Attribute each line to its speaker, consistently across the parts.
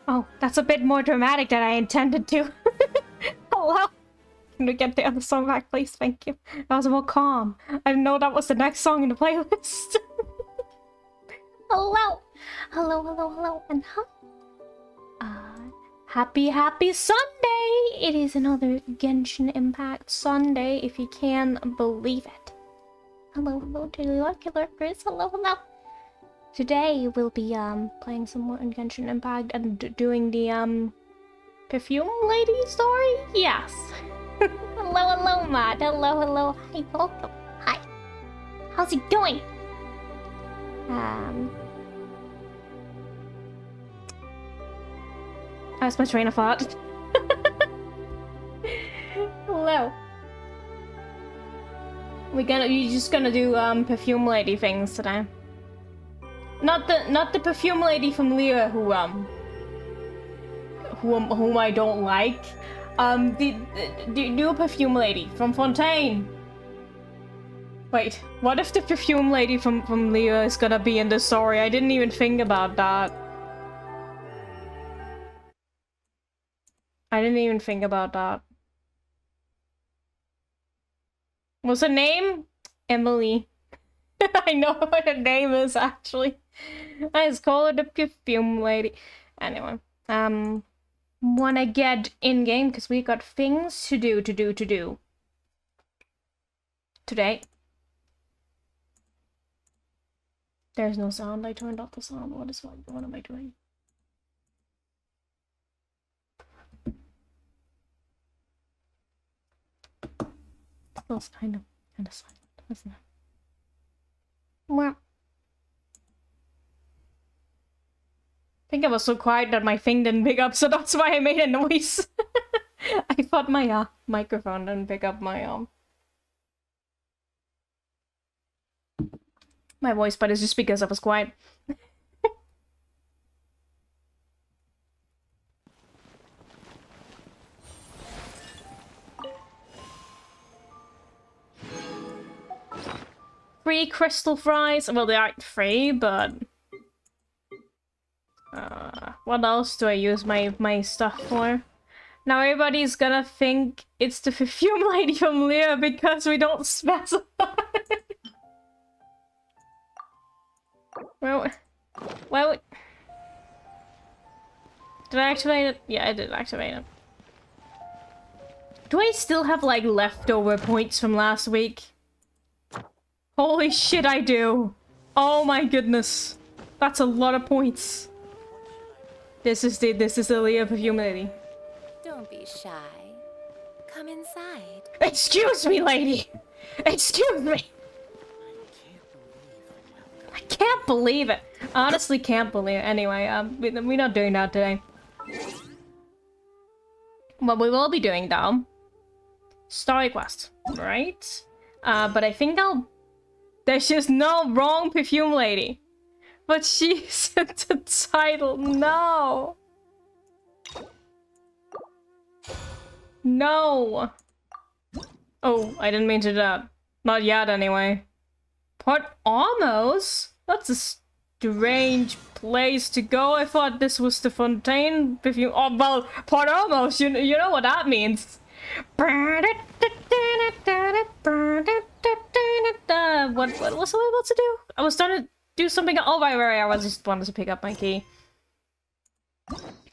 Speaker 1: Oh, that's a bit more dramatic than I intended to. Hello? Can we get the other song back, please? Thank you. That was more calm. I didn't know that was the next song in the playlist. Hello! Hello, hello, hello, and hi. Happy Sunday! It is another Genshin Impact Sunday, if you can believe it. Hello, hello, Killer Chris. Hello, hello. Today we'll be playing some more in Genshin Impact and doing the Perfume Lady story? Yes. Hello, hello, Matt. Hello, hello. Hi, welcome. Hi. How's it going? That's my train of thought. Hello. You're just gonna do Perfume Lady things today. Not the Perfume Lady from Leah whom I don't like. The new Perfume Lady from Fontaine. Wait, what if the Perfume Lady from Leah is gonna be in the story? I didn't even think about that. I didn't even think about that. What's her name? Emily. I know what her name is, actually. I just call her the Perfume Lady. Anyway, wanna get in-game, because we got things to do. Today. There's no sound. I turned off the sound. What am I doing? Feels kind of silent, isn't it? Well, I think I was so quiet that my thing didn't pick up, so that's why I made a noise. I thought my microphone didn't pick up my voice, but it's just because I was quiet. Free crystal fries. Well, they aren't free, but what else do I use my stuff for? Now everybody's gonna think it's the Perfume Lady from Leah because we don't specify. Well, did I activate it? Yeah, I did activate it. Do I still have like leftover points from last week? Holy shit, I do. Oh my goodness. That's a lot of points. This is the Leah Perfume Lady.
Speaker 2: Don't be shy. Come inside.
Speaker 1: Excuse me, lady. Excuse me. I can't believe it. Honestly, can't believe it. Anyway, we're not doing that today. What we will be doing though, story quest, right? But I think there's just no wrong Perfume Lady. But she's in the title. No. No. Oh, I didn't mean to do that. Not yet, anyway. Port Almost? That's a strange place to go. I thought this was the Fontaine Perfume. Oh, well, Port Almost. You know what that means. What was I about to do? I was trying to do something. Oh, right. I was just wanted to pick up my key.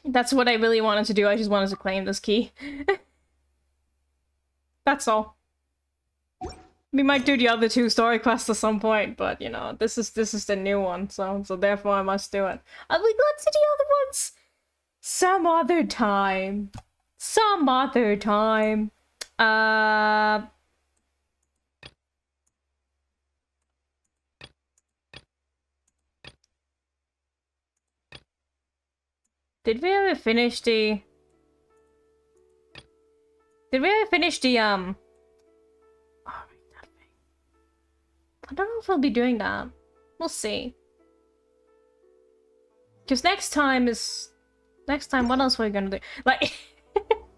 Speaker 1: That's what I really wanted to do. I just wanted to claim this key. That's all. We might do the other two story quests at some point, but you know, this is the new one, so therefore I must do it. I'll be glad to do the other ones some other time. Some other time. Did we ever finish the... Did we ever finish the, Oh, that thing. I don't know if we'll be doing that. We'll see. Because next time, what else are we gonna do? Like,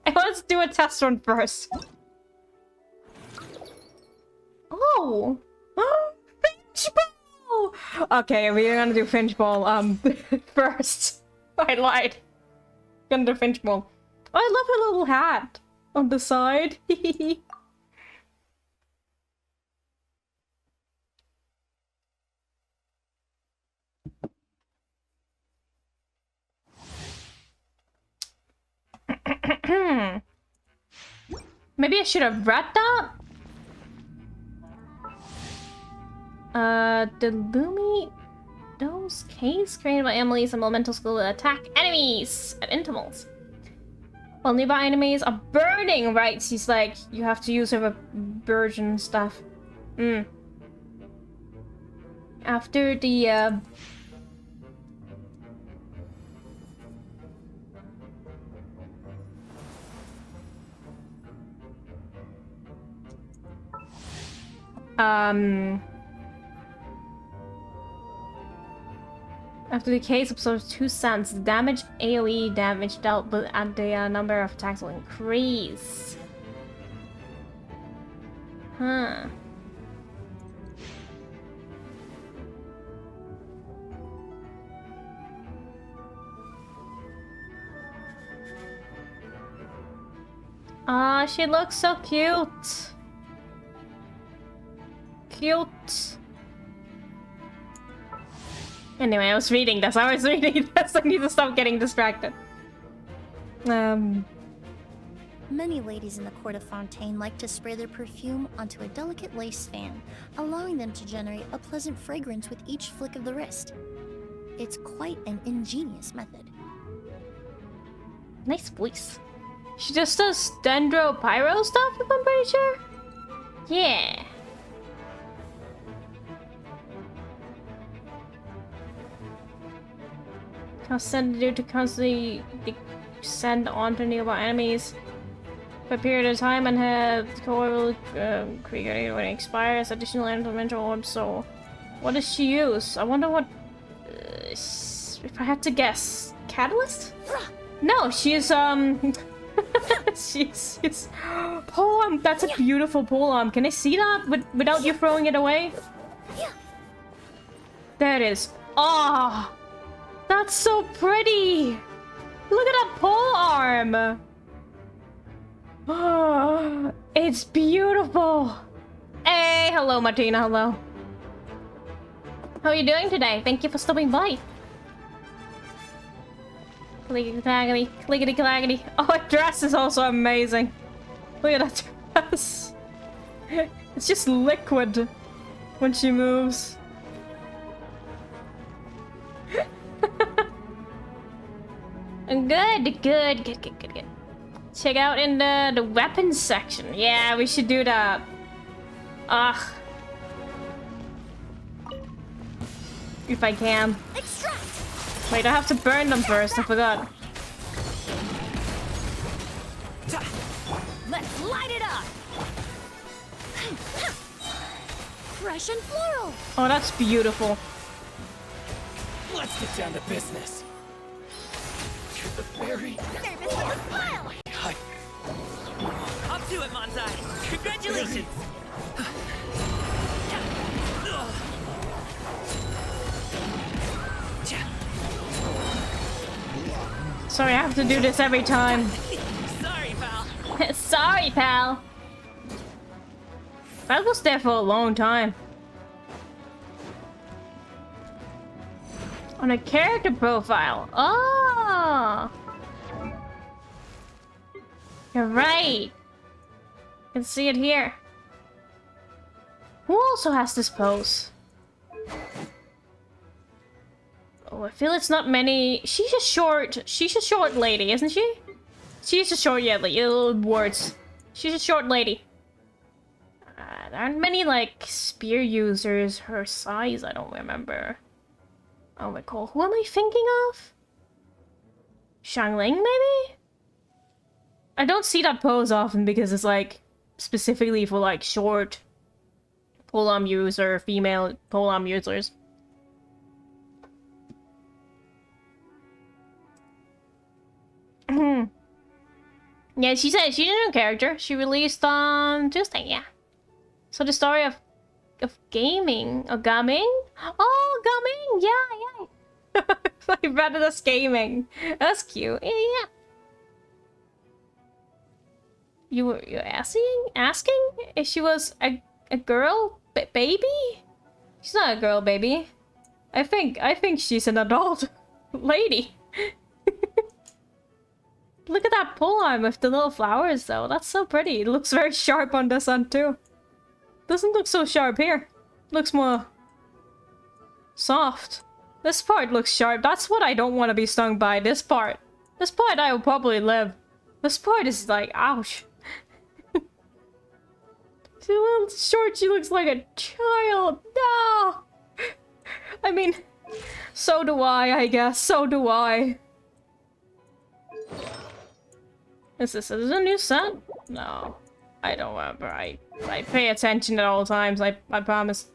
Speaker 1: let's do a test run first. Oh! Finch Ball! Okay, we're gonna do Finch Ball, first. I lied. Under Finch Bowl. Oh, I love her little hat on the side. Maybe I should have read that? The Lumi Dose case created by Emily's elemental school will attack enemies at intervals. While nearby enemies are burning, right? She's like, you have to use her version stuff. After the, after the case absorbs 2 cents, the damage AoE damage dealt with and the number of attacks will increase. Huh. Ah, she looks so cute. Cute. Anyway, I was reading this. I need to stop getting distracted.
Speaker 3: Many ladies in the court of Fontaine like to spray their perfume onto a delicate lace fan, allowing them to generate a pleasant fragrance with each flick of the wrist. It's quite an ingenious method.
Speaker 1: Nice voice. She just does dendro pyro stuff, if I'm pretty sure. Yeah. I'll send it to constantly descend onto nearby enemies for a period of time and have the core will create when it expires. Additional elemental orbs. So, what does she use? I wonder what. If I had to guess, catalyst? No, she's she's polearm. That's a beautiful polearm. Can I see that without you throwing it away? There it is. Ah. Oh. That's so pretty! Look at that polearm! Oh, it's beautiful! Hey, hello Martina, hello. How are you doing today? Thank you for stopping by. Clickety clackety, clickety clackety. Oh, her dress is also amazing. Look at that dress. It's just liquid when she moves. Good. Check out in the weapons section. Yeah, we should do that. Ugh. If I can.
Speaker 3: Extract.
Speaker 1: Wait, I have to burn them first. I forgot.
Speaker 3: Let's light it up. Fresh and floral.
Speaker 1: Oh, that's beautiful.
Speaker 4: Let's get down to business. You're the very
Speaker 3: Service with a smile.
Speaker 4: Up to it, Manzai. Congratulations.
Speaker 1: Sorry, I have to do this every time.
Speaker 4: Sorry, pal.
Speaker 1: Sorry, pal. I was there for a long time. On a character profile. Oh! You're right. I can see it here. Who also has this pose? Oh, I feel it's not many. She's a short lady, isn't she? She's a short, yeah, like little words. She's a short lady. There aren't many, like, spear users her size, I don't remember. Oh my god, who am I thinking of? Xiangling, maybe? I don't see that pose often because it's, like, specifically for, like, short polearm user, female polearm users. Yeah, she said she's a new character. She released on Tuesday, yeah. So the story of gaming, gaming? Oh, gaming, yeah. I read it as gaming. That's cute. Yeah. you're asking if she was a girl baby? She's not a girl baby. I think she's an adult lady. Look at that pole arm with the little flowers though. That's so pretty. It looks very sharp on this end too. Doesn't look so sharp here. Looks more soft. This part looks sharp. That's what I don't want to be stung by. This part. This part I will probably live. This part is like, ouch. She's a little short. She looks like a child. No! I mean, so do I guess. So do I. Is this a new set? No. I don't remember. I pay attention at all times. I promise.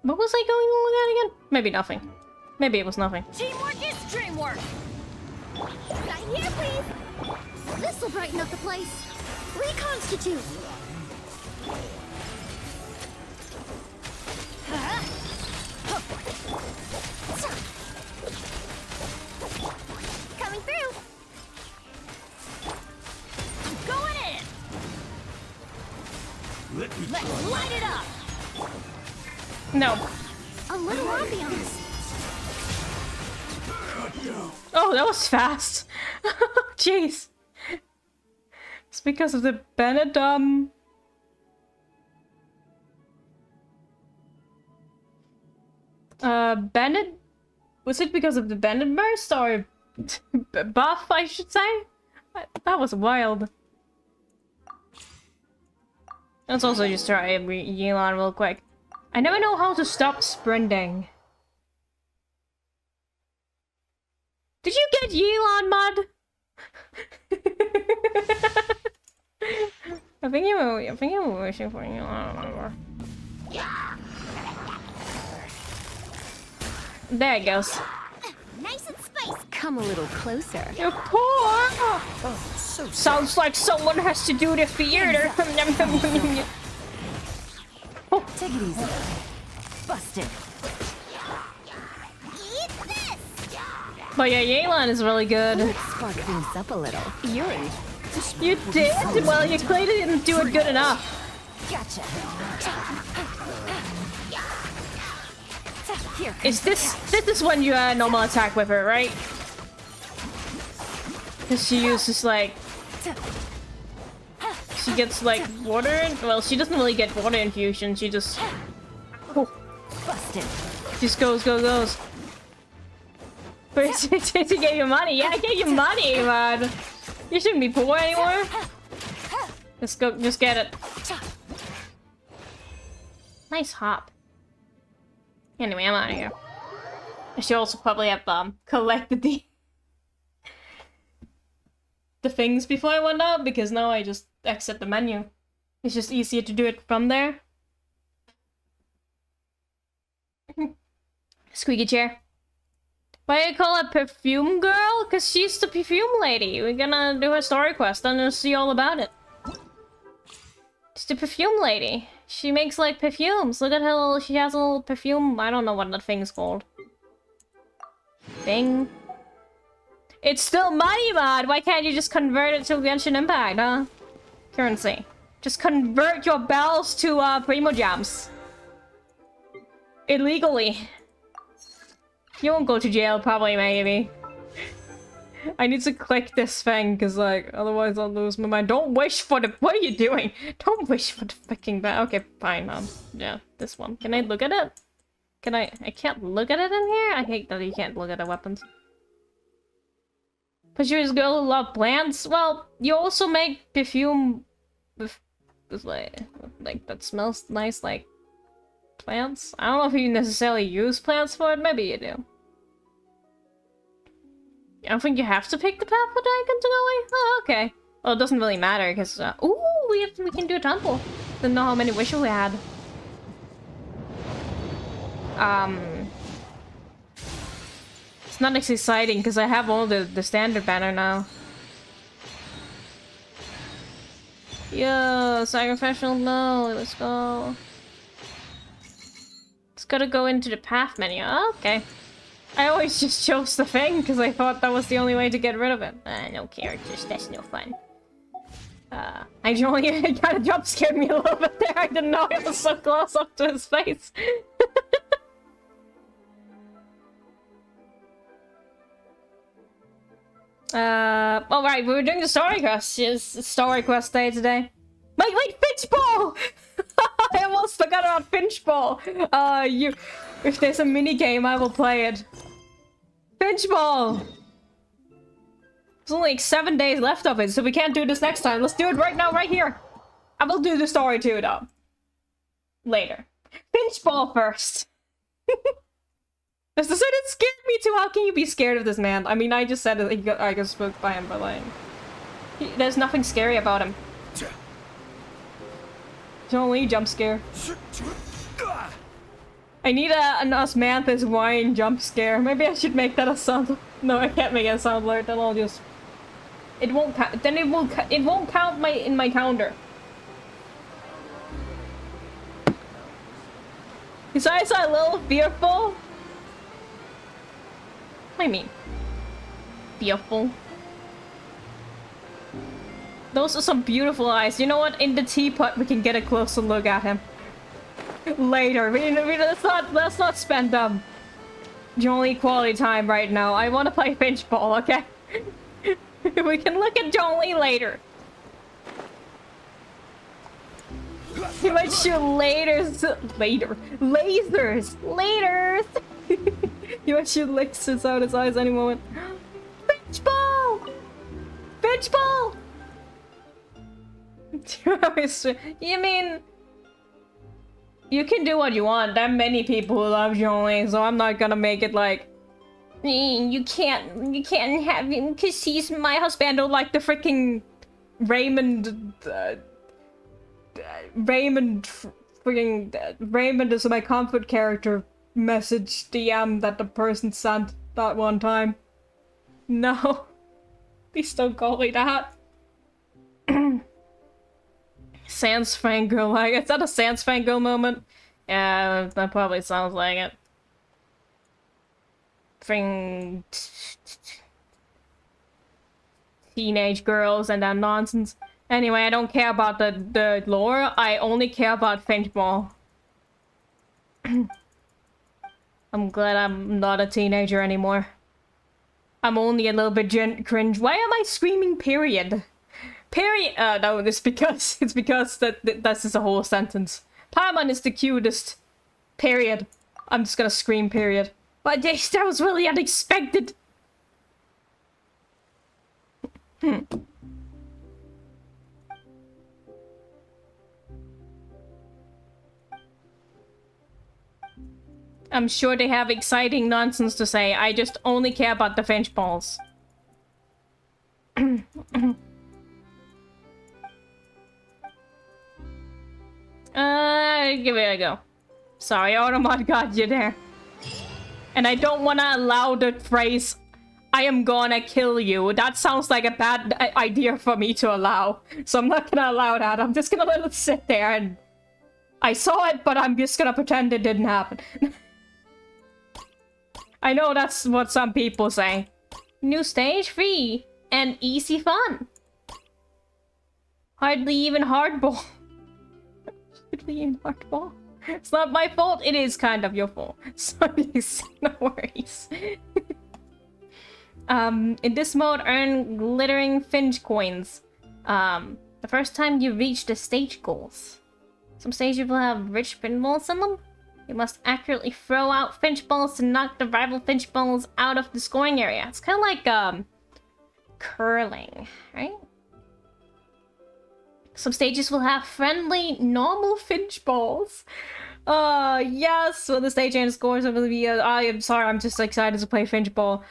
Speaker 1: What was I going on with that again? Maybe nothing. Maybe it was nothing.
Speaker 3: Teamwork is dreamwork! Right here, please! This'll brighten up the place. Reconstitute! Coming through! I'm going in! Let's light it up!
Speaker 1: No.
Speaker 3: A little ambiance.
Speaker 1: Oh, that was fast. Jeez. It's because of the Benedum. Bennett? Was it because of the Bennett burst or buff, I should say? That was wild. Let's also just try Yelan real quick. I never know how to stop sprinting. Did you get Yelan mud? I think you were wishing for Yelan. I don't remember. There it goes.
Speaker 3: Nice and spicy.
Speaker 2: Come a little closer.
Speaker 1: You're poor.
Speaker 4: Oh, so
Speaker 1: Sounds like someone has to do the theater.
Speaker 2: Oh, take it easy. Busted.
Speaker 3: Eat this!
Speaker 1: But yeah, Yelan is really good.
Speaker 2: Spark things up a little. You're in.
Speaker 1: You did? Well, you clearly didn't do it good enough.
Speaker 2: Gotcha. Here.
Speaker 1: This is when you normal attack with her, right? Because she uses like... She gets like water... Well, she doesn't really get water infusion. She just... Oh.
Speaker 2: Busted.
Speaker 1: Just goes. But to get you money. Yeah, get you money, man. You shouldn't be poor anymore. Let's go. Just get it. Nice hop. Anyway, I'm out of here. I should also probably have collected the things before I went out, because now I just exit the menu. It's just easier to do it from there. Squeaky chair. Why do you call her Perfume Girl? Because she's the Perfume Lady. We're gonna do her story quest and we'll see all about it. It's the Perfume Lady. She makes like perfumes. Look at her little, she has a little perfume. I don't know what that thing's called. Thing. It's still money, man. Why can't you just convert it to Genshin Impact, huh? Currency. Just convert your bells to Primo Gems. Illegally. You won't go to jail, probably, maybe. I need to click this thing, because, like, otherwise I'll lose my mind. Don't wish for the- What are you doing? Don't wish for the fucking bell. Okay, fine, yeah, this one. Can I look at it? Can I can't look at it in here? I hate that you can't look at the weapons. But you're this girl who love plants? Well, you also make perfume with like, that smells nice, like, plants? I don't know if you necessarily use plants for it. Maybe you do. I don't think you have to pick the path for Dragon to go away. Oh, okay. Well, it doesn't really matter because ooh, we can do a temple. Didn't know how many wishes we had. It's not as exciting because I have all the standard banner now. Yo, sacrificial, no, let's go. It's gotta go into the path menu. Oh, okay. I always just chose the thing because I thought that was the only way to get rid of it. No characters, that's no fun. I only kind of jump scared me a little bit there. I didn't know it was so close up to his face. Alright, we were doing the story quest. It's story quest day today. Wait, Finchball! I almost forgot about Finchball. If there's a mini game, I will play it. Finchball! There's only like 7 days left of it, so we can't do this next time. Let's do it right now, right here. I will do the story too, though. Later. Finchball first. As I said, it scared me too. How can you be scared of this man? I mean, I just said that I got spooked by him, but like... there's nothing scary about him. It's only jump scare. I need an Osmanthus whine jump scare. Maybe I should make that a sound. No, I can't make it a sound alert. Then I'll just. It won't count. Then it won't count in my counter. His eyes are a little fearful. What do you mean? Fearful. Those are some beautiful eyes. You know what? In the teapot, we can get a closer look at him. Later. Let's not spend Jolly quality time right now. I want to play Finchball, okay? We can look at Jolly later. He might shoot lasers. He might shoot lasers out his eyes any moment. Finchball! Finchball! You mean... you can do what you want. There are many people who love Jolene, so I'm not gonna make it like... you can't have him because he's my husband, or like the freaking Raymond... Raymond is my comfort character message DM that the person sent that one time. No. Please don't call me that. Sans fangirl, like, is that a Sans fangirl moment? Yeah, that probably sounds like it. Teenage girls and that nonsense. Anyway, I don't care about the lore, I only care about Finchball. I'm glad I'm not a teenager anymore. I'm only a little bit cringe. Why am I screaming period? Period. No, it's because that's just a whole sentence. Paimon is the cutest. Period. I'm just gonna scream period. But that was really unexpected. I'm sure they have exciting nonsense to say. I just only care about the Finchballs. Give it a go. Sorry, Automod got you there. And I don't want to allow the phrase, I am gonna kill you. That sounds like a bad idea for me to allow. So I'm not gonna allow that. I'm just gonna let it sit there and... I saw it, but I'm just gonna pretend it didn't happen. I know that's what some people say. New stage, free, and easy fun. Hardly even hardball. Hardly even hardball. It's not my fault, it is kind of your fault. So no worries. In this mode, earn glittering Finch coins. The first time you reach the stage goals. Some stages will have rich pinballs in them. You must accurately throw out Finch balls to knock the rival Finch balls out of the scoring area. It's kind of like, curling, right? Some stages will have friendly, normal Finch balls. Yes, when the stage end scores, it will be, I am sorry, I'm just excited to play Finch ball.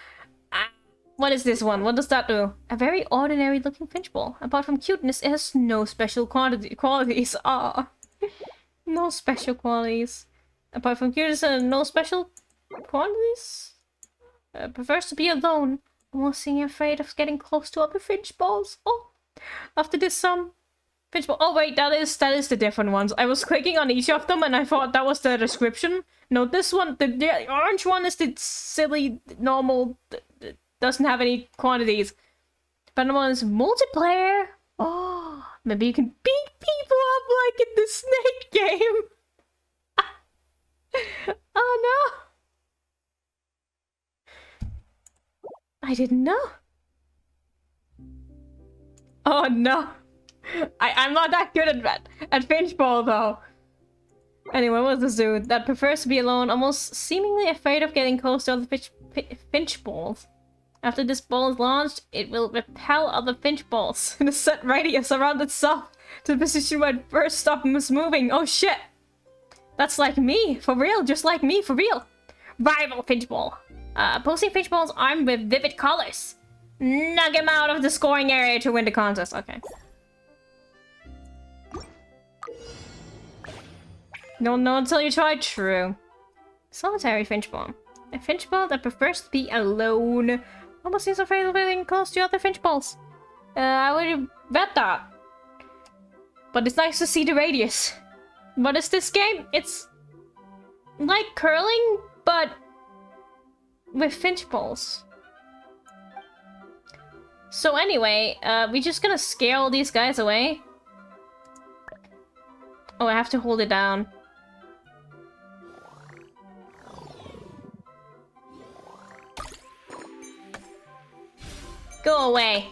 Speaker 1: What is this one? What does that do? A very ordinary looking Finch ball. Apart from cuteness, it has no special qualities. No special qualities. Apart from cuteness, no special qualities? Prefers to be alone. Almost seeing afraid of getting close to other Finch balls. Oh, after this, Finchball. Oh wait, that is the different ones. I was clicking on each of them and I thought that was the description. No, this one, the orange one is the silly, normal, doesn't have any quantities. But the one is multiplayer. Oh, maybe you can beat people up like in the snake game. Oh no. I didn't know. Oh no. I'm not that good at Finchball though. Anyway, what's this dude that prefers to be alone, almost seemingly afraid of getting close to other Finchballs? After this ball is launched, it will repel other Finchballs in a set radius around itself to the position where it first stops moving. Oh shit! That's like me, for real, just like me, for real. Rival Finchball. Opposing Finchballs armed with vivid colors. Knock him out of the scoring area to win the contest. Okay. Don't know until you try. True. Solitary Finchball. A Finchball that prefers to be alone. Almost seems afraid of getting close to other Finchballs. I would bet that. But it's nice to see the radius. What is this game? It's like curling, but with Finchballs. So anyway, we're just gonna scare all these guys away. Oh, I have to hold it down. Go away.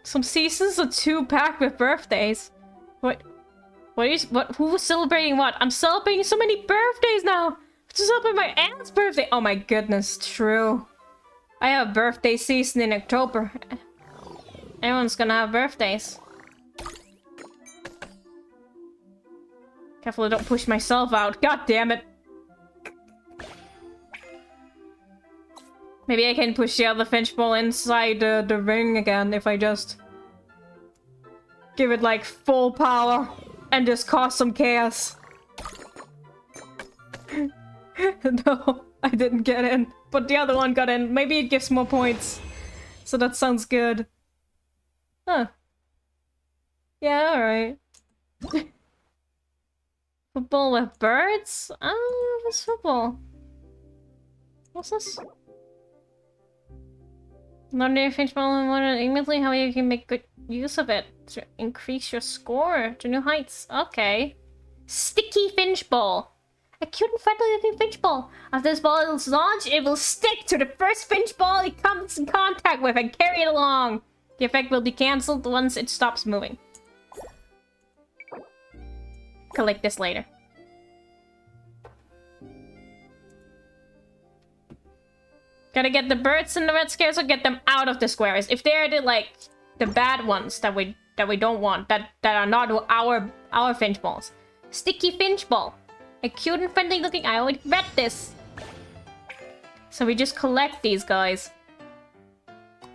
Speaker 1: Some seasons are too packed with birthdays. What who was celebrating what? I'm celebrating so many birthdays now! I have to celebrate my aunt's birthday! Oh my goodness, true. I have a birthday season in October. Everyone's gonna have birthdays. Careful I don't push myself out. God damn it. Maybe I can push the other Finchball inside the ring again if I just give it like full power and just cause some chaos. No, I didn't get in, but the other one got in. Maybe it gives more points. So that sounds good. Huh. Yeah, alright. Football with birds? Oh, what's football? What's this? Learn your Finchball and learn immediately how you can make good use of it to increase your score to new heights. Okay. Sticky Finchball. A cute and friendly looking Finchball. After this ball is launched, it will stick to the first Finchball it comes in contact with and carry it along. The effect will be cancelled once it stops moving. Collect this later. Gotta get the birds in the red squares or get them out of the squares. If they're the bad ones that we don't want, that are not our Finchballs. Sticky Finchball. A cute and friendly looking. I already read this. So we just collect these guys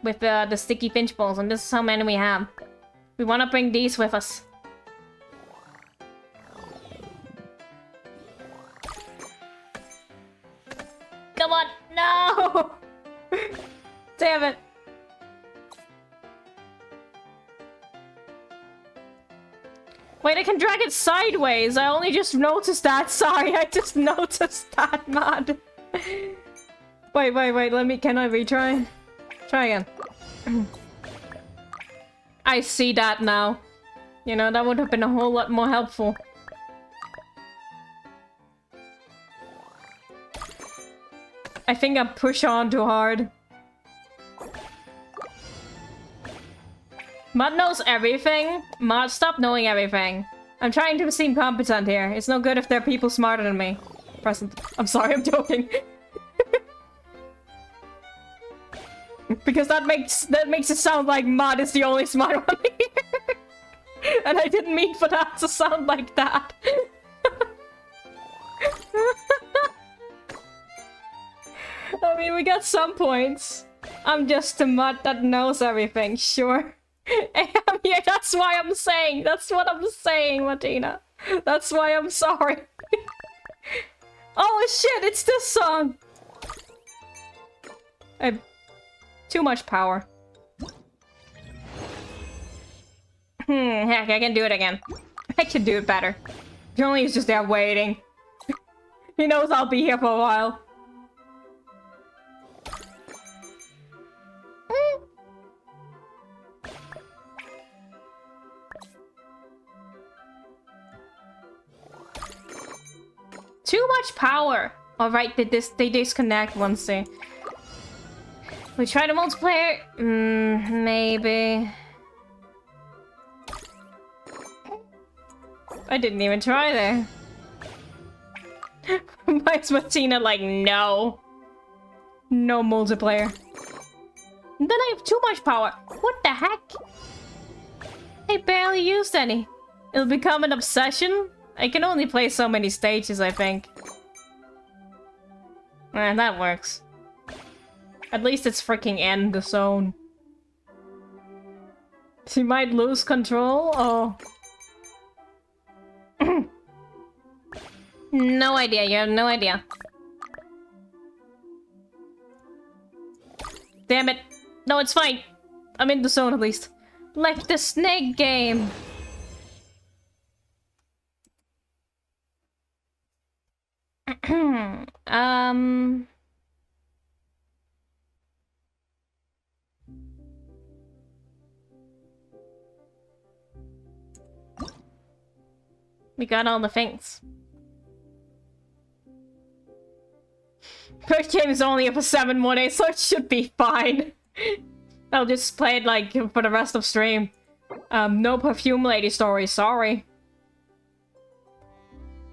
Speaker 1: with the sticky Finchballs, and this is how many we have. We want to bring these with us. Come on, no! Damn it. Wait, I can drag it sideways. I only just noticed that. Sorry, I just noticed that, man. Wait, can I retry? Try again. I see that now. You know, that would have been a whole lot more helpful. I think I push on too hard. Mod knows everything. Mod, stop knowing everything. I'm trying to seem competent here. It's no good if there are people smarter than me. Present. I'm sorry, I'm joking. Because that makes it sound like Mod is the only smart one here. And I didn't mean for that to sound like that. I mean, we got some points. I'm just a Mod that knows everything, sure. I'm here, that's why I'm saying. That's what I'm saying, Martina. That's why I'm sorry. Oh shit, it's this song. I have too much power. Heck, I can do it again. I can do it better. Johnny is just there waiting. He knows I'll be here for a while. Too much power. Alright, they disconnect once they... We try the multiplayer? Maybe. I didn't even try there. Why is Martina like, no? No multiplayer. And then I have too much power. What the heck? I barely used any. It'll become an obsession? I can only play so many stages, I think. That works. At least it's freaking end the zone. She might lose control? Oh. No idea, you have no idea. Damn it. No, it's fine. I'm in the zone at least. Like the snake game. We got all the things. First game is only up for 7 more days, so it should be fine. I'll just play it like for the rest of stream. No Perfume Lady story, sorry.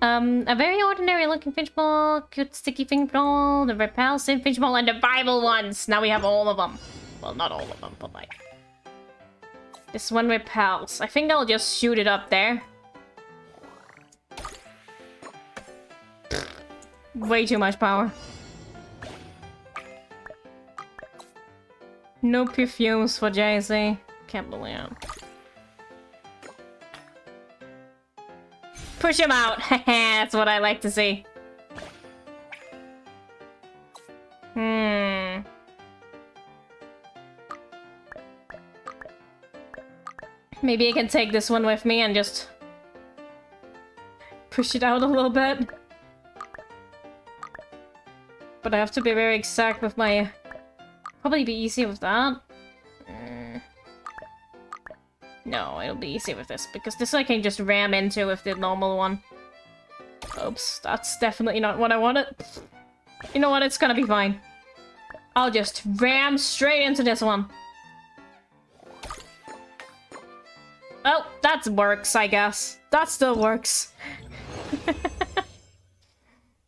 Speaker 1: A very ordinary looking finch ball, cute sticky finch ball, the repulsive finch ball, and the Bible ones. Now we have all of them. Well, not all of them, but like... This one repels. I think I'll just shoot it up there. Way too much power. No perfumes for Jay-Z. Can't believe it. Push him out! That's what I like to see. Maybe I can take this one with me and just... push it out a little bit. But I have to be very exact with my... Probably be easy with that. No, it'll be easy with this, because this I can just ram into with the normal one. Oops, that's definitely not what I wanted. You know what, it's gonna be fine. I'll just ram straight into this one. Oh, that works, I guess. That still works.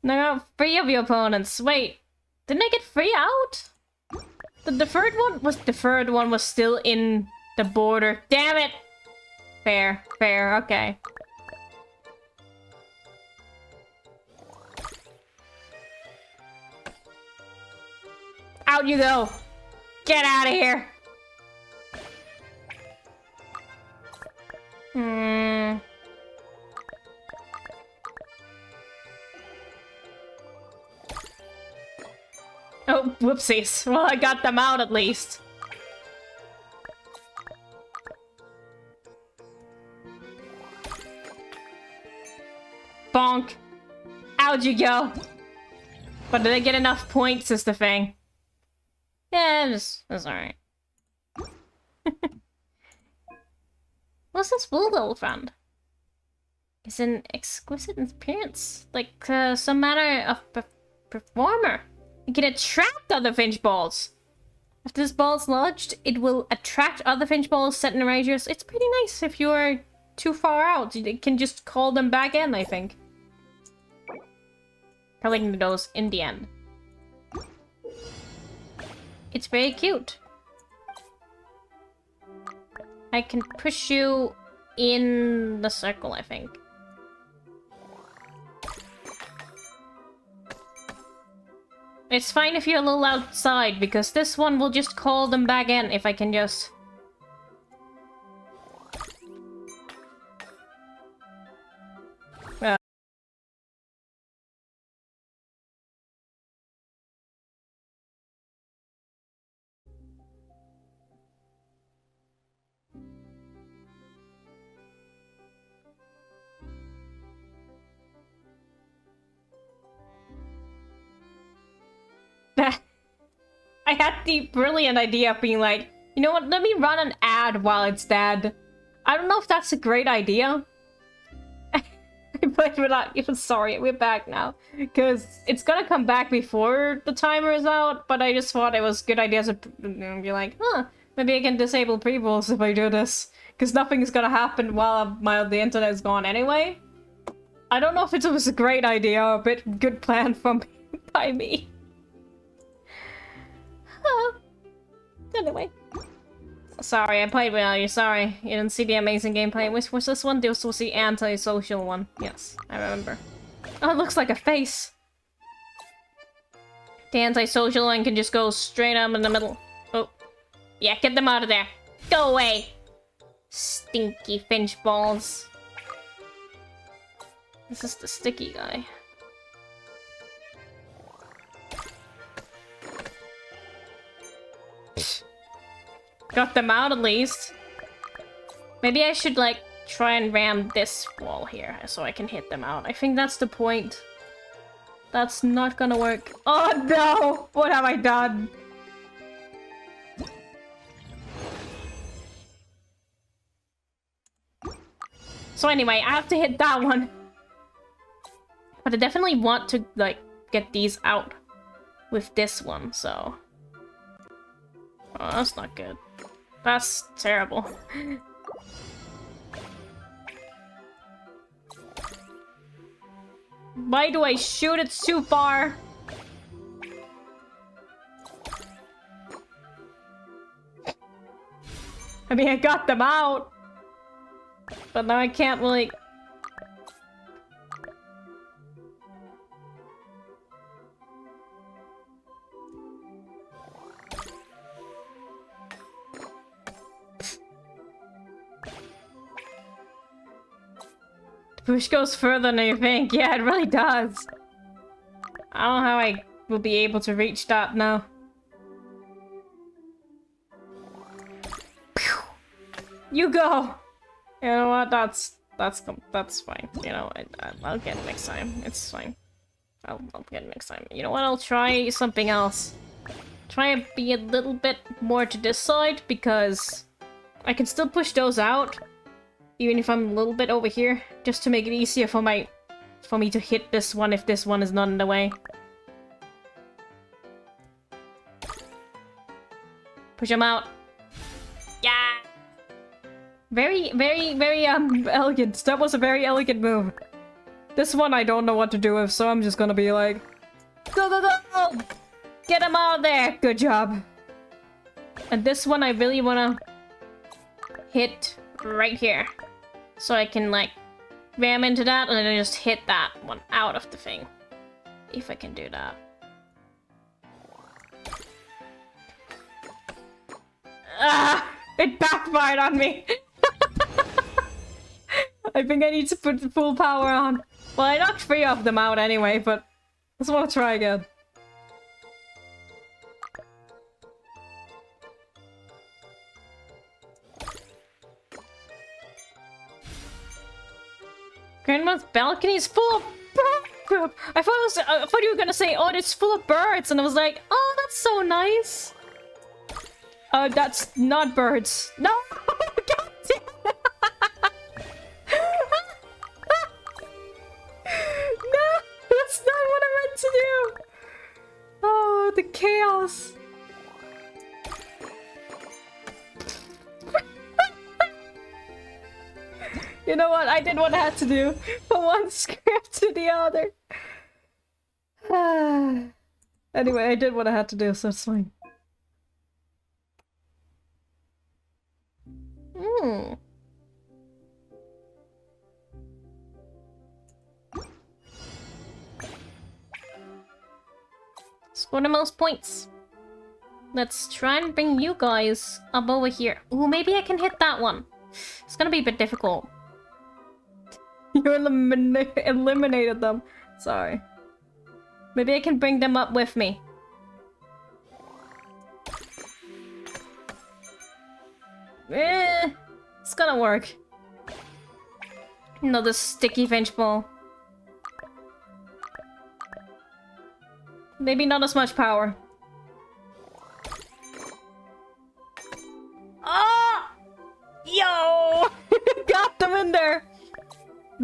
Speaker 1: Now, 3 of your opponents. Wait, didn't I get 3 out? The third one was still in the border. Damn it! Fair, okay. Out you go! Get out of here! Oh, whoopsies. Well, I got them out at least. Bonk. Out you go. But did I get enough points is the thing. Yeah, it's alright. What's this wool elephant? It's an exquisite appearance. Like some manner of performer. You can attract other finch balls. After this ball is lodged, it will attract other finch balls set in a radius. It's pretty nice if you're too far out. You can just call them back in, I think. Collecting those in the end. It's very cute. I can push you in the circle, I think. It's fine if you're a little outside, because this one will just call them back in if I can just... had the brilliant idea of being like, you know what, let me run an ad while it's dead. I don't know if that's a great idea. But we're not even sorry, we're back now. Because it's gonna come back before the timer is out, but I just thought it was a good idea to be like, huh, maybe I can disable pre-rolls if I do this. Because nothing is gonna happen while the internet is gone anyway. I don't know if it was a great idea or a bit good plan from by me. Anyway. Sorry, I played without you. Sorry, you didn't see the amazing gameplay. Which was this one? This was the anti-social one. Yes, I remember. Oh, it looks like a face. The anti-social one can just go straight up in the middle. Oh. Yeah, get them out of there. Go away. Stinky finch balls. This is the sticky guy. Got them out at least. Maybe I should like try and ram this wall here so I can hit them out. I think that's the point. That's not gonna work. Oh no! What have I done? So anyway, I have to hit that one. But I definitely want to like get these out with this one, so... Oh, that's not good. That's terrible. Why do I shoot it too far? I mean, I got them out. But now I can't really... Push goes further than you think. Yeah, it really does. I don't know how I will be able to reach that now. Pew! You go! You know what? That's fine. You know, I'll get it next time. It's fine. I'll get it next time. You know what? I'll try something else. Try and be a little bit more to this side, because I can still push those out. Even if I'm a little bit over here, just to make it easier for me to hit this one if this one is not in the way. Push him out. Yeah. Very elegant. That was a very elegant move. This one I don't know what to do with, so I'm just gonna be like, go, go, go! Get him out of there! Good job. And this one I really wanna hit right here. So I can, like, ram into that and then I just hit that one out of the thing. If I can do that. Ah! It backfired on me! I think I need to put the full power on. Well, I knocked 3 of them out anyway, but I just want to try again. Grandma's balcony is full of birds. I thought you were gonna say, oh, it's full of birds, and I was like, oh, that's so nice. That's not birds. No, God damn it. No, that's not what I meant to do. Oh, the chaos. You know what? I did what I had to do. From one script to the other. Anyway, I did what I had to do, so it's fine. Score the most points. Let's try and bring you guys up over here. Ooh, maybe I can hit that one. It's gonna be a bit difficult. You eliminated them. Sorry. Maybe I can bring them up with me. It's gonna work. Another sticky finch ball. Maybe not as much power.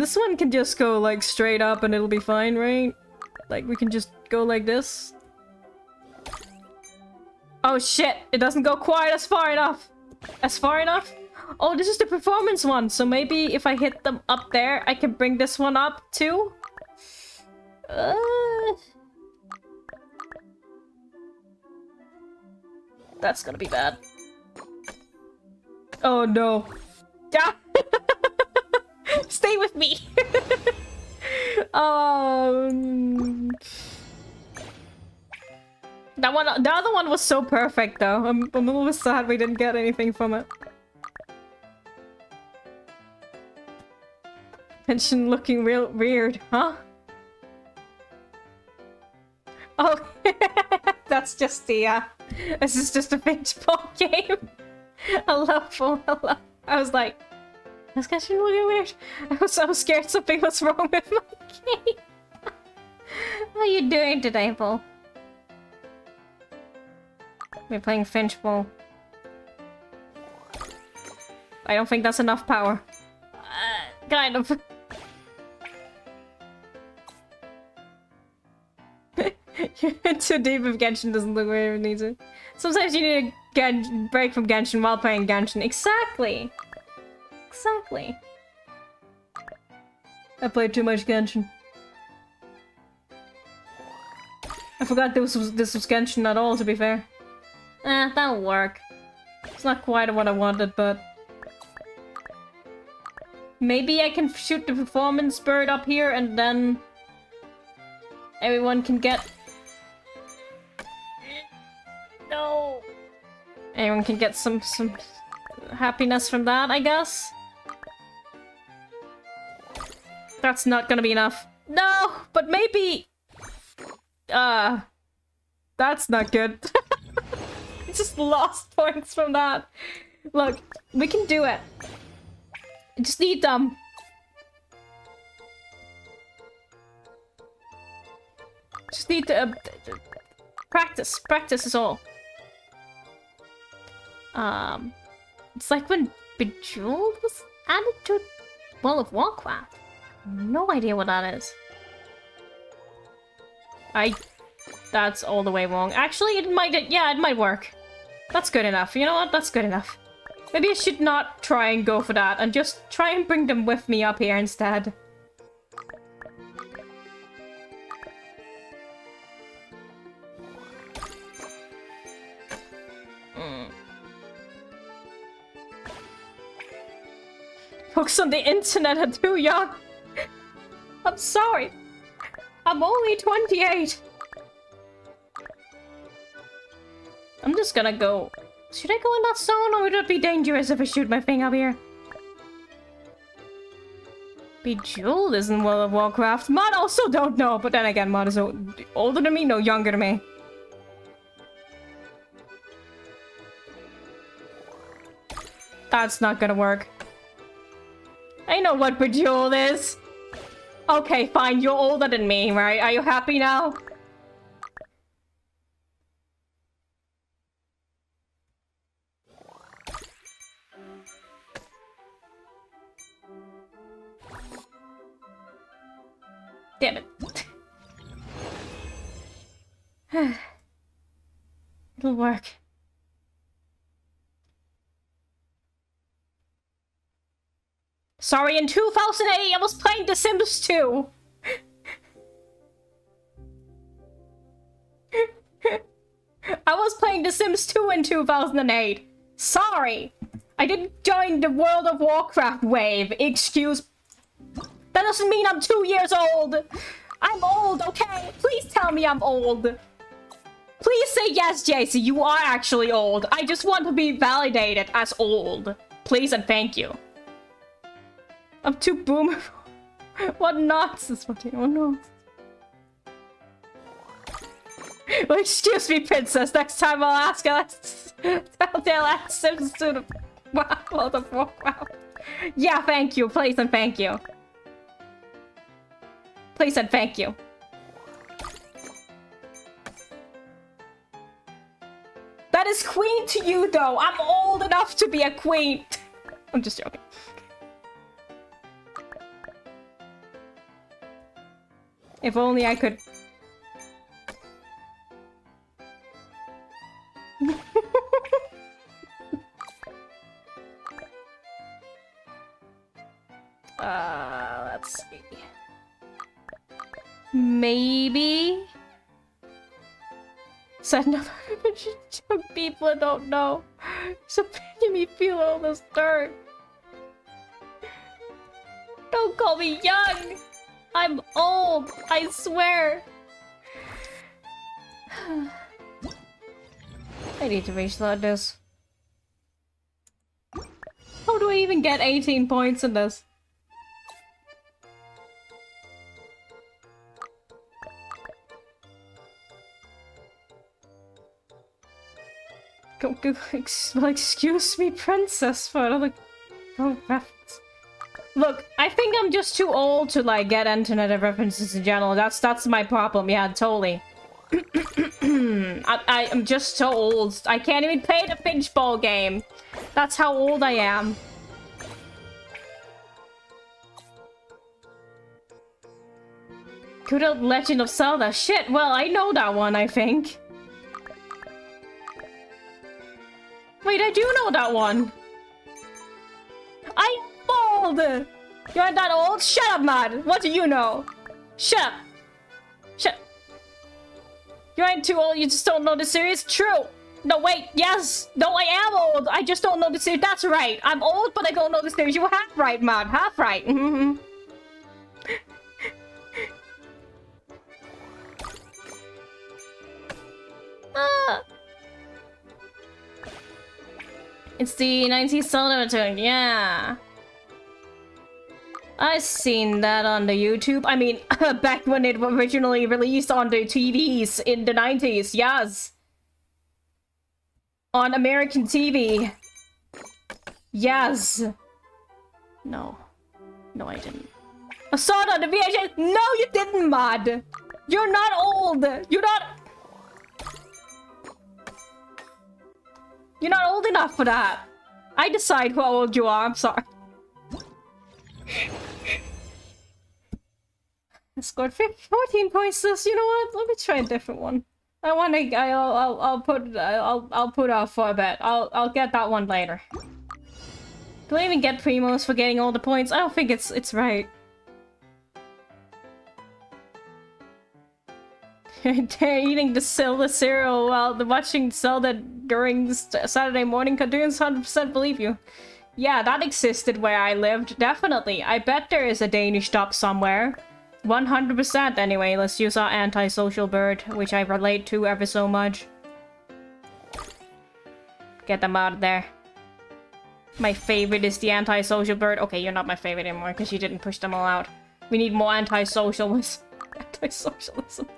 Speaker 1: This one can just go like straight up and it'll be fine, right? Like we can just go like this. Oh shit, it doesn't go quite as far enough. As far enough? Oh, this is the performance one, so maybe if I hit them up there, I can bring this one up too? That's gonna be bad. Oh no. Yeah. Stay with me. That one, the other one was so perfect though. I'm a little bit sad we didn't get anything from it. Tension looking real weird, huh? Oh, that's just the, this is just a paintball game. I was like, this guy's really weird. I was so scared something was wrong with my game. How are you doing today, Paul? We're playing Finchball. I don't think that's enough power. Kind of. You're too deep if Genshin doesn't look where it needs it. Sometimes you need a break from Genshin while playing Genshin. Exactly. Exactly. I played too much Genshin. I forgot this was Genshin at all, to be fair. That'll work. It's not quite what I wanted, but... Maybe I can shoot the performance bird up here and then... everyone can get... No! Everyone can get some happiness from that, I guess? That's not gonna be enough. No! But maybe... That's not good. I just lost points from that. Look, we can do it. Just need them. Just need to practice. Practice is all. It's like when Bejeweled was added to World of Warcraft. No idea what that is. That's all the way wrong. Actually, it might work. That's good enough. You know what? That's good enough. Maybe I should not try and go for that and just try and bring them with me up here instead. Books on the internet are too young. I'm sorry. I'm only 28. I'm just gonna go. Should I go in that zone, or would it be dangerous if I shoot my thing up here? Bejeweled is in World of Warcraft. Mod also don't know, but then again, Mod is older than me, no, younger than me. That's not gonna work. I know what Bejeweled is. Okay, fine, you're older than me, right? Are you happy now? Damn it. It'll work. Sorry, in 2008 I was playing The Sims 2. I was playing The Sims 2 in 2008. Sorry. I didn't join the World of Warcraft wave. Excuse. That doesn't mean I'm 2 years old. I'm old, okay? Please tell me I'm old. Please say yes, JC. You are actually old. I just want to be validated as old. Please and thank you. I'm too boomer. What nonsense? Oh no. Well, excuse me, princess. Next time I'll ask her. They'll ask Sims to the World of Warcraft. Yeah, thank you. Please and thank you. Please and thank you. That is queen to you, though. I'm old enough to be a queen. I'm just joking. If only I could... let's see. Maybe? Said never to people I don't know. So making me feel all this dirt. Don't call me young! I'm old, I swear! I need to restart this. How do I even get 18 points in this? Excuse me, princess, for another reference. Look, I think I'm just too old to like get internet references in general. That's my problem. Yeah, totally. I'm just so old. I can't even play the pinball game. That's how old I am. Good old Legend of Zelda. Shit, well, I know that one, I think. Wait, I do know that one. I'm old! You aren't that old? Shut up, Mad! What do you know? Shut up! Shut up. You ain't too old, you just don't know the series? True! No, wait, yes! No, I am old! I just don't know the series. That's right! I'm old, but I don't know the series. You were half right, Mad. Half right. Mm-hmm. It's the 90s Zelda return, yeah. I seen that on the YouTube. I mean, back when it was originally released on the TVs in the 90s, yes. On American TV. Yes. No. No, I didn't. I saw it on the VHS. No, you didn't, Mod. You're not old. You're not old enough for that. I decide how old you are. I'm sorry. I scored 14 points this. You know what? Let me try a different one. I want to. I'll put off for a bit. I'll get that one later. Do I even get primos for getting all the points? I don't think it's right. They're eating the Zelda cereal while watching Zelda during Saturday morning cartoons. 100% believe you. Yeah, that existed where I lived. Definitely. I bet there is a Danish dub somewhere. 100% anyway. Let's use our antisocial bird, which I relate to ever so much. Get them out of there. My favorite is the antisocial bird. Okay, you're not my favorite anymore because you didn't push them all out. We need more anti-socialism. Anti-socialism.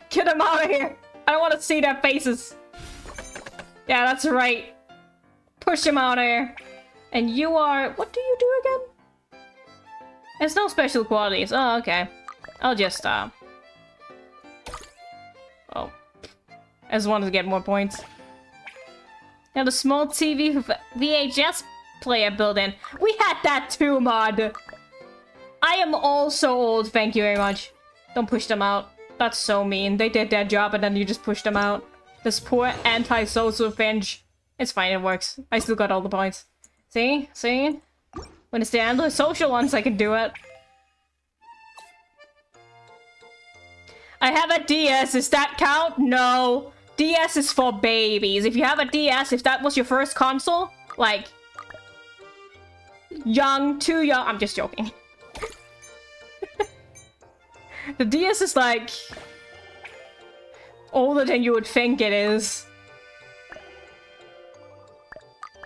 Speaker 1: Get them out of here! I don't want to see their faces. Yeah, that's right. Push them out of here. And you are... What do you do again? There's no special qualities. Oh, okay. I'll just, Oh. I just wanted to get more points. Now the small TV VHS player built-in. We had that too, Mod! I am also old, thank you very much. Don't push them out. That's so mean. They did their job and then you just pushed them out. This poor anti-social finch. It's fine, it works. I still got all the points. See? See? When it's the anti-social ones, I can do it. I have a DS. Does that count? No. DS is for babies. If you have a DS, if that was your first console, like... young, too young. I'm just joking. The DS is like... older than you would think it is.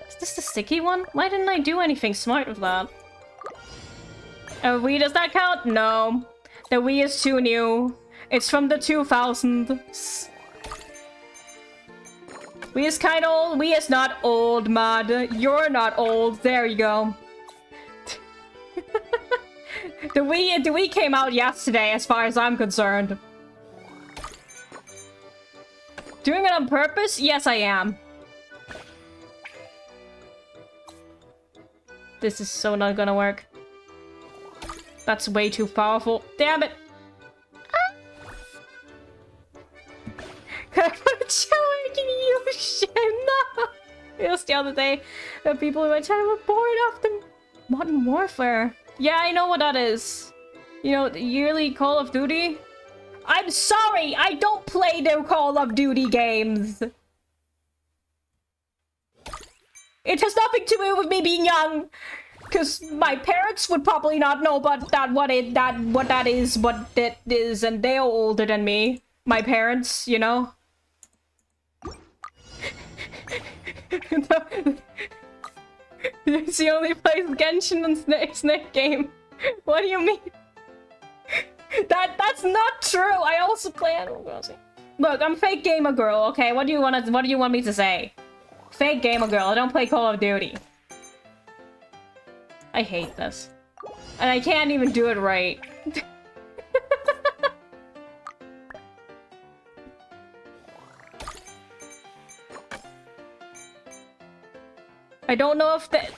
Speaker 1: Is this the sticky one? Why didn't I do anything smart with that? Wii, does that count? No. The Wii is too new. It's from the 2000s. Wii is kind of old. Wii is not old, Mod. You're not old. There you go. The Wii came out yesterday, as far as I'm concerned. Doing it on purpose? Yes, I am. This is so not gonna work. That's way too powerful. Damn it! Ah. Can I put a challenge making you shit? No! Just the other day, the people in my channel were bored of the Modern Warfare. Yeah, I know what that is. You know, the yearly Call of Duty. I'm sorry, I don't play the Call of Duty games. It has nothing to do with me being young. Because my parents would probably not know about that, what that is, and they're older than me. My parents, you know? She only plays Genshin and Snake game. What do you mean? That's not true. I also play Animal Crossing. Look, I'm fake gamer girl. Okay, what do you want me to say? Fake gamer girl. I don't play Call of Duty. I hate this, and I can't even do it right. I don't know if that.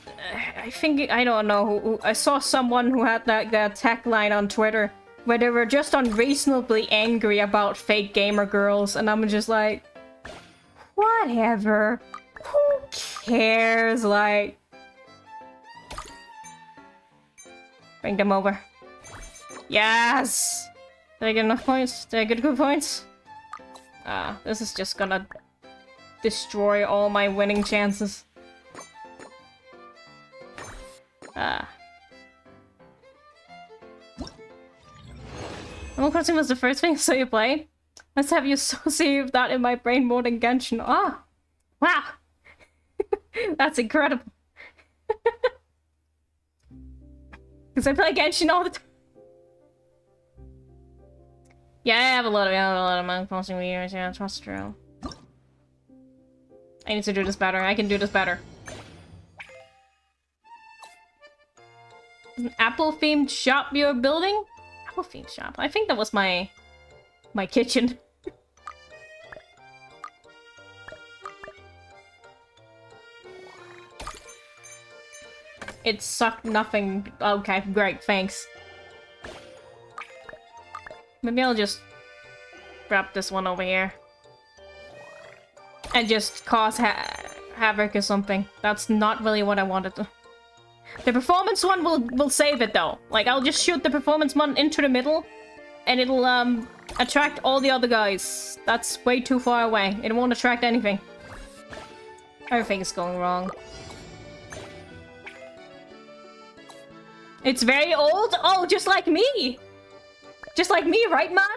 Speaker 1: I don't know who. I saw someone who had that tag line on Twitter where they were just unreasonably angry about fake gamer girls, and I'm just like, whatever. Who cares? Like, bring them over. Yes. Did I get enough points? Did I get good points? This is just gonna destroy all my winning chances. Animal Crossing was the first thing so you played? Let's have you associate that in my brain more than Genshin. Ah! Wow! That's incredible. Because I play Genshin all the time. Yeah, I have a lot of Animal Crossing videos. Yeah, that's true. I need to do this better. I can do this better. An apple-themed shop you're building? Apple-themed shop? I think that was my kitchen. It sucked nothing. Okay, great, thanks. Maybe I'll just wrap this one over here. And just cause havoc or something. That's not really what I wanted to. The performance one will save it though. Like, I'll just shoot the performance one into the middle, and it'll attract all the other guys. That's way too far away. It won't attract anything. Everything is going wrong. It's very old? Oh, just like me! Just like me, right, Mad?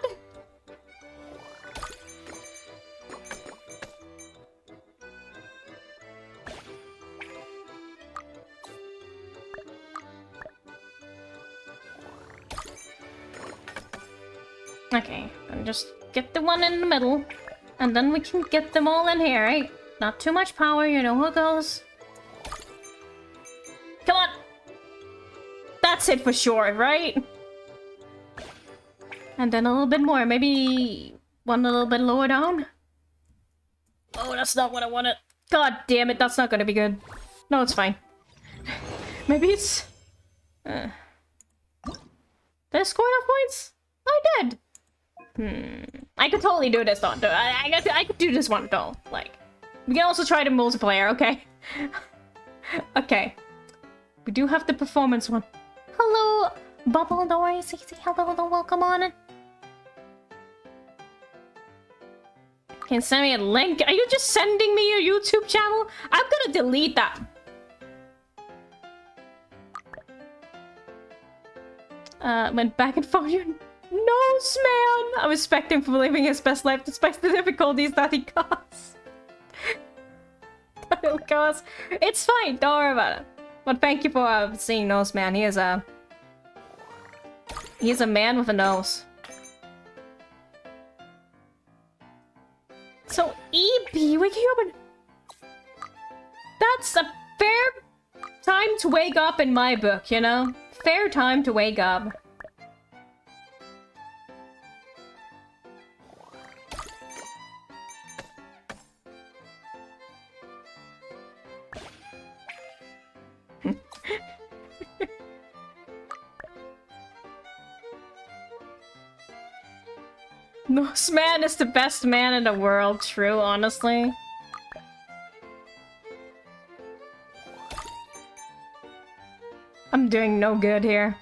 Speaker 1: Okay, and just get the one in the middle, and then we can get them all in here, right? Not too much power, you know how it goes. Come on! That's it for sure, right? And then a little bit more, maybe one a little bit lower down? Oh, that's not what I wanted. God damn it, that's not gonna be good. No, it's fine. Maybe it's... Did I score enough points? I did! I could totally do this though. I could do this one though. Like, we can also try the multiplayer, okay? Okay. We do have the performance one. Hello, Bubble Door, CC, hello, welcome on. Can you send me a link? Are you just sending me your YouTube channel? I'm gonna delete that. Went back and found you. No, man! I was expecting for living his best life despite the difficulties that he caused. That'll cause. It's fine, don't worry about it. But thank you for seeing Nose Man. He's a man with a nose. So EB, waking up and that's a fair time to wake up in my book, you know? Fair time to wake up. This man is the best man in the world. True, honestly. I'm doing no good here.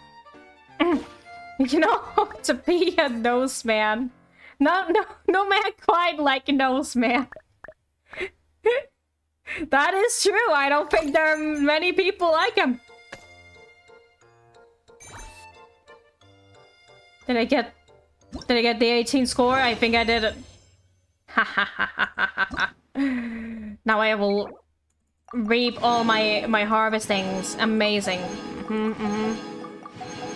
Speaker 1: You know, to be a nose man. No man quite like a nose man. That is true. I don't think there are many people like him. Did I get the 18 score? I think I did it. Ha ha ha ha ha ha. Now I will reap all my harvestings. Amazing.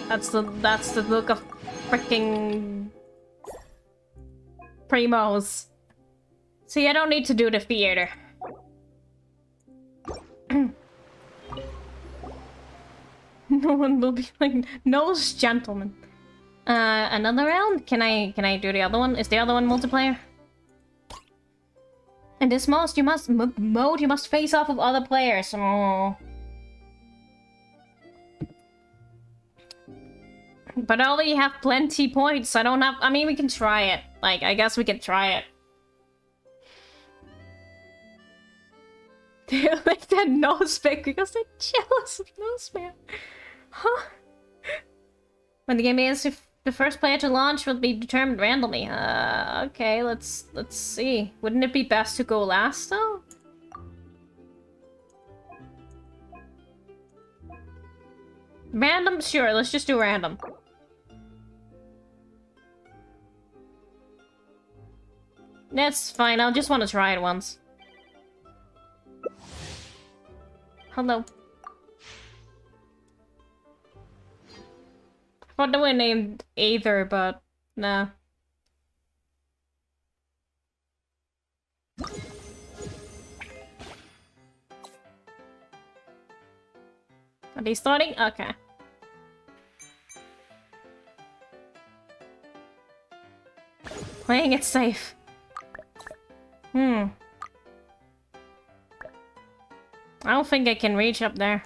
Speaker 1: That's the look of freaking primos. See, I don't need to do the theater. No one will be like nose gentleman. Another round? Can I do the other one? Is the other one multiplayer? In this mode, you must face off with other players. Oh. But I already have plenty points. I don't have. I mean, we can try it. Like, I guess we can try it. They like that nose pick because they're jealous of Noseman. Huh? When the game ends, if the first player to launch will be determined randomly. Okay, let's see. Wouldn't it be best to go last though? Random? Sure, let's just do random. That's fine, I'll just want to try it once. Hello. I thought they were named Aether, but nah. Are they starting? Okay. Playing it safe. I don't think I can reach up there.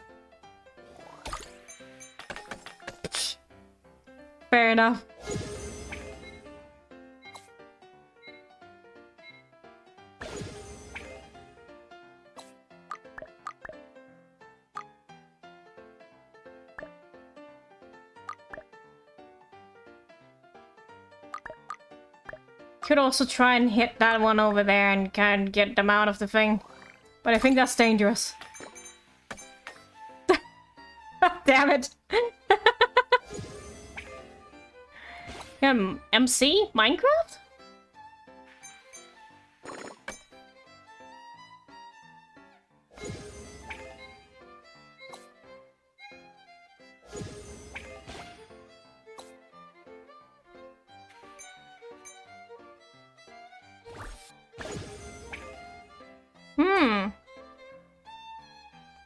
Speaker 1: Fair enough. Could also try and hit that one over there and kind of get them out of the thing. But I think that's dangerous. Damn it. MC? Minecraft?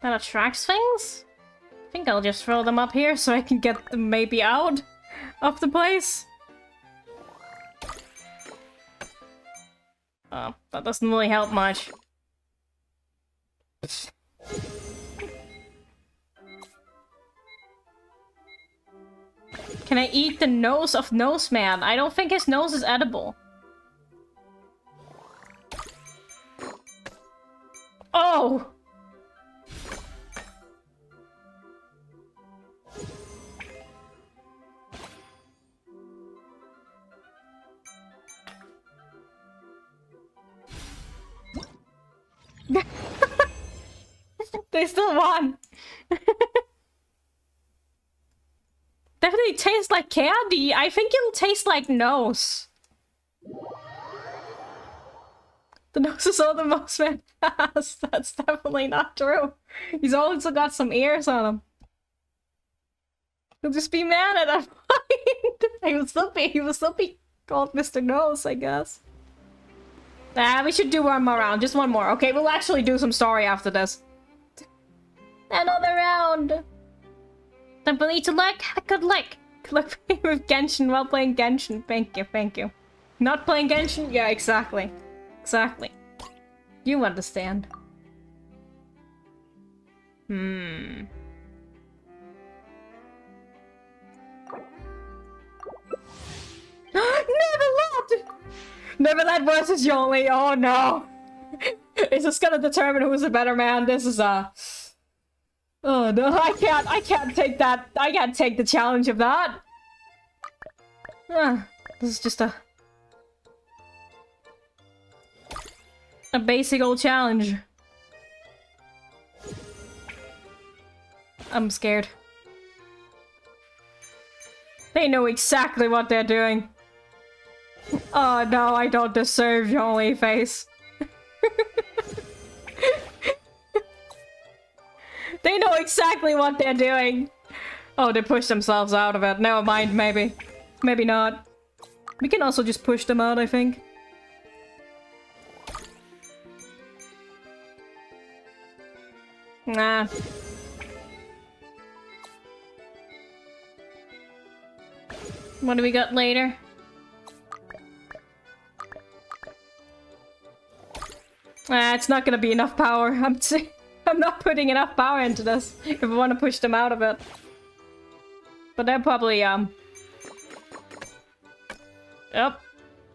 Speaker 1: That attracts things? I think I'll just throw them up here so I can get them maybe out of the place. Oh, that doesn't really help much. Can I eat the nose of Noseman? I don't think his nose is edible. Oh! They still won. Definitely tastes like candy. I think it'll taste like nose. The nose is all the most man has. That's definitely not true. He's also got some ears on him. He'll just be mad at that point. He will still be called Mr. Nose, I guess. We should do one more round. Just one more. Okay, we'll actually do some story after this. Another round. Don't believe to luck. Have a good luck. Good luck playing with Genshin while playing Genshin. Thank you, thank you. Not playing Genshin? Yeah, exactly. Exactly. You understand. Never loved! Neverland versus Yoli. Oh no. Is this gonna determine who's a better man? This is a... Oh no, I can't take that. I can't take the challenge of that. This is just a basic old challenge. I'm scared. They know exactly what they're doing. Oh no, I don't deserve your only face. They know exactly what they're doing. Oh, they pushed themselves out of it. Never mind, maybe. Maybe not. We can also just push them out, I think. Nah. What do we got later? It's not gonna be enough power. I'm not putting enough power into this if I want to push them out of it. But they're probably, Yep.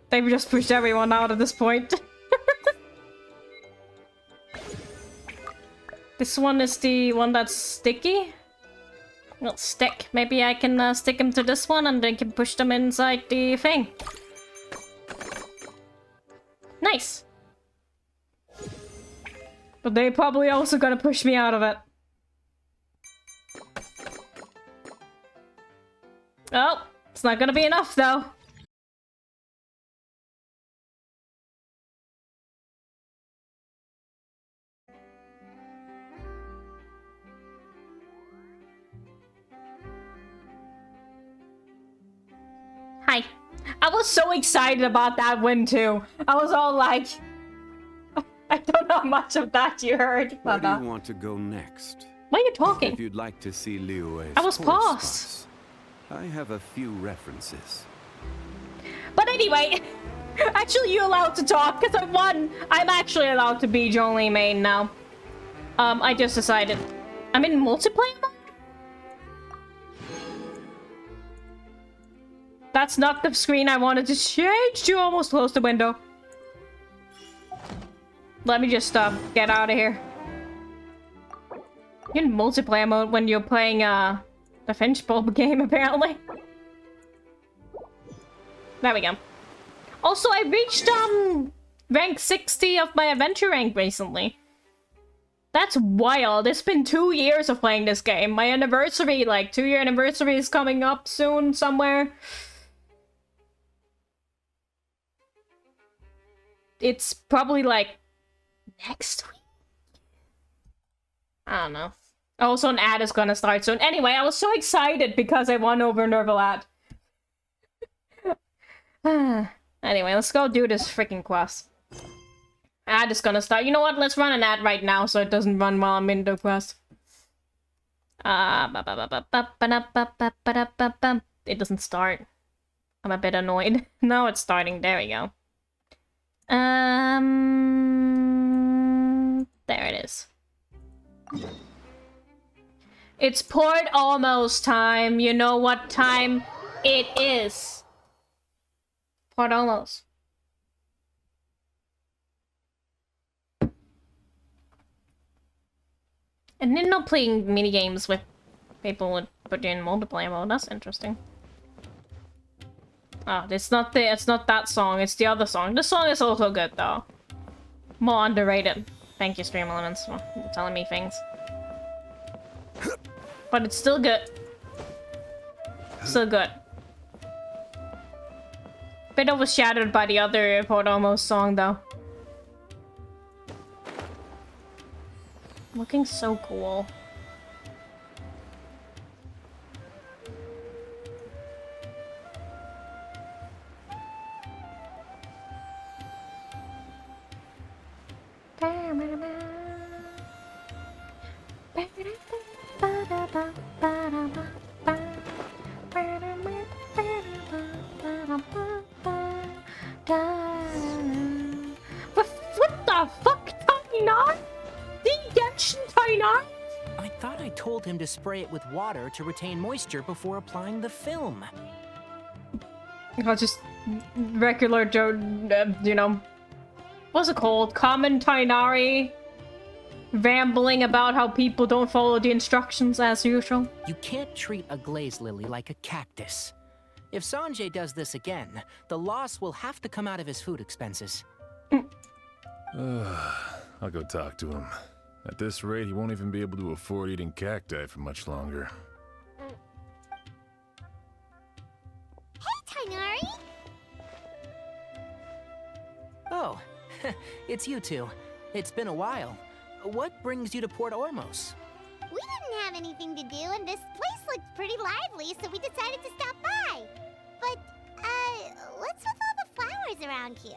Speaker 1: They've just pushed everyone out at this point. This one is the one that's sticky? Well, stick. Maybe I can stick them to this one and then can push them inside the thing. Nice. But they probably also gonna push me out of it. Oh, it's not gonna be enough though. Hi. I was so excited about that win too. I was all like... I don't know how much of that you heard.
Speaker 5: Where do you want to go next?
Speaker 1: Why are you talking?
Speaker 5: If you'd like to see Liyue's
Speaker 1: I was
Speaker 5: tour
Speaker 1: paused.
Speaker 5: spots, I have a few references.
Speaker 1: But anyway, actually you allowed to talk because I won. I'm actually allowed to be Jolie main now. I just decided. I'm in multiplayer mode? That's not the screen I wanted to change to. Almost close the window. Let me just get out of here. You're in multiplayer mode when you're playing the Finch Bulb game, apparently. There we go. Also, I reached rank 60 of my adventure rank recently. That's wild. It's been 2 years of playing this game. My anniversary, like 2-year anniversary, is coming up soon somewhere. It's probably like next week? I don't know. Also, an ad is gonna start soon. Anyway, I was so excited because I won over Nervalat. Anyway, let's go do this freaking quest. Ad is gonna start. You know what? Let's run an ad right now so it doesn't run while I'm in the quest. It doesn't start. I'm a bit annoyed. Now it's starting. There we go. There it is. It's port almost time. You know what time it is. Port almost. And then not playing minigames with people with put in multiplayer mode. That's interesting. Oh, it's not that song, it's the other song. This song is also good though. More underrated. Thank you, Stream Elements, for telling me things. But it's still good. Still good. Bit overshadowed by the other Port Almost song though. Looking so cool. What the fuck, Tiny Nine? The Genshin Tiny Nine?
Speaker 6: I thought I told him to spray it with water to retain moisture before applying the film.
Speaker 1: I'll just regular Joe, you know, what's it called? Common Tainari rambling about how people don't follow the instructions as usual.
Speaker 6: You can't treat a glaze lily like a cactus. If Sanjay does this again, the loss will have to come out of his food expenses.
Speaker 7: I'll go talk to him. At this rate, he won't even be able to afford eating cacti for much longer.
Speaker 3: Hey, Tainari!
Speaker 6: Oh, it's you two. It's been a while. What brings you to Port Ormos?
Speaker 8: We didn't have anything to do, and this place looked pretty lively, so we decided to stop by. But, what's with all the flowers around here?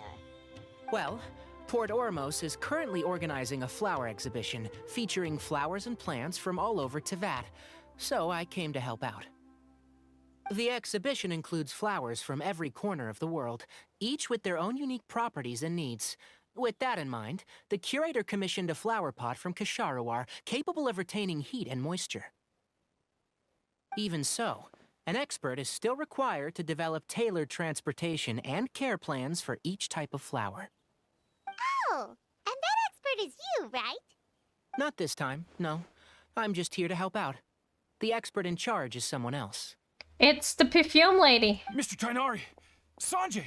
Speaker 6: Well, Port Ormos is currently organizing a flower exhibition featuring flowers and plants from all over Teyvat, so I came to help out. The exhibition includes flowers from every corner of the world, each with their own unique properties and needs. With that in mind, the curator commissioned a flower pot from Kasharawar capable of retaining heat and moisture. Even so, an expert is still required to develop tailored transportation and care plans for each type of flower.
Speaker 8: Oh, and that expert is you, right?
Speaker 6: Not this time, no. I'm just here to help out. The expert in charge is someone else.
Speaker 1: It's the Perfume Lady.
Speaker 4: Mr. Tainari! Sanjay!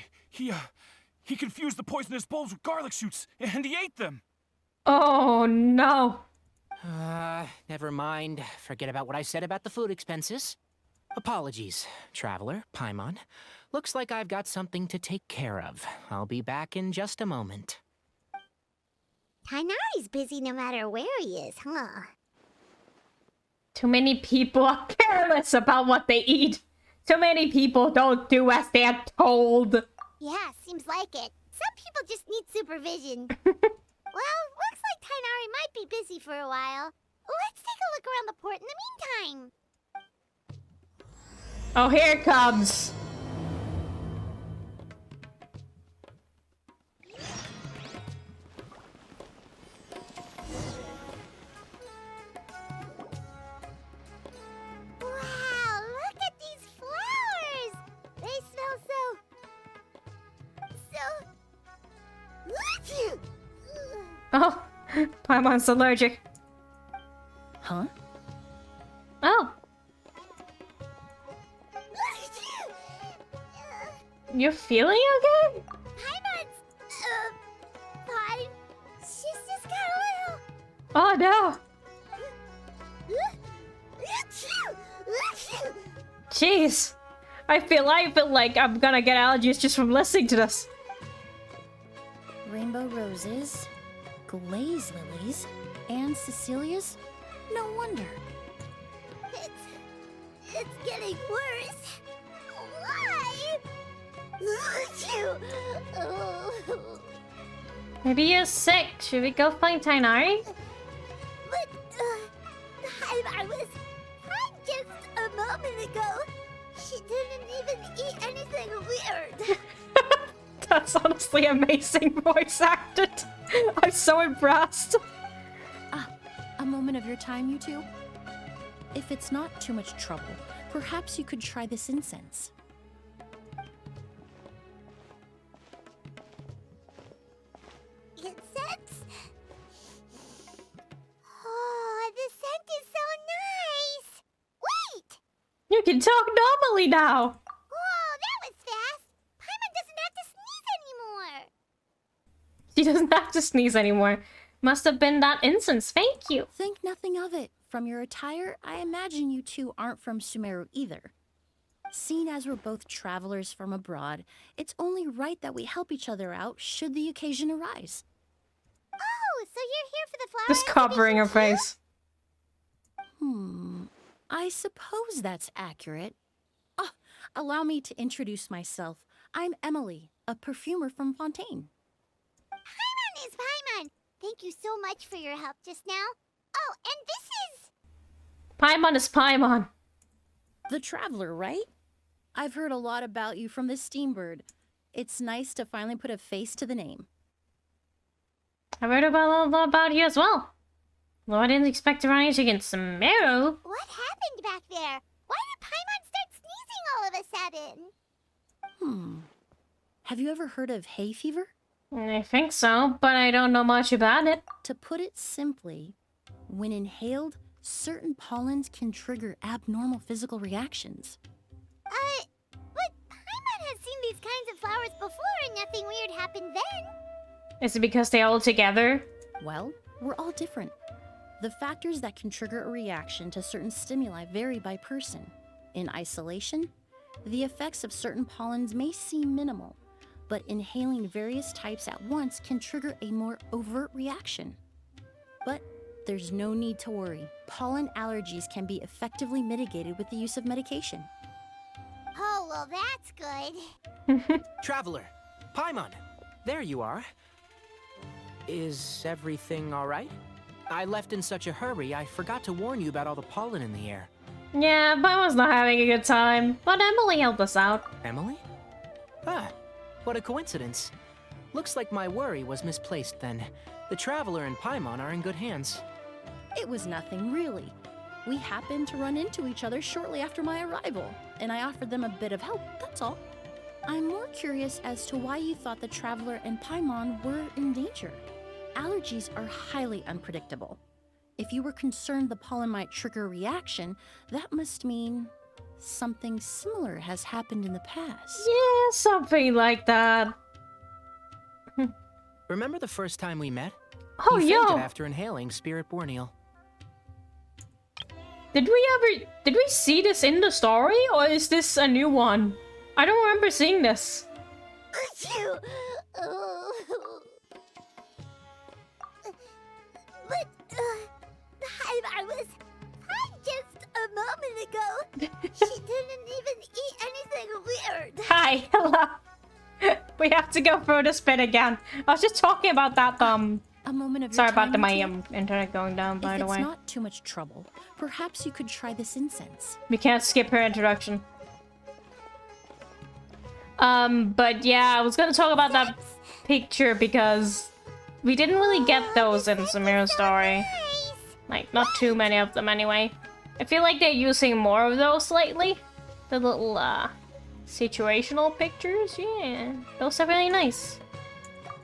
Speaker 4: He confused the poisonous bulbs with garlic shoots, and he ate them!
Speaker 1: Oh no.
Speaker 6: Never mind. Forget about what I said about the food expenses. Apologies, traveler, Paimon. Looks like I've got something to take care of. I'll be back in just a moment.
Speaker 8: Tainari's busy no matter where he is, huh?
Speaker 1: Too many people are careless about what they eat. Too many people don't do as they're told.
Speaker 8: Yeah, seems like it. Some people just need supervision. Well, looks like Tainari might be busy for a while. Let's take a look around the port in the meantime.
Speaker 1: Oh, here it comes.
Speaker 8: Wow, look at these flowers! They smell so...
Speaker 1: Oh, Paimon's allergic.
Speaker 2: Huh?
Speaker 1: Oh, you're feeling okay?
Speaker 8: Paimon's... fine. She's just got a little...
Speaker 1: Oh no. Jeez. I feel like I'm gonna get allergies just from listening to this.
Speaker 3: Rainbow roses, glaze lilies, and Cecilia's? No wonder.
Speaker 8: It's getting worse. Why?
Speaker 1: Maybe you're sick. Should we go find Tainari?
Speaker 8: But, I was fine just a moment ago. She didn't even eat anything weird.
Speaker 1: That's honestly amazing voice acted. I'm so impressed.
Speaker 3: A moment of your time, you two? If it's not too much trouble, perhaps you could try this incense.
Speaker 8: Incense? Oh, the scent is so nice. Wait!
Speaker 1: You can talk normally now.
Speaker 8: Whoa, that was fast. Paimon doesn't have to sneeze anymore.
Speaker 1: She doesn't have to sneeze anymore. Must have been that incense. Thank you.
Speaker 3: Think nothing of it. From your attire, I imagine you two aren't from Sumeru either. Seeing as we're both travelers from abroad, it's only right that we help each other out should the occasion arise.
Speaker 8: Oh, so you're here for the flower
Speaker 1: Just covering her
Speaker 8: exhibition
Speaker 1: face.
Speaker 3: I suppose that's accurate. Ah, allow me to introduce myself. I'm Emily, a perfumer from Fontaine.
Speaker 8: too? Paimon is Paimon. Thank you so much for your help just now. Oh, and this is...
Speaker 1: Paimon is Paimon.
Speaker 3: The Traveler, right? I've heard a lot about you from the Steambird. It's nice to finally put a face to the name.
Speaker 1: I heard about a lot about you as well. Though I didn't expect to run into against Sumeru.
Speaker 8: What happened back there? Why did Paimon start sneezing all of a sudden?
Speaker 3: Have you ever heard of hay fever?
Speaker 1: I think so, but I don't know much about it.
Speaker 3: To put it simply, when inhaled, certain pollens can trigger abnormal physical reactions.
Speaker 8: But Paimon has seen these kinds of flowers before and nothing weird happened then.
Speaker 1: Is it because they all together?
Speaker 3: Well, we're all different. The factors that can trigger a reaction to certain stimuli vary by person. In isolation, the effects of certain pollens may seem minimal, but inhaling various types at once can trigger a more overt reaction. But there's no need to worry. Pollen allergies can be effectively mitigated with the use of medication.
Speaker 8: Oh, well, that's good.
Speaker 6: Traveler, Paimon, there you are. Is everything all right? I left in such a hurry, I forgot to warn you about all the pollen in the air.
Speaker 1: Yeah, Paimon's not having a good time, but Emily helped us out.
Speaker 6: Emily? Ah, what a coincidence. Looks like my worry was misplaced then. The Traveler and Paimon are in good hands.
Speaker 3: It was nothing really. We happened to run into each other shortly after my arrival, and I offered them a bit of help, that's all. I'm more curious as to why you thought the Traveler and Paimon were in danger. Allergies are highly unpredictable. If you were concerned the pollen might trigger a reaction, that must mean something similar has happened in the past.
Speaker 1: Yeah, something like that.
Speaker 6: Remember the first time we met?
Speaker 1: Oh,
Speaker 6: you fainted
Speaker 1: yo!
Speaker 6: after inhaling Spirit Borneal.
Speaker 1: Did we see this in the story, or is this a new one? I don't remember seeing this.
Speaker 8: Achoo! Oh. But, I was fine just a moment ago. She didn't even eat anything weird.
Speaker 1: Hi, hello. We have to go through this bit again. I was just talking about that,
Speaker 3: A moment of your
Speaker 1: sorry about
Speaker 3: time,
Speaker 1: my
Speaker 3: Lucia?
Speaker 1: internet going down, by
Speaker 3: If
Speaker 1: the
Speaker 3: it's
Speaker 1: way.
Speaker 3: not too much trouble, perhaps you could try this incense.
Speaker 1: We can't skip her introduction. But yeah, I was gonna talk about that picture because we didn't really get those in Samira's story.
Speaker 8: Nice.
Speaker 1: Like, not too many of them anyway. I feel like they're using more of those lately. The little, situational pictures, yeah. Those are really nice.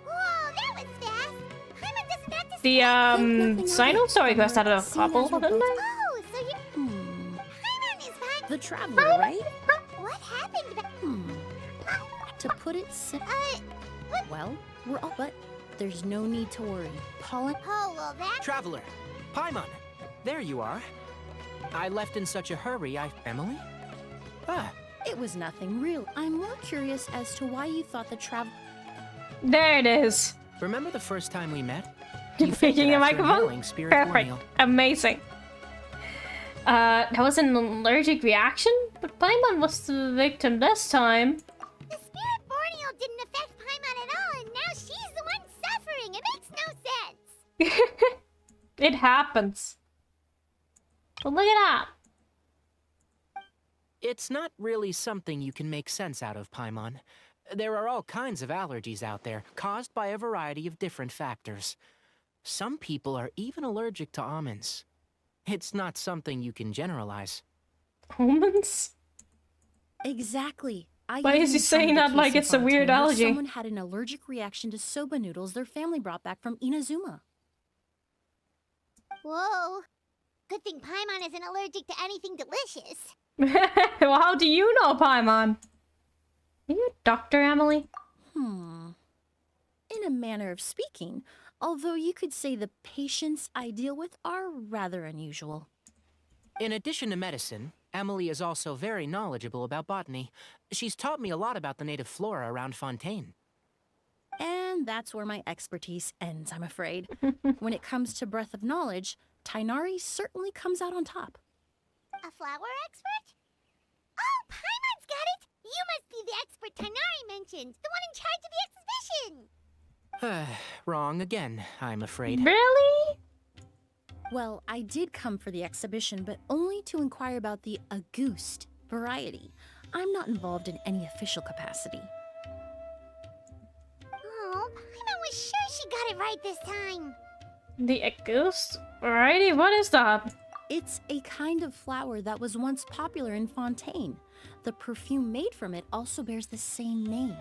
Speaker 8: Whoa, that was fast. Paimon doesn't have to
Speaker 1: The,
Speaker 3: nothing of
Speaker 1: Sino
Speaker 3: it.
Speaker 1: story quest had a
Speaker 3: Seeing as
Speaker 1: couple,
Speaker 3: we're
Speaker 1: didn't
Speaker 3: both-
Speaker 1: they?
Speaker 8: Oh, so you... Paimon is fine.
Speaker 3: The Traveler, right?
Speaker 8: What happened?
Speaker 3: To put it well, we're all but there's no need to worry. Pollen
Speaker 8: Oh, well, that...
Speaker 6: Traveler, Paimon, there you are. I left in such a hurry, Emily? Ah,
Speaker 3: it was nothing real. I'm more curious as to why you thought the
Speaker 1: There it is.
Speaker 6: remember the first time we met?
Speaker 1: Picking the
Speaker 6: after
Speaker 1: microphone?
Speaker 6: inhaling Spirit
Speaker 1: Perfect.
Speaker 6: Borneal.
Speaker 1: Amazing. That was an allergic reaction? But Paimon was the victim this time.
Speaker 8: The Spirit Borneal didn't affect Paimon at all, and now she's the one suffering. It makes no sense.
Speaker 1: It happens. But look at that.
Speaker 6: It's not really something you can make sense out of, Paimon. There are all kinds of allergies out there, caused by a variety of different factors. Some people are even allergic to almonds. It's not something you can generalize.
Speaker 1: Almonds?
Speaker 3: Exactly.
Speaker 1: Why is he saying that like it's a weird allergy?
Speaker 3: Someone had an allergic reaction to soba noodles their family brought back from Inazuma.
Speaker 8: Whoa. Good thing Paimon isn't allergic to anything delicious.
Speaker 1: Well, how do you know, Paimon? Are you a doctor, Emily?
Speaker 3: In a manner of speaking, although you could say the patients I deal with are rather unusual.
Speaker 6: In addition to medicine, Emily is also very knowledgeable about botany. She's taught me a lot about the native flora around Fontaine.
Speaker 3: And that's where my expertise ends, I'm afraid. When it comes to breadth of knowledge, Tainari certainly comes out on top.
Speaker 8: A flower expert? Oh, Paimon's got it! You must be the expert Tainari mentioned, the one in charge of the exhibition!
Speaker 6: Wrong again, I'm afraid.
Speaker 1: Really?
Speaker 3: Well, I did come for the exhibition, but only to inquire about the Auguste variety. I'm not involved in any official capacity.
Speaker 8: Oh, Paimon was sure she got it right this time.
Speaker 1: The Auguste variety? What is that?
Speaker 3: It's a kind of flower that was once popular in Fontaine. The perfume made from it also bears the same name,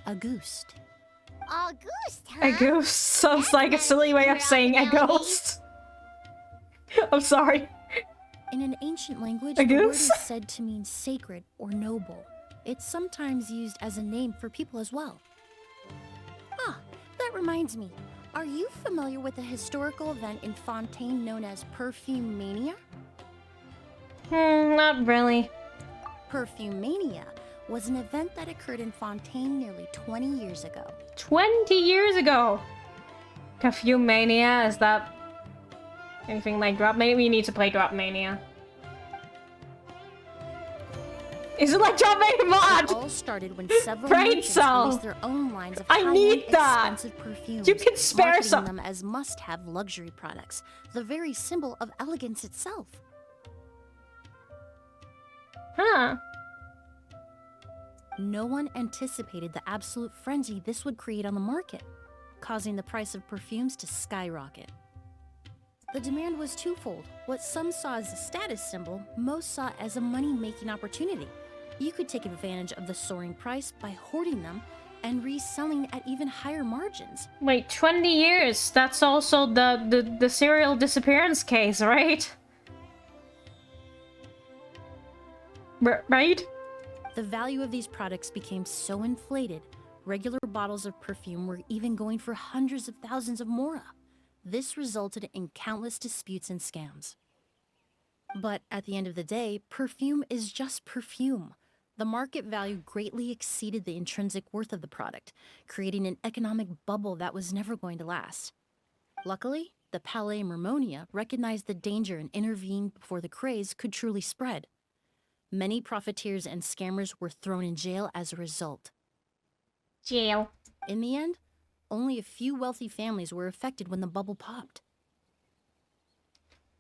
Speaker 3: Auguste.
Speaker 8: Auguste, huh?
Speaker 1: A ghost sounds like a silly way of saying a ghost. I'm sorry.
Speaker 3: In an ancient language,
Speaker 1: A
Speaker 3: the word
Speaker 1: goose?
Speaker 3: is said to mean sacred or noble. It's sometimes used as a name for people as well. Ah, that reminds me. Are you familiar with the historical event in Fontaine known as Perfume Mania?
Speaker 1: Not really.
Speaker 3: Perfume Mania was an event that occurred in Fontaine nearly 20 years ago.
Speaker 1: 20 years ago. Perfume Mania, is that anything like Drop Mania? We need to play Drop Mania. Is it like Drop Mania
Speaker 3: It
Speaker 1: mod?
Speaker 3: all started when several
Speaker 1: Brain
Speaker 3: merchants
Speaker 1: cell.
Speaker 3: released their own lines of
Speaker 1: I
Speaker 3: high-end,
Speaker 1: need that.
Speaker 3: expensive perfumes,
Speaker 1: You can spare
Speaker 3: marketing
Speaker 1: some.
Speaker 3: them as must-have luxury products, the very symbol of elegance itself.
Speaker 1: Huh.
Speaker 3: No one anticipated the absolute frenzy this would create on the market, causing the price of perfumes to skyrocket. The demand was twofold. What some saw as a status symbol, most saw as a money-making opportunity. You could take advantage of the soaring price by hoarding them and reselling at even higher margins.
Speaker 1: Wait, 20 years. That's also the serial disappearance case, right? Right?
Speaker 3: The value of these products became so inflated, regular bottles of perfume were even going for hundreds of thousands of mora. This resulted in countless disputes and scams. But at the end of the day, perfume is just perfume. The market value greatly exceeded the intrinsic worth of the product, creating an economic bubble that was never going to last. Luckily, the Palais Mermonia recognized the danger and intervened before the craze could truly spread. Many profiteers and scammers were thrown in jail as a result.
Speaker 1: Jail.
Speaker 3: In the end, only a few wealthy families were affected when the bubble popped.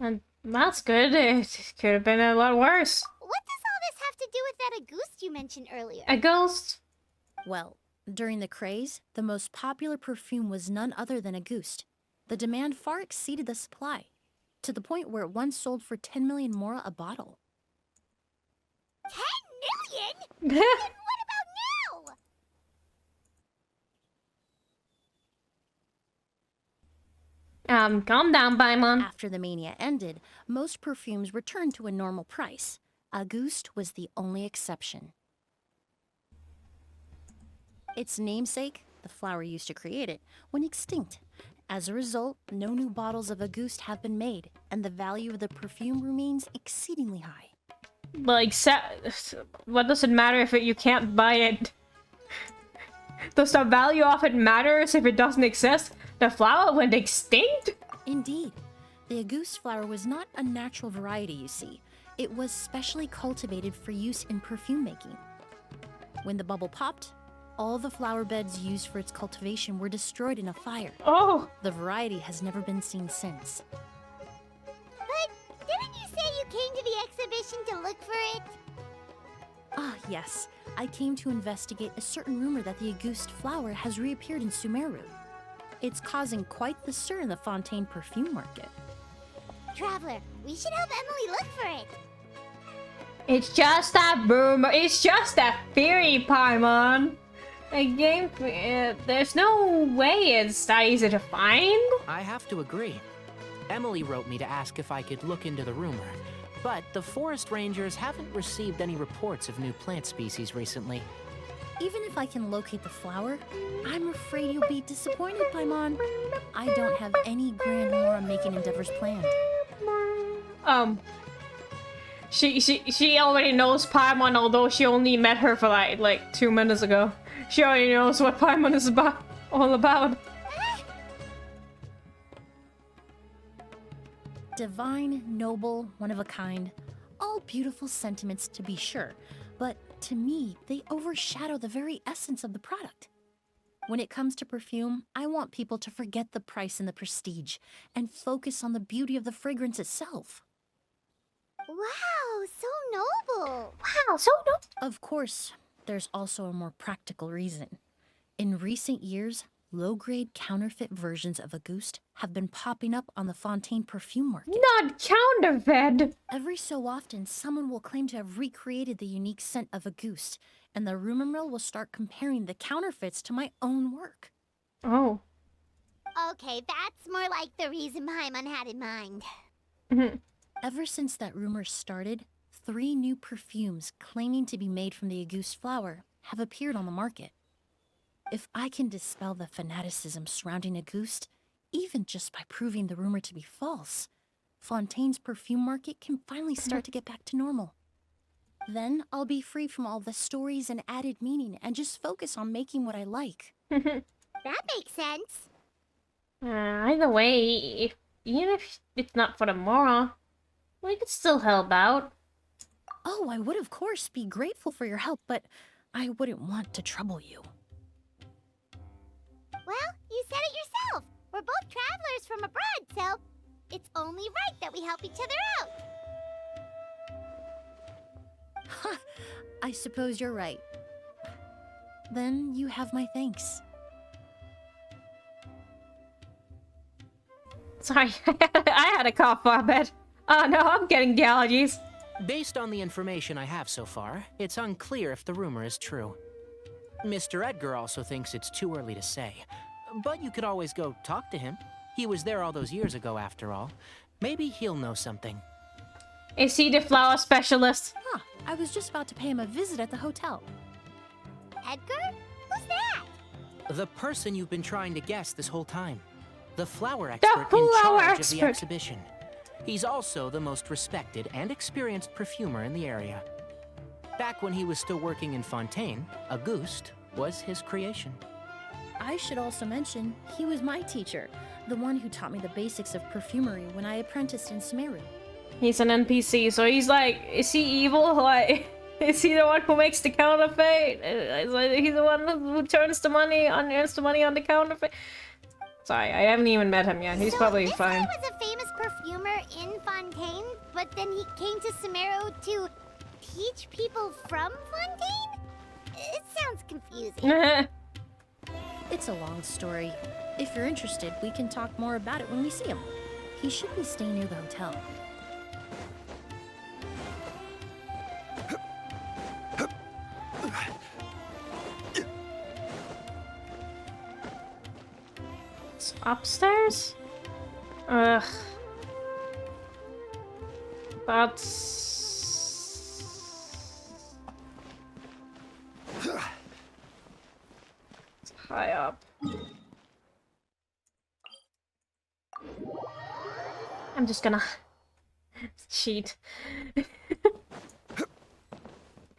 Speaker 1: And that's good. It could have been a lot worse.
Speaker 8: What does all this have to do with that Auguste you mentioned earlier?
Speaker 1: A ghost.
Speaker 3: Well, during the craze, the most popular perfume was none other than Auguste. The demand far exceeded the supply, to the point where it once sold for 10 million mora a bottle.
Speaker 8: 10 million? Then what about now?
Speaker 1: Calm down, Paimon.
Speaker 3: After the mania ended, most perfumes returned to a normal price. Auguste was the only exception. Its namesake, the flower used to create it, went extinct. As a result, no new bottles of Auguste have been made, and the value of the perfume remains exceedingly high.
Speaker 1: Like, what does it matter if you can't buy it? Does the value of it matters if it doesn't exist? The flower went extinct?
Speaker 3: Indeed. The Auguste flower was not a natural variety, you see. It was specially cultivated for use in perfume making. When the bubble popped, all the flower beds used for its cultivation were destroyed in a fire.
Speaker 1: Oh!
Speaker 3: The variety has never been seen since.
Speaker 8: But didn't you say you came to the exhibition to look for it?
Speaker 3: Ah, yes. I came to investigate a certain rumor that the Auguste flower has reappeared in Sumeru. It's causing quite the stir in the Fontaine perfume market.
Speaker 8: Traveler, we should help Emily look for it.
Speaker 1: It's just a rumor. It's just a theory, Paimon. Again, there's no way it's that easy to find.
Speaker 6: I have to agree. Emily wrote me to ask if I could look into the rumor, but the forest rangers haven't received any reports of new plant species recently.
Speaker 3: Even if I can locate the flower, I'm afraid you'll be disappointed, Paimon. I don't have any grand mora-making endeavors planned.
Speaker 1: She already knows Paimon, although she only met her for like 2 minutes ago. She already knows what Paimon is all about.
Speaker 3: Divine, noble, one of a kind. All beautiful sentiments to be sure, but to me, they overshadow the very essence of the product. When it comes to perfume, I want people to forget the price and the prestige, and focus on the beauty of the fragrance itself.
Speaker 8: Wow, so noble.
Speaker 1: Wow, so no.
Speaker 3: Of course, there's also a more practical reason. In recent years, low-grade counterfeit versions of Auguste have been popping up on the Fontaine perfume market.
Speaker 1: Not counterfeit.
Speaker 3: Every so often, someone will claim to have recreated the unique scent of Auguste and the rumor mill will start comparing the counterfeits to my own work.
Speaker 1: Oh.
Speaker 8: Okay, that's more like the reason Paimon had in mind.
Speaker 3: Ever since that rumor started, 3 new perfumes claiming to be made from the Auguste flower have appeared on the market. If I can dispel the fanaticism surrounding Auguste, even just by proving the rumor to be false, Fontaine's perfume market can finally start to get back to normal. Then I'll be free from all the stories and added meaning and just focus on making what I like.
Speaker 8: That makes sense.
Speaker 1: Either way, even if it's not for tomorrow, we could still help out.
Speaker 3: Oh, I would of course be grateful for your help, but I wouldn't want to trouble you.
Speaker 8: Well, you said it yourself. We're both travelers from abroad, so it's only right that we help each other out.
Speaker 3: Ha! I suppose you're right. Then you have my thanks.
Speaker 1: Sorry, I had a cough for a bit. Oh no, I'm getting the allergies.
Speaker 6: Based on the information I have so far, it's unclear if the rumor is true. Mr. Edgar also thinks it's too early to say. But you could always go talk to him. He was there all those years ago, after all. Maybe he'll know something.
Speaker 1: Is he the flower specialist?
Speaker 3: Huh, I was just about to pay him a visit at the hotel.
Speaker 8: Edgar? Who's that?
Speaker 6: The person you've been trying to guess this whole time. The flower expert in
Speaker 1: flower
Speaker 6: charge of
Speaker 1: expert.
Speaker 6: the exhibition. He's also the most respected and experienced perfumer in the area. Back when he was still working in Fontaine, Auguste was his creation.
Speaker 3: I should also mention, he was my teacher, the one who taught me the basics of perfumery when I apprenticed in Sumeru.
Speaker 1: He's an NPC, so he's like, is he evil? Like, is he the one who makes the counterfeit? Is he the one who turns the money on, earns the money on the counterfeit? Sorry, I haven't even met him yet. He's probably
Speaker 8: this
Speaker 1: fine.
Speaker 8: guy was a famous perfumer in Fontaine, but then he came to Sumeru to teach people from Fontaine? It sounds confusing.
Speaker 3: It's a long story. If you're interested, we can talk more about it when we see him. He should be staying near the hotel.
Speaker 1: It's upstairs? Ugh. That's... It's high up. I'm just gonna cheat.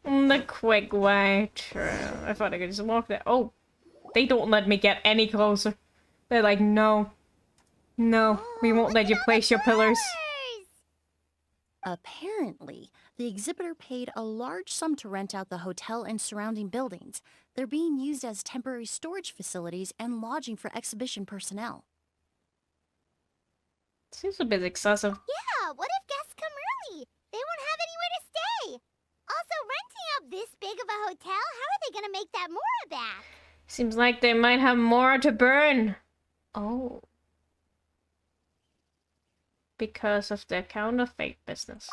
Speaker 1: The quick way. True. I thought I could just walk there. Oh, they don't let me get any closer. They're like, no. No, we won't let you place your pillars.
Speaker 3: Apparently, the exhibitor paid a large sum to rent out the hotel and surrounding buildings. They're being used as temporary storage facilities and lodging for exhibition personnel.
Speaker 1: Seems a bit excessive.
Speaker 8: Yeah, what if guests come early? They won't have anywhere to stay. Also, renting out this big of a hotel, how are they gonna make that more back?
Speaker 1: Seems like they might have more to burn. Oh. Because of their counterfeit business.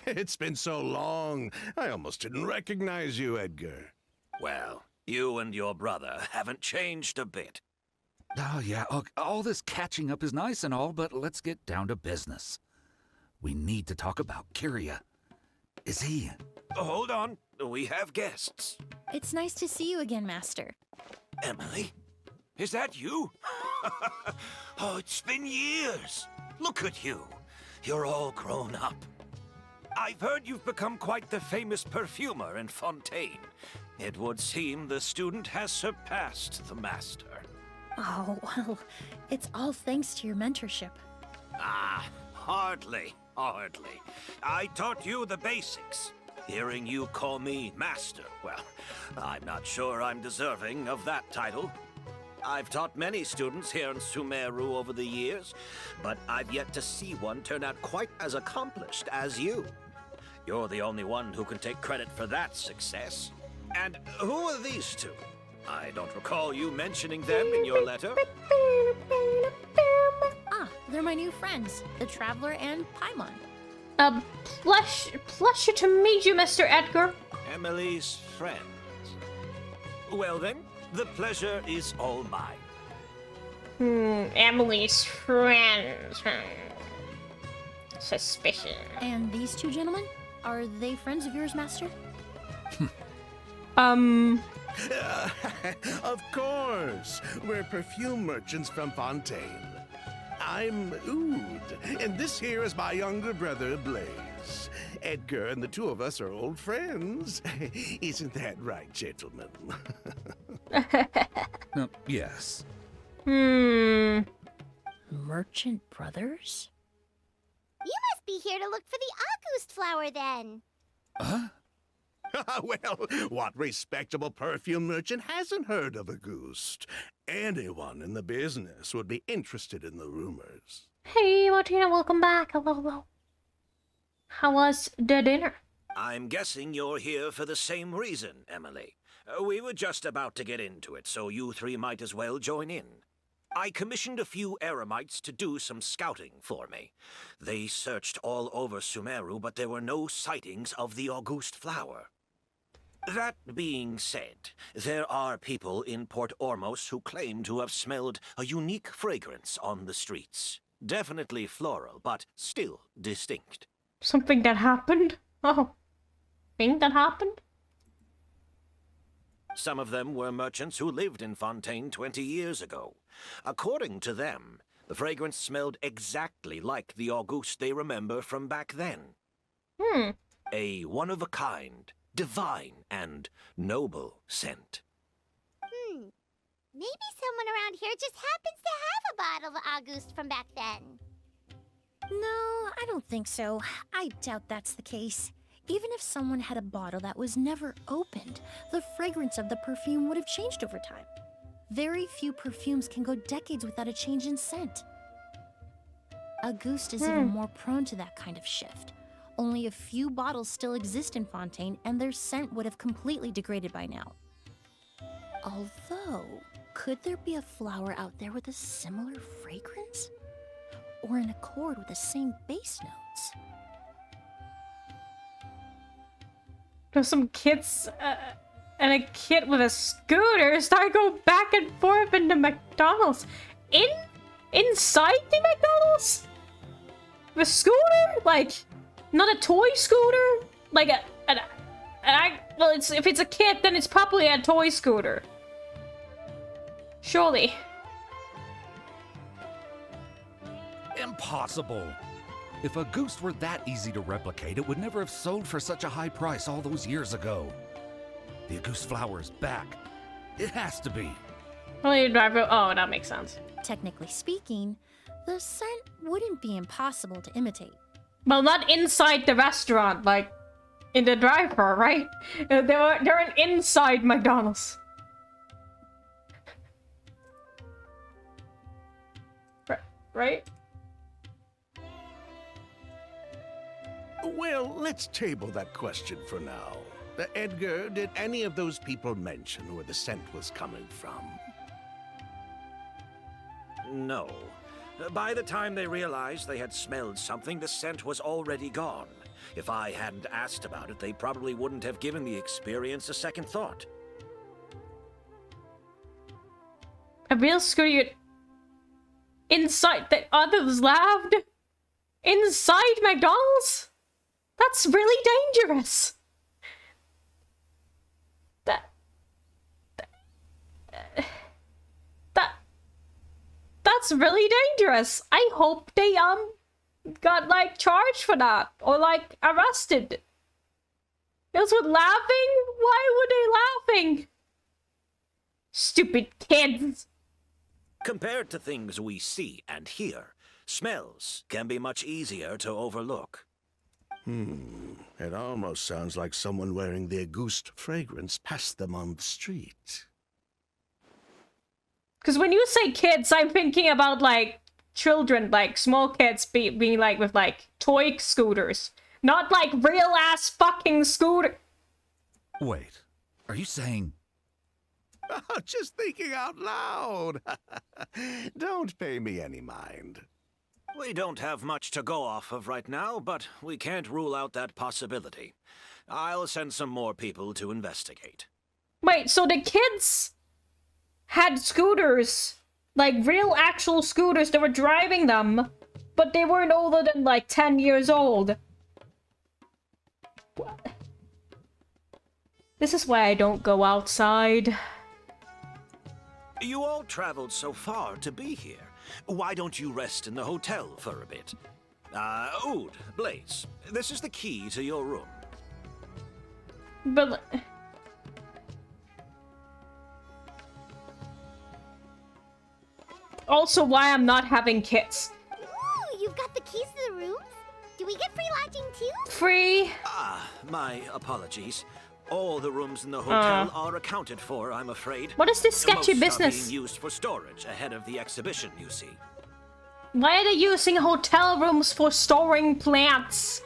Speaker 9: It's been so long, I almost didn't recognize you, Edgar.
Speaker 10: Well, you and your brother haven't changed a bit.
Speaker 11: Oh, yeah, all this catching up is nice and all, but let's get down to business. We need to talk about Kyria. Is he...
Speaker 10: Hold on, we have guests.
Speaker 3: It's nice to see you again, Master.
Speaker 10: Emily? Is that you? Oh, it's been years. Look at you. You're all grown up. I've heard you've become quite the famous perfumer in Fontaine. It would seem the student has surpassed the master.
Speaker 3: Oh, well, it's all thanks to your mentorship.
Speaker 10: Ah, hardly. I taught you the basics. Hearing you call me master, well, I'm not sure I'm deserving of that title. I've taught many students here in Sumeru over the years, but I've yet to see one turn out quite as accomplished as you. You're the only one who can take credit for that success. And who are these two? I don't recall you mentioning them in your letter.
Speaker 3: Ah, they're my new friends, the Traveler and Paimon.
Speaker 1: Pleasure to meet you, Mr. Edgar.
Speaker 10: Emily's friends. Well then, the pleasure is all mine.
Speaker 1: Emily's friends. Suspicion.
Speaker 3: And these two gentlemen? Are they friends of yours, Master?
Speaker 9: Of course. We're perfume merchants from Fontaine. I'm Oud, and this here is my younger brother, Blaze. Edgar and the two of us are old friends. Isn't that right, gentlemen?
Speaker 11: Yes.
Speaker 3: Merchant brothers?
Speaker 8: You must be here to look for the August flower then.
Speaker 9: Well, what respectable perfume merchant hasn't heard of a Auguste? Anyone in the business would be interested in the rumors.
Speaker 1: Hey, Martina, welcome back. Hello, hello. How was the dinner?
Speaker 10: I'm guessing you're here for the same reason, Emily. We were just about to get into it, so you three might as well join in. I commissioned a few eremites to do some scouting for me. They searched all over Sumeru, but there were no sightings of the August flower. That being said, there are people in Port Ormos who claim to have smelled a unique fragrance on the streets. Definitely floral, but still distinct.
Speaker 1: Something that happened? Oh. Thing that happened?
Speaker 10: Some of them were merchants who lived in Fontaine 20 years ago. According to them, the fragrance smelled exactly like the Auguste they remember from back then. A one-of-a-kind, divine, and noble scent.
Speaker 8: Maybe someone around here just happens to have a bottle of August from back then.
Speaker 3: No, I don't think so. I doubt that's the case. Even if someone had a bottle that was never opened, the fragrance of the perfume would have changed over time. Very few perfumes can go decades without a change in scent. Auguste is even more prone to that kind of shift. Only a few bottles still exist in Fontaine, and their scent would have completely degraded by now. Although, could there be a flower out there with a similar fragrance? Or in accord with the same base notes?
Speaker 1: There's some kids and a kid with a scooter start going back and forth in the McDonald's. Inside the McDonald's? The scooter? Like, not a toy scooter? Like well, if it's a kid, then it's probably a toy scooter. Surely.
Speaker 11: Impossible. If a goose were that easy to replicate, it would never have sold for such a high price all those years ago. The goose flower is back. It has to be.
Speaker 1: Only driver. Oh, that makes sense.
Speaker 3: Technically speaking, the scent wouldn't be impossible to imitate.
Speaker 1: Well, not inside the restaurant, like in the drive-thru, right? They're an inside McDonald's. Right?
Speaker 9: Well, let's table that question for now. Edgar, did any of those people mention where the scent was coming from?
Speaker 10: No. By the time they realized they had smelled something, the scent was already gone. If I hadn't asked about it, they probably wouldn't have given the experience a second thought.
Speaker 1: A real scooter inside the others laughed? Inside McDonald's? That's really dangerous. That's really dangerous. I hope they got like charged for that or like arrested. Those were laughing? Why were they laughing? Stupid kids.
Speaker 10: Compared to things we see and hear, smells can be much easier to overlook.
Speaker 9: It almost sounds like someone wearing the Auguste fragrance passed them on the street.
Speaker 1: Because when you say kids, I'm thinking about like children, like small kids being like with like toy scooters. Not like real ass fucking scooter.
Speaker 11: Wait, are you saying...
Speaker 9: Just thinking out loud. Don't pay me any mind.
Speaker 10: We don't have much to go off of right now, but we can't rule out that possibility. I'll send some more people to investigate.
Speaker 1: Wait, so the kids had scooters, like real actual scooters, they were driving them, but they weren't older than like 10 years old. What? This is why I don't go outside.
Speaker 10: You all traveled so far to be here. Why don't you rest in the hotel for a bit? Oud, Blaze, this is the key to your room.
Speaker 1: But... also why I'm not having kids.
Speaker 8: Ooh, you've got the keys to the rooms? Do we get free lodging too?
Speaker 1: Free?
Speaker 10: My apologies. All the rooms in the hotel are accounted for, I'm afraid.
Speaker 1: What is this sketchy
Speaker 10: Most
Speaker 1: business?
Speaker 10: are being used for storage ahead of the exhibition, you see.
Speaker 1: Why are they using hotel rooms for storing plants?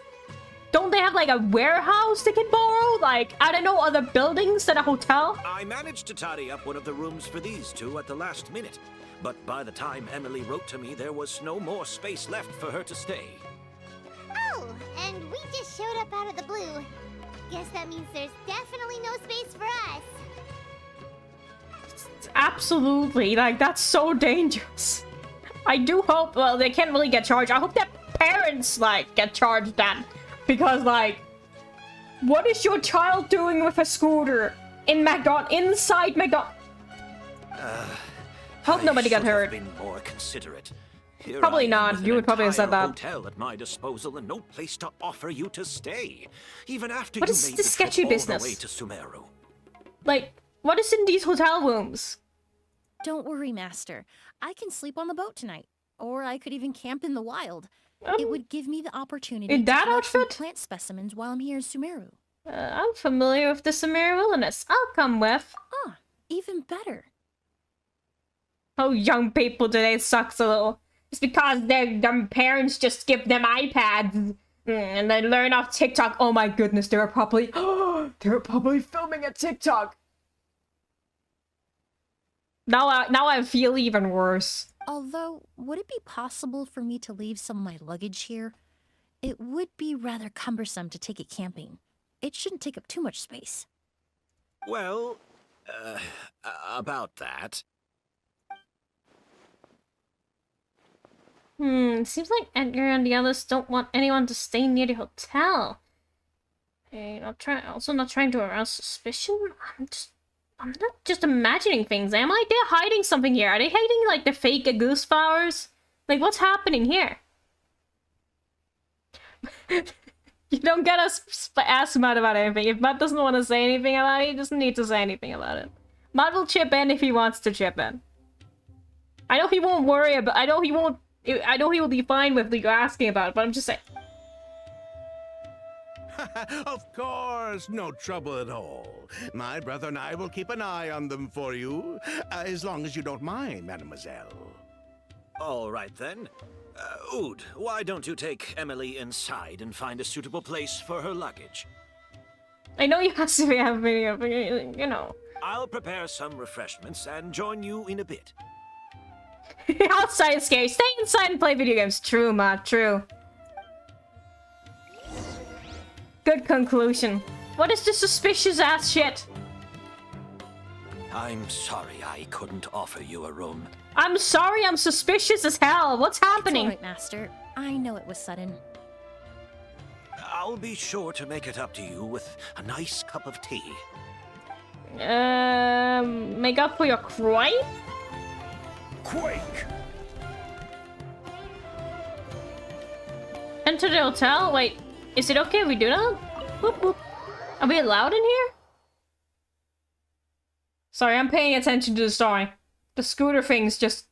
Speaker 1: Don't they have like a warehouse they can borrow? Like, I don't know, other buildings than a hotel?
Speaker 10: I managed to tidy up one of the rooms for these two at the last minute. But by the time Emily wrote to me, there was no more space left for her to stay.
Speaker 8: Oh, and we just showed up out of the blue. Guess that means there's definitely no space for us.
Speaker 1: Absolutely, like, that's so dangerous. I do hope, well, they can't really get charged. I hope their parents, like, get charged then. Because, like, what is your child doing with a scooter in inside McDonald's? Hope nobody got hurt.
Speaker 10: Been more considerate. Here
Speaker 1: Probably
Speaker 10: I am
Speaker 1: not.
Speaker 10: with
Speaker 1: You
Speaker 10: an
Speaker 1: would probably have said
Speaker 10: entire
Speaker 1: that.
Speaker 10: Hotel at my disposal and no place to offer you to stay. Even after
Speaker 1: What
Speaker 10: you
Speaker 1: is
Speaker 10: made
Speaker 1: this
Speaker 10: the trip
Speaker 1: sketchy
Speaker 10: all
Speaker 1: business?
Speaker 10: the way to Sumeru.
Speaker 1: Like, what is in these hotel rooms?
Speaker 3: Don't worry, Master. I can sleep on the boat tonight. Or I could even camp in the wild. It would give me the opportunity
Speaker 1: in that
Speaker 3: to collect some
Speaker 1: outfit?
Speaker 3: plant specimens while I'm here in Sumeru.
Speaker 1: I'm familiar with the Sumeru Wilderness. I'll come with.
Speaker 3: Ah, even better.
Speaker 1: Oh, young people today sucks a little. It's because their parents just give them iPads and they learn off TikTok. Oh my goodness, they were probably filming a TikTok. Now I feel even worse.
Speaker 3: Although, would it be possible for me to leave some of my luggage here? It would be rather cumbersome to take it camping. It shouldn't take up too much space.
Speaker 10: Well, about that.
Speaker 1: Seems like Edgar and the others don't want anyone to stay near the hotel. Okay, also not trying to arouse suspicion. I'm not just imagining things, am I? They're hiding something here. Are they hiding, like, the fake goose flowers? Like, what's happening here? You don't get us ask Matt about anything. If Matt doesn't want to say anything about it, he doesn't need to say anything about it. Matt will chip in if he wants to chip in. I know he won't worry about... I know he will be fine with you asking about it, but I'm just saying...
Speaker 9: Of course, no trouble at all. My brother and I will keep an eye on them for you, as long as you don't mind, mademoiselle.
Speaker 10: All right, then. Oud, why don't you take Emily inside and find a suitable place for her luggage?
Speaker 1: I know you have to be having, you know.
Speaker 10: I'll prepare some refreshments and join you in a bit.
Speaker 1: Outside is scary. Stay inside and play video games. True, Matt. True. Good conclusion. What is this suspicious ass shit?
Speaker 10: I'm sorry I couldn't offer you a room.
Speaker 1: I'm sorry, I'm suspicious as hell. What's happening?
Speaker 3: It's all right, Master. I know it was sudden.
Speaker 10: I'll be sure to make it up to you with a nice cup of tea.
Speaker 1: Make up for your crime?
Speaker 9: Quake!
Speaker 1: Enter the hotel? Wait, is it okay if we do that? Boop, boop. Are we allowed in here? Sorry, I'm paying attention to the story. The scooter thing's just...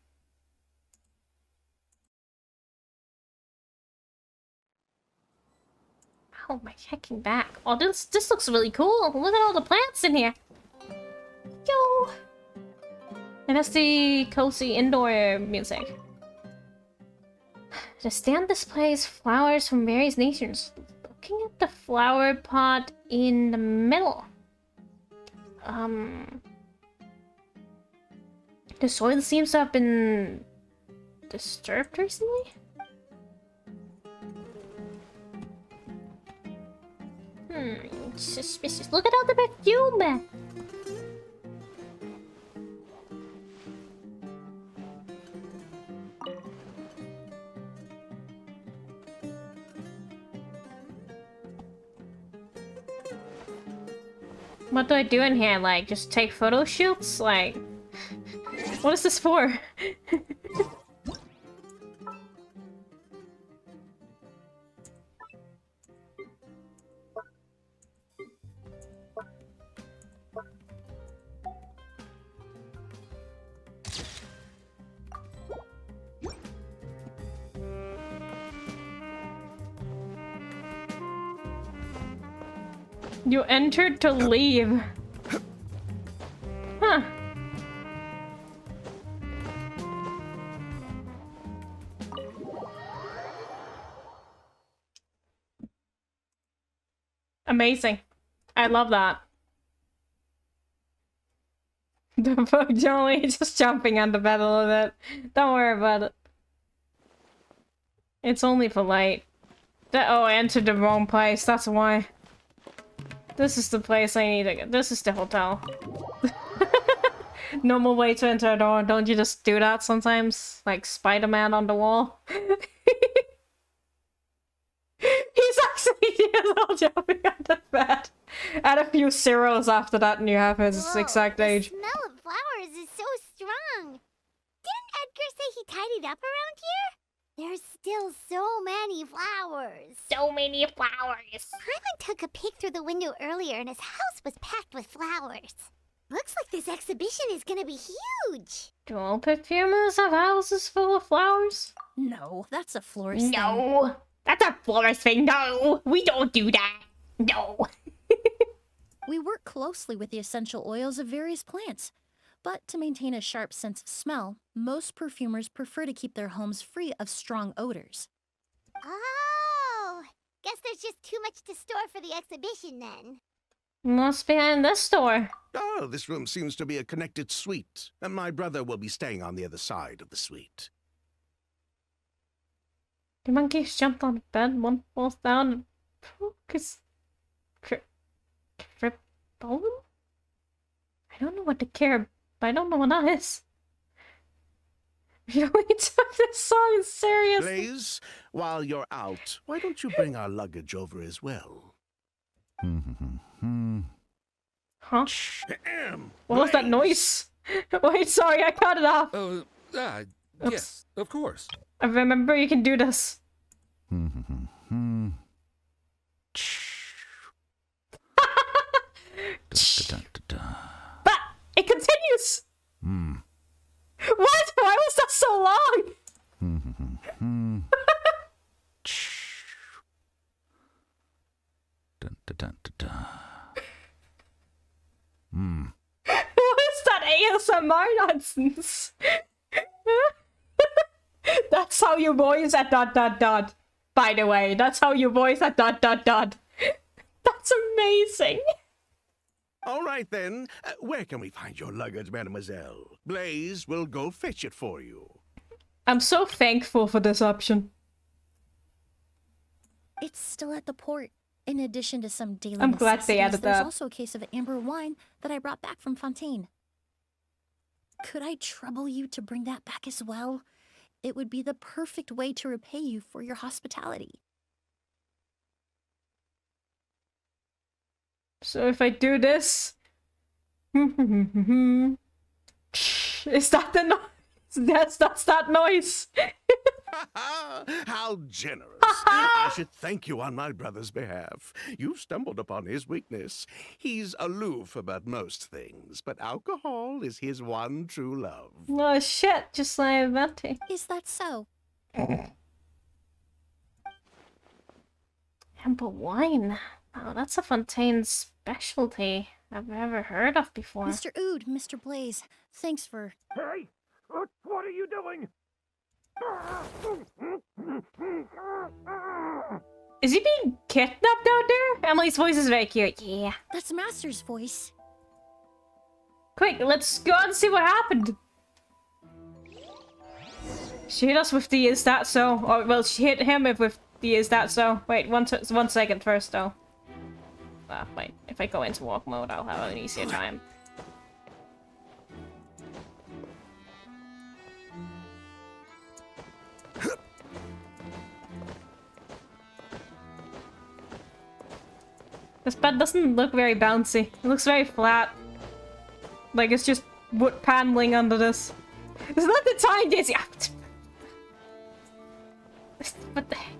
Speaker 1: Oh, my hecking back. Oh, this looks really cool. Look at all the plants in here. Yo! And that's the cozy indoor music. The stand displays flowers from various nations. Looking at the flower pot in the middle. The soil seems to have been disturbed recently. suspicious. Look at all the perfume. What do I do in here? Like, just take photo shoots? Like, what is this for? You entered to leave. Huh. Amazing. I love that. The fuck, Jolie? Just jumping on the bed a little bit. Don't worry about it. It's only for light. Oh, I entered the wrong place. That's why. This is the place I need to get. This is the hotel. Normal way to enter a door. Don't you just do that sometimes? Like Spider-Man on the wall? He's actually all jumping on the bed. Add a few zeros after that and you have his exact age.
Speaker 8: The smell of flowers is so strong. Didn't Edgar say he tidied up around here? There's still so many flowers.
Speaker 1: So many flowers.
Speaker 8: Hyman took a peek through the window earlier and his house was packed with flowers. Looks like this exhibition is gonna be huge.
Speaker 1: Do all perfumers have houses full of flowers?
Speaker 3: No, that's a florist thing.
Speaker 1: No! That's a florist thing. No! We don't do that. No.
Speaker 3: We work closely with the essential oils of various plants. But to maintain a sharp sense of smell, most perfumers prefer to keep their homes free of strong odors.
Speaker 8: Oh, guess there's just too much to store for the exhibition then.
Speaker 1: What's behind this door?
Speaker 9: Oh, this room seems to be a connected suite, and my brother will be staying on the other side of the suite.
Speaker 1: The monkeys jumped on the bed, one falls down and focus. Bone? I don't know what to care. I don't know what that is. You really took this song seriously.
Speaker 9: Blaze, while you're out, why don't you bring our luggage over as well?
Speaker 1: Huh? What was that noise? Wait, sorry, I cut it off.
Speaker 11: Yes, of course.
Speaker 1: I remember you can do this. But it continues. What? Why was that so long? What is that ASMR nonsense? That's how you voice at ... By the way, that's how you voice at ... That's amazing.
Speaker 9: All right, then. Where can we find your luggage, mademoiselle? Blaze will go fetch it for you.
Speaker 1: I'm so thankful for this option.
Speaker 3: It's still at the port. In addition to some daily
Speaker 1: I'm glad they added
Speaker 3: there's
Speaker 1: that.
Speaker 3: also a case of amber wine that I brought back from Fontaine. Could I trouble you to bring that back as well? It would be the perfect way to repay you for your hospitality.
Speaker 1: So if I do this... Is that the noise? That's that noise.
Speaker 9: How generous. I should thank you on my brother's behalf. You've stumbled upon his weakness. He's aloof about most things, but alcohol is his one true love.
Speaker 1: Oh shit, just like Venti.
Speaker 3: Is that so?
Speaker 1: Amber wine. Wow, that's a Fontaine specialty I've never heard of before.
Speaker 3: Mr. Oud, Mr. Blaze, thanks for...
Speaker 4: Hey! What are you doing?
Speaker 1: Is he being kidnapped out there? Emily's voice is very cute. Yeah.
Speaker 3: That's Master's voice.
Speaker 1: Quick, let's go and see what happened. She hit us with the is that so? Or, well, she hit him with the is that so. Wait, one second first, though. Wait. If I go into walk mode, I'll have an easier time. This bed doesn't look very bouncy. It looks very flat. Like it's just wood paneling under this. It's not the time, Daisy. What the heck?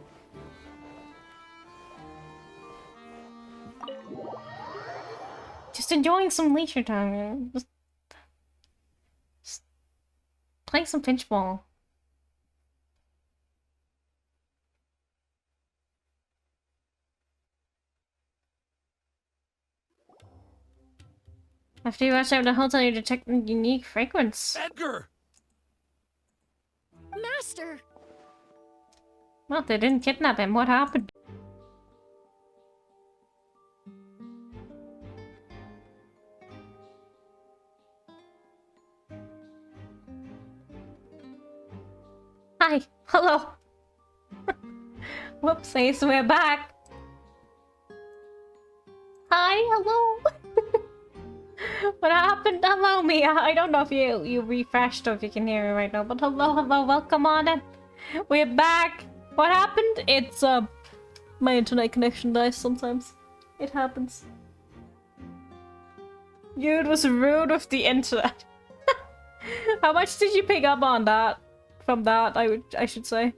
Speaker 1: Just enjoying some leisure time, man. Just playing some pinchball. After you rush out of the hotel, you detect a unique fragrance.
Speaker 11: Edgar!
Speaker 3: Master!
Speaker 1: Well, they didn't kidnap him. What happened? Hi. Hello. Whoopsies, we're back. Hi, hello. What happened? Hello, Mia. I don't know if you refreshed or if you can hear me right now, but hello, welcome on in. We're back. What happened? It's my internet connection dies sometimes. It happens. It was rude with the internet. How much did you pick up on that? From that, I should say.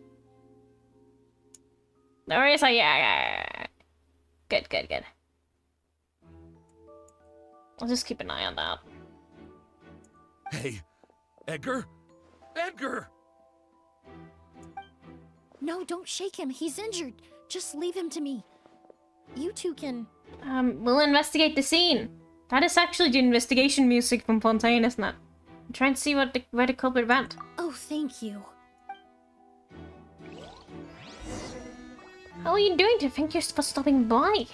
Speaker 1: No worries, yeah. Good. I'll just keep an eye on that.
Speaker 11: Hey, Edgar? Edgar!
Speaker 3: No, don't shake him. He's injured. Just leave him to me. You two can...
Speaker 1: We'll investigate the scene. That is actually the investigation music from Fontaine, isn't it? I'm trying to see where the culprit went.
Speaker 3: Oh, thank you.
Speaker 1: How are you doing? Do you think you're for stopping by?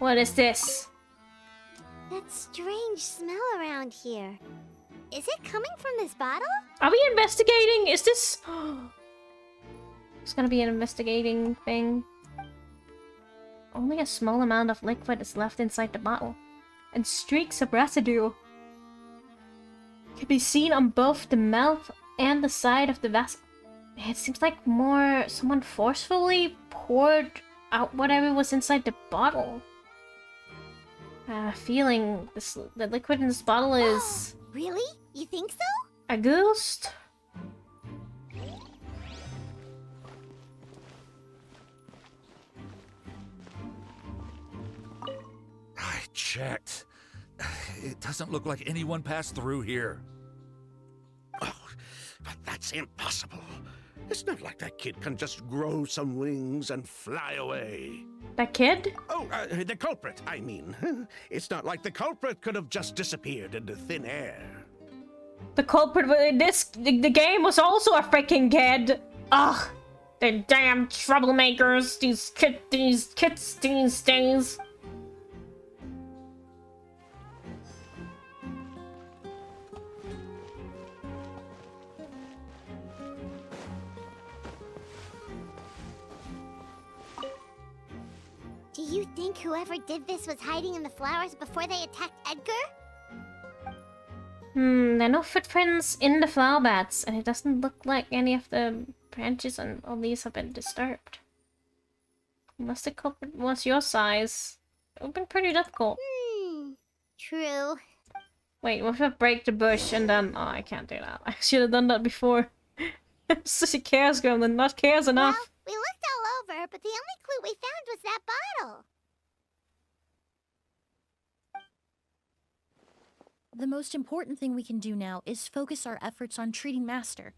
Speaker 1: What is this?
Speaker 8: That strange smell around here. Is it coming from this bottle?
Speaker 1: Are we investigating? Is this... It's gonna be an investigating thing. Only a small amount of liquid is left inside the bottle. And streaks of residue can be seen on both the mouth and the side of the vessel. It seems like someone forcefully poured out whatever was inside the bottle. Feeling the liquid in this bottle is...
Speaker 8: Really? You think so?
Speaker 1: A ghost?
Speaker 11: I checked. It doesn't look like anyone passed through here.
Speaker 9: Oh, but that's impossible. It's not like that kid can just grow some wings and fly away.
Speaker 1: That kid?
Speaker 9: Oh, the culprit, I mean. It's not like the culprit could have just disappeared into thin air.
Speaker 1: The culprit in the game was also a freaking kid. Ugh, the damn troublemakers. These kids these days.
Speaker 8: Do you think whoever did this was hiding in the flowers before they attacked Edgar?
Speaker 1: There are no footprints in the flower beds, and it doesn't look like any of the branches and all these have been disturbed. Unless the culprit was your size, it would have been pretty difficult.
Speaker 8: True.
Speaker 1: Wait, what if I break the bush and then... Oh, I can't do that. I should have done that before. I'm such a chaos gremlin, not chaos enough.
Speaker 8: Well, we looked all over, but the only clue we found was that bottle.
Speaker 3: The most important thing we can do now is focus our efforts on treating Master.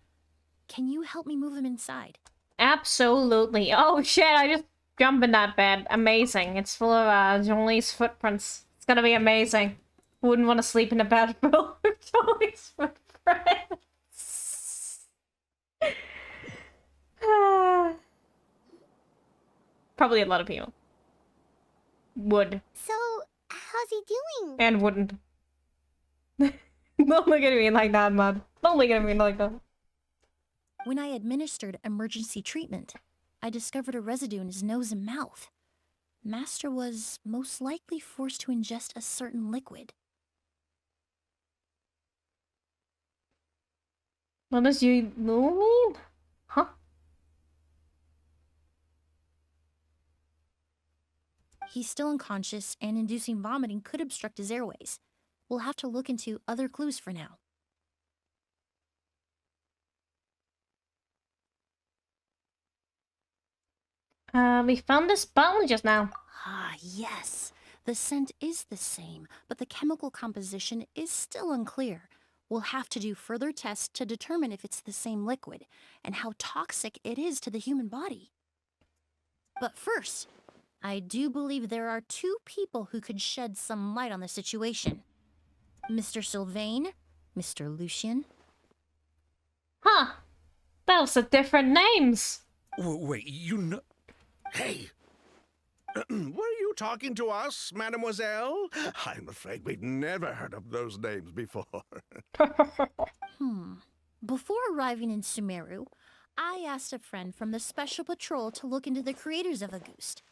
Speaker 3: Can you help me move him inside?
Speaker 1: Absolutely. Oh shit, I just jumped in that bed. Amazing. It's full of Jolie's footprints. It's gonna be amazing. Wouldn't want to sleep in a bed full of Jolie's footprints. Probably a lot of people. Would.
Speaker 8: So, how's he doing?
Speaker 1: And wouldn't. Don't look at me like that, man. Don't look at me like that.
Speaker 3: When I administered emergency treatment, I discovered a residue in his nose and mouth. Master was most likely forced to ingest a certain liquid.
Speaker 1: What does you mean? Huh?
Speaker 3: He's still unconscious, and inducing vomiting could obstruct his airways. We'll have to look into other clues for now.
Speaker 1: We found this bottle just now.
Speaker 3: Ah, yes. The scent is the same, but the chemical composition is still unclear. We'll have to do further tests to determine if it's the same liquid and how toxic it is to the human body. But first, I do believe there are two people who could shed some light on the situation. Mr. Sylvain, Mr. Lucien.
Speaker 1: Huh. Those are different names.
Speaker 11: Wait, you know...
Speaker 9: Hey! Were you talking to us, mademoiselle? I'm afraid we'd never heard of those names before.
Speaker 3: Before arriving in Sumeru, I asked a friend from the Special Patrol to look into the creators of Auguste.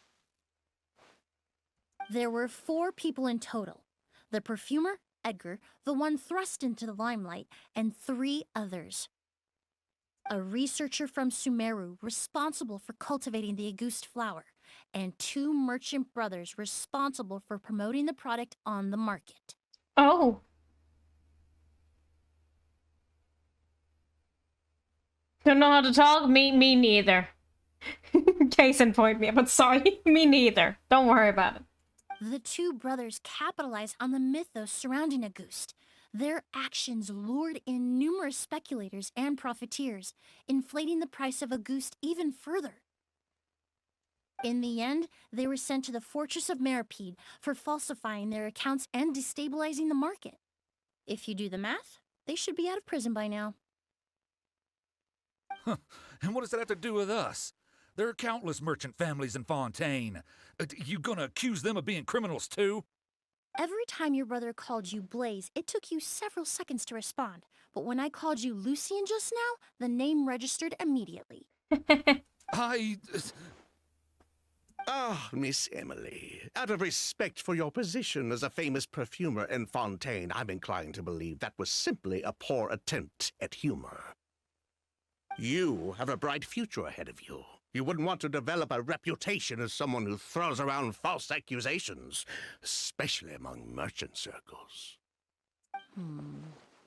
Speaker 3: There were 4 people in total. The perfumer, Edgar, the one thrust into the limelight, and 3 others. A researcher from Sumeru responsible for cultivating the Auguste flower, and 2 merchant brothers responsible for promoting the product on the market.
Speaker 1: Oh. Don't know how to talk? Me neither. Case in point, me. But sorry, me neither. Don't worry about it.
Speaker 3: The 2 brothers capitalized on the mythos surrounding Auguste. Their actions lured in numerous speculators and profiteers, inflating the price of Auguste even further. In the end, they were sent to the Fortress of Meripede for falsifying their accounts and destabilizing the market. If you do the math, they should be out of prison by now.
Speaker 11: Huh. And what does that have to do with us? There are countless merchant families in Fontaine. You gonna accuse them of being criminals too?
Speaker 3: Every time your brother called you Blaze, it took you several seconds to respond. But when I called you Lucien just now, the name registered immediately.
Speaker 9: Ah, Miss Emily, out of respect for your position as a famous perfumer in Fontaine, I'm inclined to believe that was simply a poor attempt at humor. You have a bright future ahead of you. You wouldn't want to develop a reputation as someone who throws around false accusations, especially among merchant circles.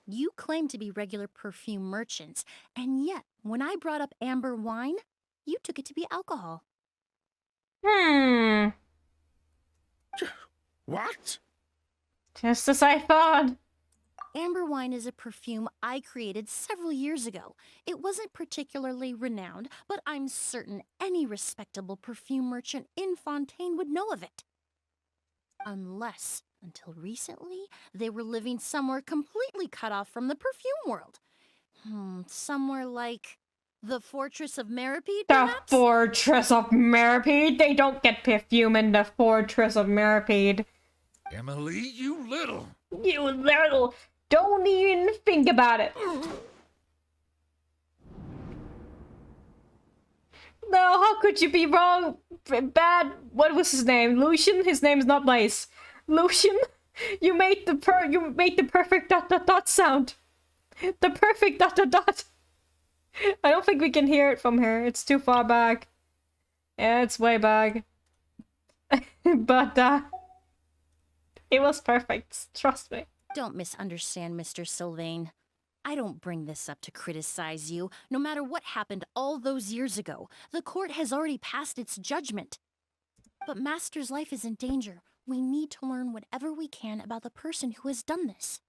Speaker 3: You claim to be regular perfume merchants, and yet, when I brought up amber wine, you took it to be alcohol.
Speaker 9: What?
Speaker 1: Just as I thought.
Speaker 3: Amber wine is a perfume I created several years ago. It wasn't particularly renowned, but I'm certain any respectable perfume merchant in Fontaine would know of it. Unless, until recently, they were living somewhere completely cut off from the perfume world. Somewhere like the Fortress of Meripede, perhaps?
Speaker 1: The Fortress of Meripede? They don't get perfume in the Fortress of Meripede.
Speaker 11: Emily, you little...
Speaker 1: You little... Don't even think about it. No, how could you be wrong? Bad... What was his name? Lucien? His name is not Blaze. Lucien? You made the perfect ... sound. The perfect ... I don't think we can hear it from here. It's too far back. Yeah, it's way back. But, it was perfect. Trust me.
Speaker 3: Don't misunderstand, Mr. Sylvain. I don't bring this up to criticize you. No matter what happened all those years ago, the court has already passed its judgment. But Master's life is in danger. We need to learn whatever we can about the person who has done this.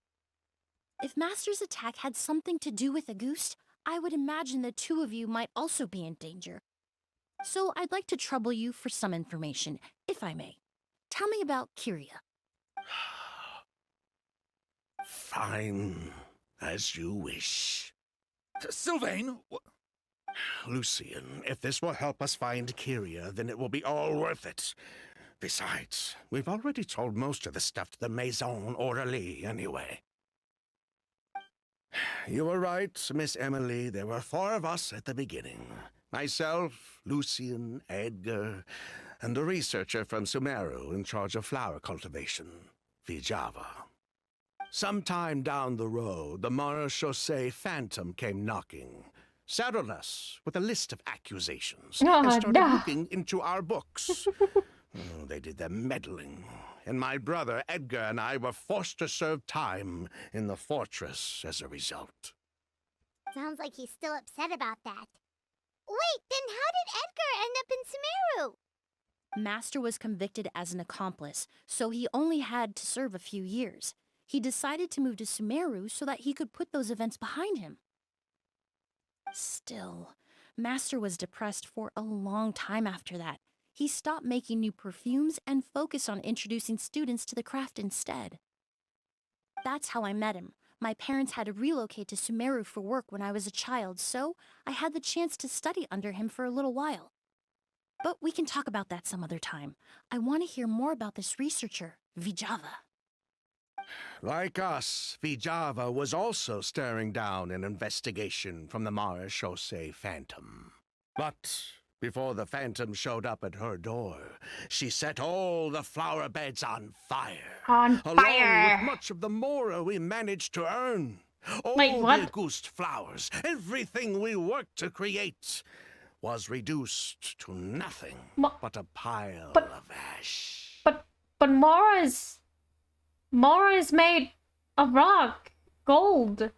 Speaker 3: If Master's attack had something to do with Auguste, I would imagine the 2 of you might also be in danger. So I'd like to trouble you for some information, if I may. Tell me about Kyria.
Speaker 9: Fine, as you wish.
Speaker 11: Sylvain?
Speaker 9: Lucien, if this will help us find Kyria, then it will be all worth it. Besides, we've already told most of the stuff to the Maison Orderly anyway. You were right, Miss Emily. There were 4 of us at the beginning. Myself, Lucien, Edgar, and a researcher from Sumeru in charge of flower cultivation, Vijava. Sometime down the road, the Marechaussee Phantom came knocking, saddled us with a list of accusations, and started looking into our books. They did their meddling, and my brother Edgar and I were forced to serve time in the fortress as a result.
Speaker 8: Sounds like he's still upset about that. Wait, then how did Edgar end up in Sumeru?
Speaker 3: Master was convicted as an accomplice, so he only had to serve a few years. He decided to move to Sumeru so that he could put those events behind him. Still, Master was depressed for a long time after that. He stopped making new perfumes and focused on introducing students to the craft instead. That's how I met him. My parents had to relocate to Sumeru for work when I was a child, so I had the chance to study under him for a little while. But we can talk about that some other time. I want to hear more about this researcher, Vijava.
Speaker 9: Like us, Vijava was also staring down an investigation from the Marechaussee Phantom. But before the Phantom showed up at her door, she set all the flower beds on fire.
Speaker 1: On
Speaker 9: along
Speaker 1: fire!
Speaker 9: with much of the mora we managed to earn. All
Speaker 1: Wait, what?
Speaker 9: the Auguste flowers, everything we worked to create, was reduced to nothing but a pile of ash.
Speaker 1: But Mora is made of rock, gold.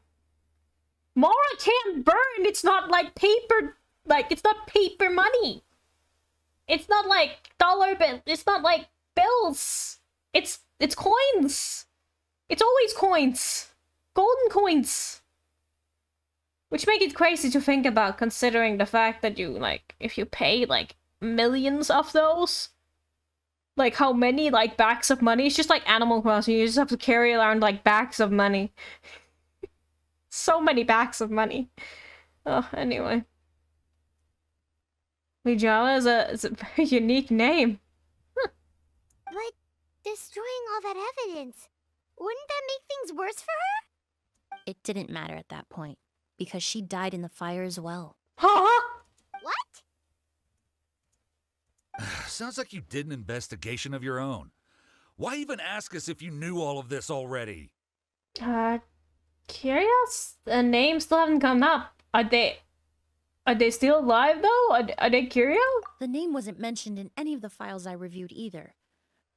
Speaker 1: Mora can't burn. It's not like paper. Like, it's not paper money. It's not like dollar bill. It's not like bills. It's coins. It's always coins. Golden coins. Which make it crazy to think about, considering the fact that you, like, if you pay, like, millions of those, like, how many, like, bags of money? It's just like Animal Crossing. You just have to carry around, like, bags of money. So many bags of money. Oh, anyway. Vijava is a very unique name.
Speaker 8: But destroying all that evidence, wouldn't that make things worse for her?
Speaker 3: It didn't matter at that point, because she died in the fire as well.
Speaker 1: Huh?
Speaker 8: What?
Speaker 11: Sounds like you did an investigation of your own. Why even ask us if you knew all of this already?
Speaker 1: Curious? The names still haven't come up. Are they still alive though? Are they curious?
Speaker 3: The name wasn't mentioned in any of the files I reviewed either.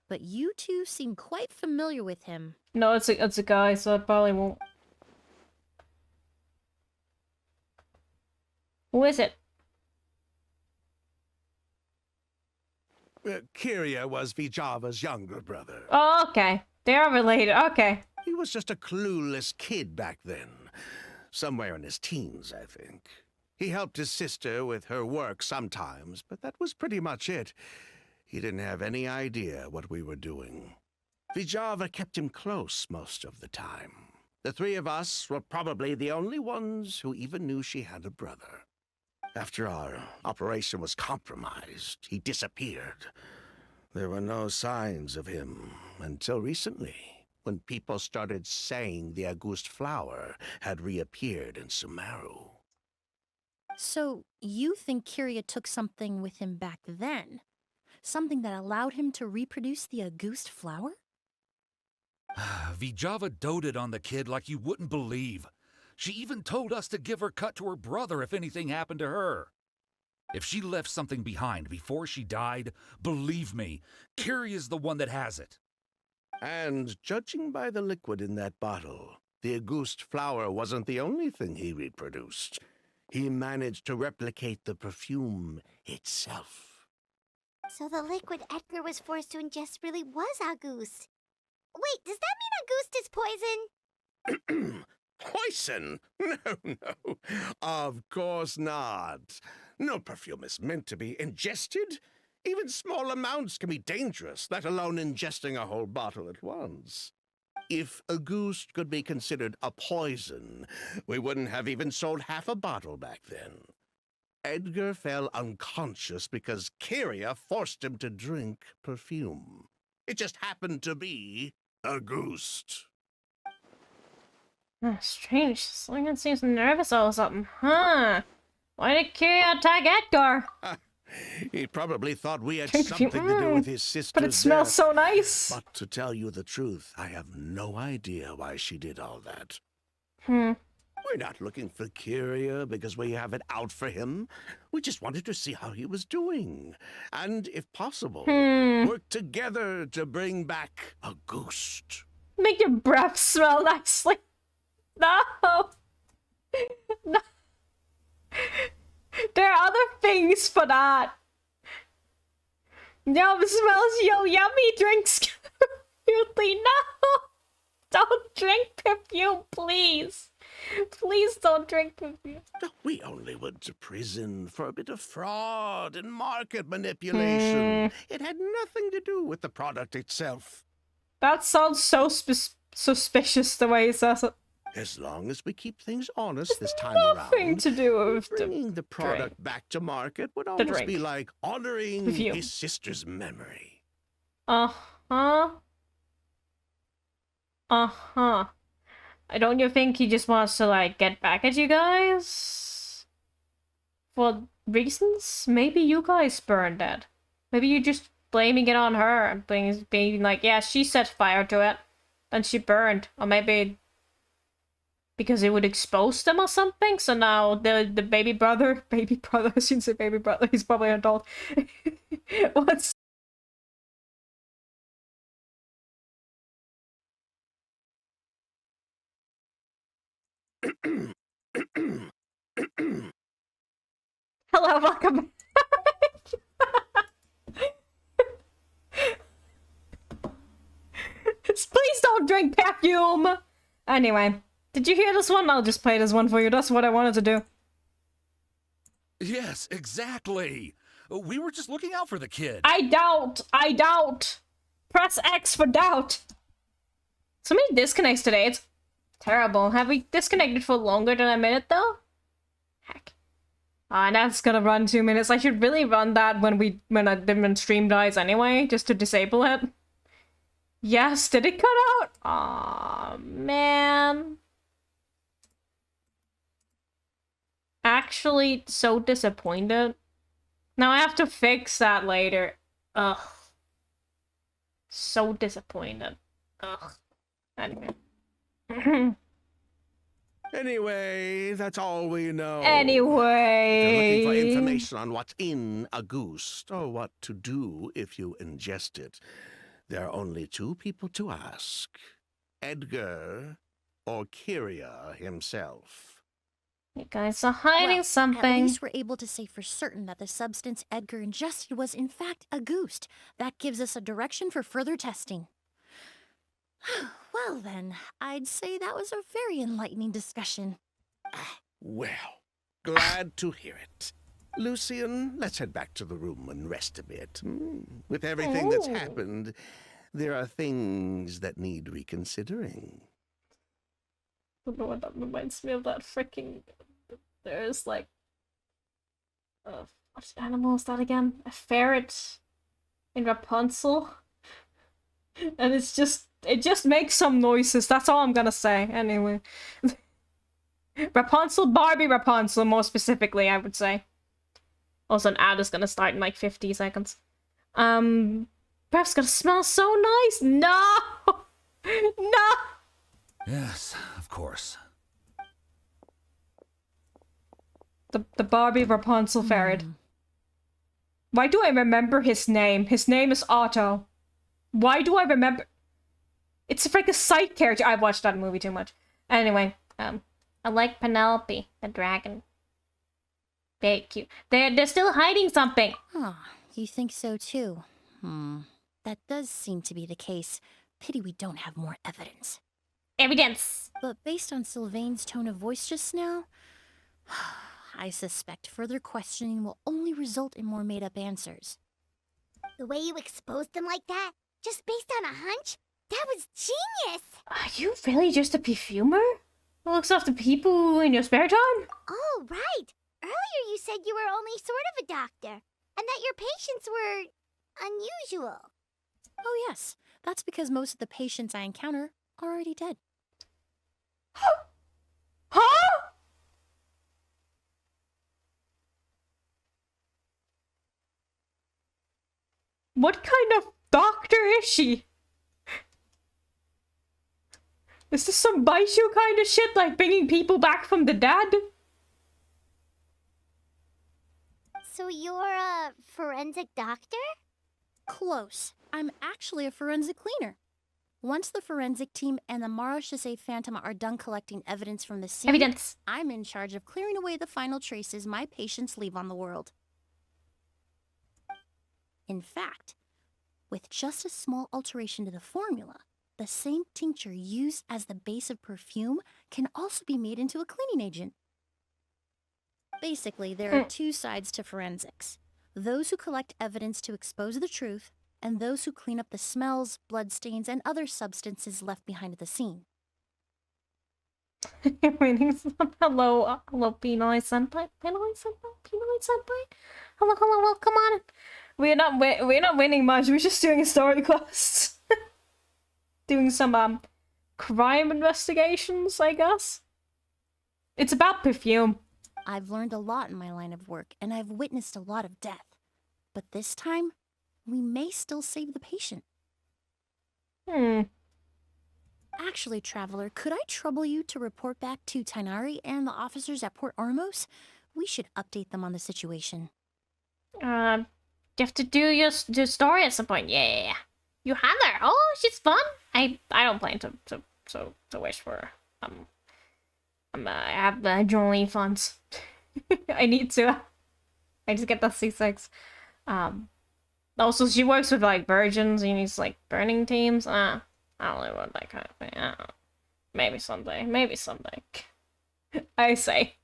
Speaker 3: But you two seem quite familiar with him.
Speaker 1: No, it's a guy, so it probably won't. Who is it?
Speaker 9: Kyria was Vijava's younger brother.
Speaker 1: Oh, okay. They are related. Okay.
Speaker 9: He was just a clueless kid back then. Somewhere in his teens, I think. He helped his sister with her work sometimes, but that was pretty much it. He didn't have any idea what we were doing. Vijava kept him close most of the time. The three of us were probably the only ones who even knew she had a brother. After our operation was compromised, he disappeared. There were no signs of him until recently, when people started saying the Auguste flower had reappeared in Sumeru.
Speaker 3: So, you think Kyria took something with him back then? Something that allowed him to reproduce the Auguste flower?
Speaker 11: Vijava doted on the kid like you wouldn't believe. She even told us to give her cut to her brother if anything happened to her. If she left something behind before she died, believe me, Kyria's the one that has it.
Speaker 9: And judging by the liquid in that bottle, the Auguste flower wasn't the only thing he reproduced. He managed to replicate the perfume itself.
Speaker 8: So the liquid Edgar was forced to ingest really was Auguste. Wait, does that mean Auguste is poison?
Speaker 9: Poison? No. Of course not. No perfume is meant to be ingested. Even small amounts can be dangerous, let alone ingesting a whole bottle at once. If Auguste could be considered a poison, we wouldn't have even sold half a bottle back then. Edgar fell unconscious because Kyria forced him to drink perfume. It just happened to be Auguste.
Speaker 1: Strange. Slingan seems nervous or something. Huh? Why did Kyria attack Edgar?
Speaker 9: He probably thought we had
Speaker 1: Drink
Speaker 9: something
Speaker 1: perfume.
Speaker 9: to do with his sister's
Speaker 1: But it smells
Speaker 9: death.
Speaker 1: so nice.
Speaker 9: But to tell you the truth, I have no idea why she did all that.
Speaker 1: Hmm.
Speaker 9: We're not looking for Kyria because we have it out for him. We just wanted to see how he was doing. And, if possible, work together to bring back a ghost.
Speaker 1: Make your breath smell nicely. No. No. There are other things for that. No, it smells yo yummy. Drinks. Really, no. Don't drink perfume, please. Please don't drink perfume.
Speaker 9: We only went to prison for a bit of fraud and market manipulation. It had nothing to do with the product itself.
Speaker 1: That sounds so suspicious the way he says it.
Speaker 9: As long as we keep things honest this time
Speaker 1: Nothing
Speaker 9: around,
Speaker 1: to do with
Speaker 9: bringing the product back to market would almost be like honoring
Speaker 1: Perfume.
Speaker 9: his sister's memory.
Speaker 1: Uh-huh. Uh-huh. Don't you think he just wants to, like, get back at you guys? For reasons? Maybe you guys burned it. Maybe you're just blaming it on her and being like, yeah, she set fire to it. Then she burned. Or maybe because it would expose them or something? So now the baby brother, I shouldn't say baby brother, he's probably an adult. What's... Hello, welcome. Please don't drink perfume. Anyway, did you hear this one? I'll just play this one for you. That's what I wanted to do.
Speaker 11: Yes, exactly. We were just looking out for the kid.
Speaker 1: I doubt. Press X for doubt. So many disconnects today. It's terrible. Have we disconnected for longer than a minute though? Heck. That's gonna run 2 minutes. I should really run that when stream dies anyway, just to disable it. Yes, did it cut out? Aw, man. Actually, so disappointed. Now I have to fix that later. Ugh. So disappointed. Ugh. Anyway.
Speaker 9: Anyway, that's all we know.
Speaker 1: Anyway.
Speaker 9: If you're looking for information on what's in a goose, or what to do if you ingest it, there are only two people to ask. Edgar or Kyria himself.
Speaker 1: You guys are hiding something.
Speaker 3: At least we're able to say for certain that the substance Edgar ingested was in fact a goose. That gives us a direction for further testing. Well then, I'd say that was a very enlightening discussion.
Speaker 9: Well, glad to hear it. Lucian, let's head back to the room and rest a bit. With everything that's happened, there are things that need reconsidering.
Speaker 1: I don't know what that reminds me of. That freaking... There's like... what animal is that again? A ferret in Rapunzel? And it's just... It just makes some noises. That's all I'm gonna say. Anyway. Rapunzel, Barbie Rapunzel, more specifically, I would say. Also, an ad is gonna start in like 50 seconds. Breath's gonna smell so nice. No! No!
Speaker 11: Yes, of course.
Speaker 1: The Barbie Rapunzel ferret. Why do I remember his name? His name is Otto. Why do I remember... It's like a side character. I've watched that movie too much. Anyway, I like Penelope, the dragon. Very cute. They're still hiding something.
Speaker 3: Huh, you think so too? That does seem to be the case. Pity we don't have more evidence.
Speaker 1: Evidence!
Speaker 3: But based on Sylvain's tone of voice just now, I suspect further questioning will only result in more made-up answers.
Speaker 8: The way you exposed them like that, just based on a hunch? That was genius!
Speaker 1: Are you really just a perfumer? Who looks after people in your spare time?
Speaker 8: Oh, right. Earlier you said you were only sort of a doctor, and that your patients were... unusual.
Speaker 3: Oh yes, that's because most of the patients I encounter are already dead.
Speaker 1: Huh? What kind of doctor is she? Is this some Baishu kind of shit, like bringing people back from the dead?
Speaker 8: So you're a forensic doctor?
Speaker 3: Close. I'm actually a forensic cleaner. Once the forensic team and the Marashise Phantom are done collecting evidence from the scene,
Speaker 1: Evidence.
Speaker 3: I'm in charge of clearing away the final traces my patients leave on the world. In fact, with just a small alteration to the formula, the same tincture used as the base of perfume can also be made into a cleaning agent. Basically, there are two sides to forensics. Those who collect evidence to expose the truth, and those who clean up the smells, bloodstains, and other substances left behind at the scene.
Speaker 1: Hello, hello, Pinoy Senpai? Pinoy Senpai? Pinoy Senpai? Hello, hello, come on. We're not winning much, we're just doing a story quest. Doing some, crime investigations, I guess. It's about perfume.
Speaker 3: I've learned a lot in my line of work, and I've witnessed a lot of death. But this time, we may still save the patient. Actually, Traveler, could I trouble you to report back to Tainari and the officers at Port Ormos? We should update them on the situation.
Speaker 1: You have to do your story at some point. Yeah. You have her. Oh, she's fun. I don't plan to wish for I have the Jolie funds. I need to. I just get the C6. Also, she works with like virgins and these like burning teams. I don't know about that kind of thing. I don't know. Maybe someday. Maybe someday. I say.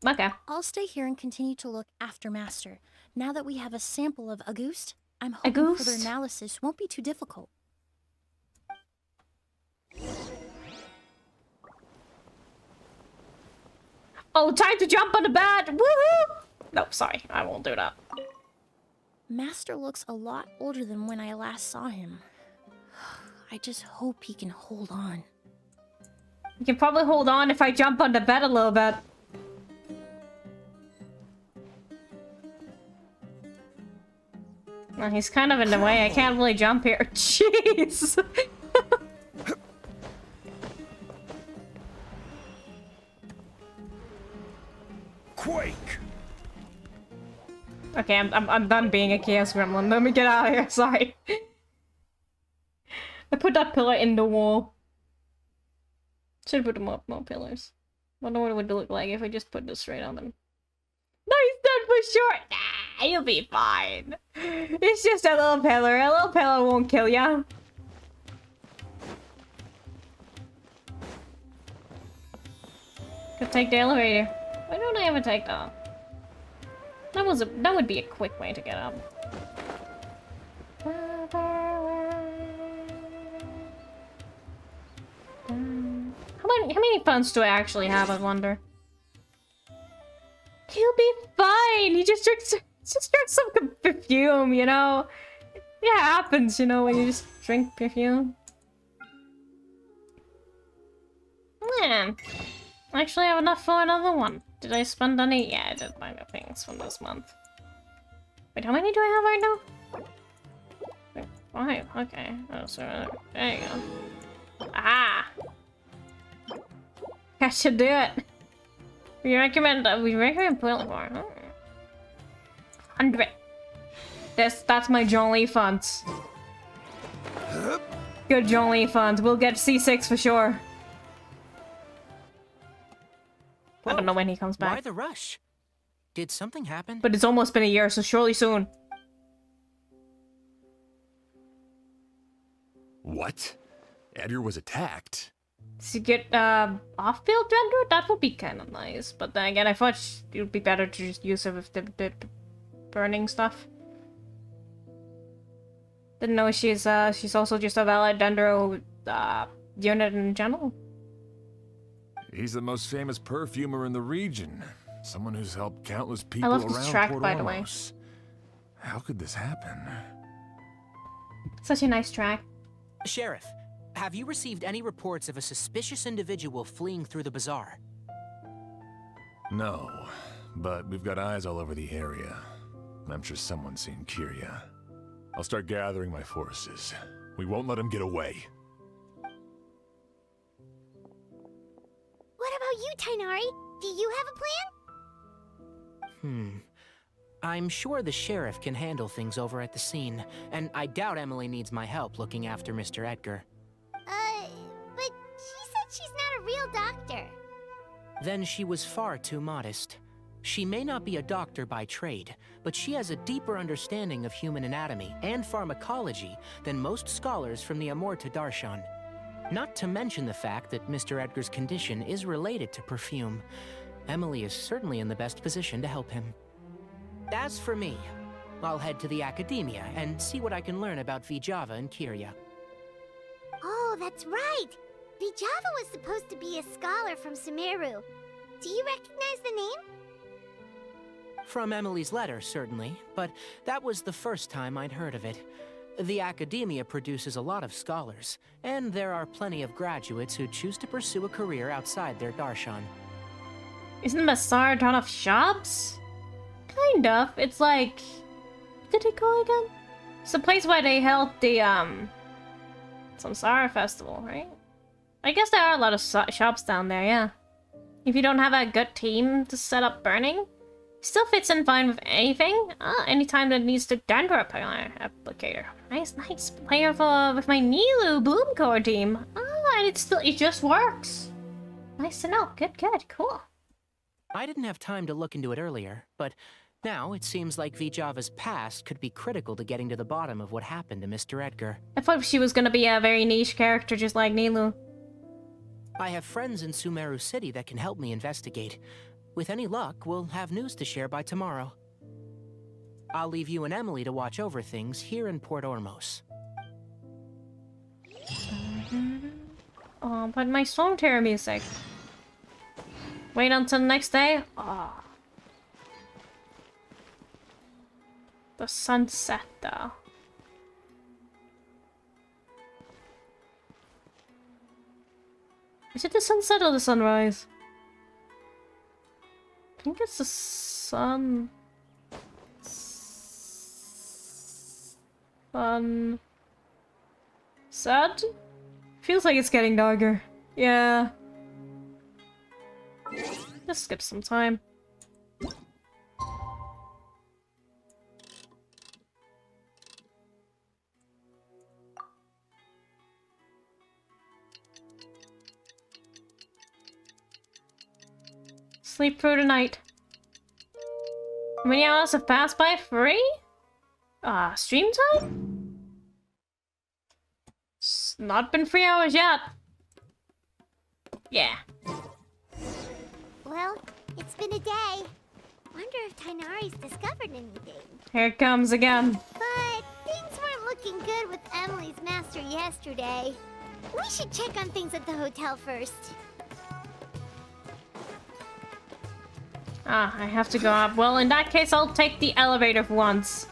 Speaker 1: Okay.
Speaker 3: I'll stay here and continue to look after Master. Now that we have a sample of Auguste, I'm hoping further analysis won't be too difficult.
Speaker 1: Oh, time to jump on the bed! Woohoo! No, sorry, I won't do that.
Speaker 3: Master looks a lot older than when I last saw him. I just hope he can hold on.
Speaker 1: You can probably hold on if I jump on the bed a little bit. Well, he's kind of in the way. I can't really jump here. Jeez!
Speaker 4: Quake!
Speaker 1: Okay, I'm done being a chaos gremlin. Let me get out of here. Sorry. I put that pillar in the wall. Should put more pillars. Wonder what it would look like if I just put this straight on them. No, he's done for sure. Nah, you'll be fine. It's just a little pillar. A little pillar won't kill ya. Could take the elevator. Why don't I ever take that? That would be a quick way to get up. How many funds do I actually have, I wonder? He'll be fine! He just drinks some perfume, you know? Yeah, it happens, you know, when you just drink perfume. Man. I actually have enough for another one. Did I spend any? Yeah, I did buy the things from this month. Wait, how many do I have right now? Wait, 5, okay. Oh, so, there you go. Ah! I should do it. We recommend putting more. 100. That's my Jolie funds. Good Jolie funds. We'll get C6 for sure. I don't know when he comes back.
Speaker 6: Why the rush? Did something happen?
Speaker 1: But it's almost been a year, so surely soon.
Speaker 7: What? Edgar was attacked?
Speaker 1: To get off-field render? That would be kind of nice. But then again, I thought it would be better to just use it with the burning stuff. Didn't know she's also just a valid Dendro unit in general.
Speaker 7: He's the most famous perfumer in the region. Someone who's helped countless people
Speaker 1: I love
Speaker 7: around
Speaker 1: this track,
Speaker 7: Port
Speaker 1: by the way.
Speaker 7: Ormos. How could this happen?
Speaker 1: Such a nice track.
Speaker 6: Sheriff, have you received any reports of a suspicious individual fleeing through the bazaar?
Speaker 7: No, but we've got eyes all over the area. I'm sure someone's seen Kiria. I'll start gathering my forces. We won't let him get away.
Speaker 8: What about you, Tainari? Do you have a plan?
Speaker 6: I'm sure the sheriff can handle things over at the scene, and I doubt Emily needs my help looking after Mr. Edgar.
Speaker 8: But she said she's not a real doctor.
Speaker 6: Then she was far too modest. She may not be a doctor by trade, but she has a deeper understanding of human anatomy and pharmacology than most scholars from the Amurta Darshan. Not to mention the fact that Mr. Edgar's condition is related to perfume. Emily is certainly in the best position to help him. As for me, I'll head to the academia and see what I can learn about Vijava and Kiria.
Speaker 8: Oh, that's right! Vijava was supposed to be a scholar from Sumeru. Do you recognize the name?
Speaker 6: From Emily's letter, certainly, but that was the first time I'd heard of it. The academia produces a lot of scholars, and there are plenty of graduates who choose to pursue a career outside their darshan.
Speaker 1: Isn't Masar a ton of shops? Kind of. It's like... What did they call it again? It's the place where they held the, Samsara festival, right? I guess there are a lot of shops down there, yeah. If you don't have a good team to set up burning, still fits in fine with anything. Anytime that needs to Denver applicator. Nice, nice. Player with my Nilu Bloom Core team. And it just works. Nice to know. Good, good, cool.
Speaker 6: I didn't have time to look into it earlier, but now it seems like Vijava's past could be critical to getting to the bottom of what happened to Mr. Edgar.
Speaker 1: I thought she was gonna be a very niche character just like Nilu.
Speaker 6: I have friends in Sumeru City that can help me investigate. With any luck, we'll have news to share by tomorrow. I'll leave you and Emily to watch over things here in Port Ormos.
Speaker 1: Oh, but my Storm Terror music. Wait until the next day? Oh. The sunset, though. Is it the sunset or the sunrise? I think it's the sun... Sunset? Feels like it's getting darker. Yeah. Just skip some time. Sleep through the night. How many hours have passed by? 3? Stream time? It's not been 3 hours yet. Yeah.
Speaker 8: Well, it's been a day. Wonder if Tainari's discovered anything.
Speaker 1: Here it comes again.
Speaker 8: But things weren't looking good with Emily's master yesterday. We should check on things at the hotel first.
Speaker 1: I have to go up. Well, in that case, I'll take the elevator for once.